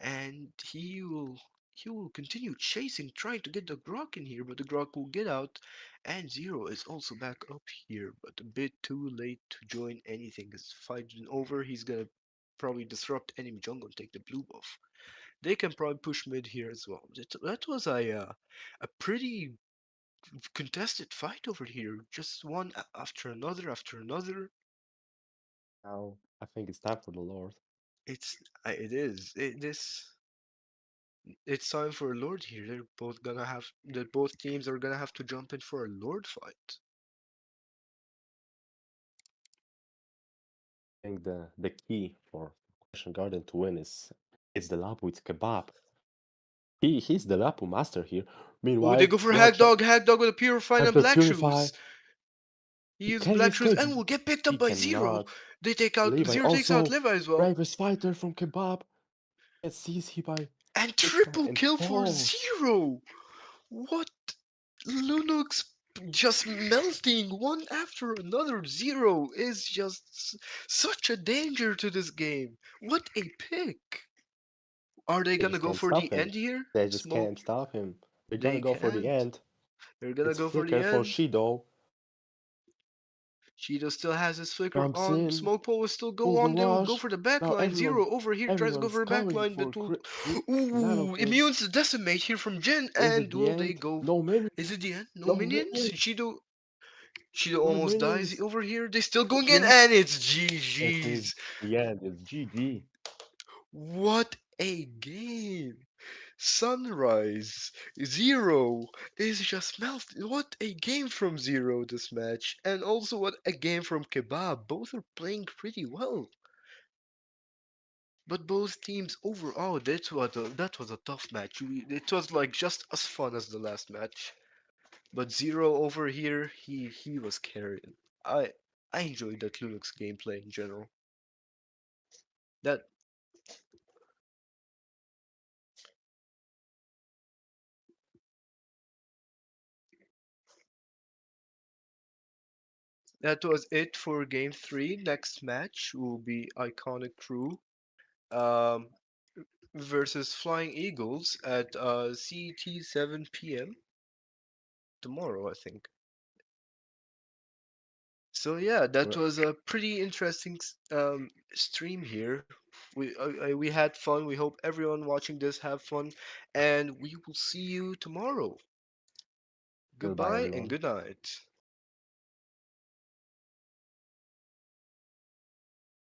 And he will continue chasing, trying to get the Grok in here, but the Grok will get out, and Zero is also back up here, but a bit too late to join anything. His fight is over. He's gonna probably disrupt enemy jungle and take the blue buff. They can probably push mid here as well. That was a pretty contested fight over here. Just one after another after another. Now I think it's time for the Lord. It is. It's time for a Lord here. Both teams are gonna have to jump in for a Lord fight. I think the key for Question Garden to win is it's the Lapu with Kebab. He's the Lapu master here. Oh, they Meanwhile, go for Wild Shot Hagdog with a Purify and Hector Black Purify. Shoes. He uses Can he Black Shoes escape? and will get picked He up by Zero. cannot. They take out Levi Zero takes out also Levi as well. bravest fighter from Kebab. Gets CC by And Cryptide triple and kill for falls. Zero. What? Lunux just melting one after another. Zero is just such a danger to this game. What a pick. Are they They gonna just go can't for the stop him. end here? They just Smoke? can't stop him. They're gonna They go for the can't. end. They're gonna It's go for the Flicker for end. Shido. Shido still has his flicker Jumps on. in. Smoke will still go Full on. They will go barrage. for the Now backline. Zero over here tries to go everyone's for a coming backline, for but will. Nano Ooh, King. immune to decimate here from Jin. Is it And the will they end? go? No minions. Is it the end? No No minions? minions. Shido No almost dies minions. over here. They still going in, Yep. and it's It is GG's. the end. It's GG. What a game! Sunrise Zero is just melted. What a game from Zero this match, and also what a game from Kebab. Both are playing pretty well. But both teams overall, that was a tough match. It was like just as fun as the last match. But Zero over here, he was carrying. I enjoyed that Lunux gameplay in general. That that was it for game three. Next match will be Iconic Crew um, versus Flying Eagles at CT 7 p.m. tomorrow, I think. So yeah, that Well, was a pretty interesting stream here. We had fun. We hope everyone watching this have fun, and we will see you tomorrow. goodbye, Goodbye and everyone. good night.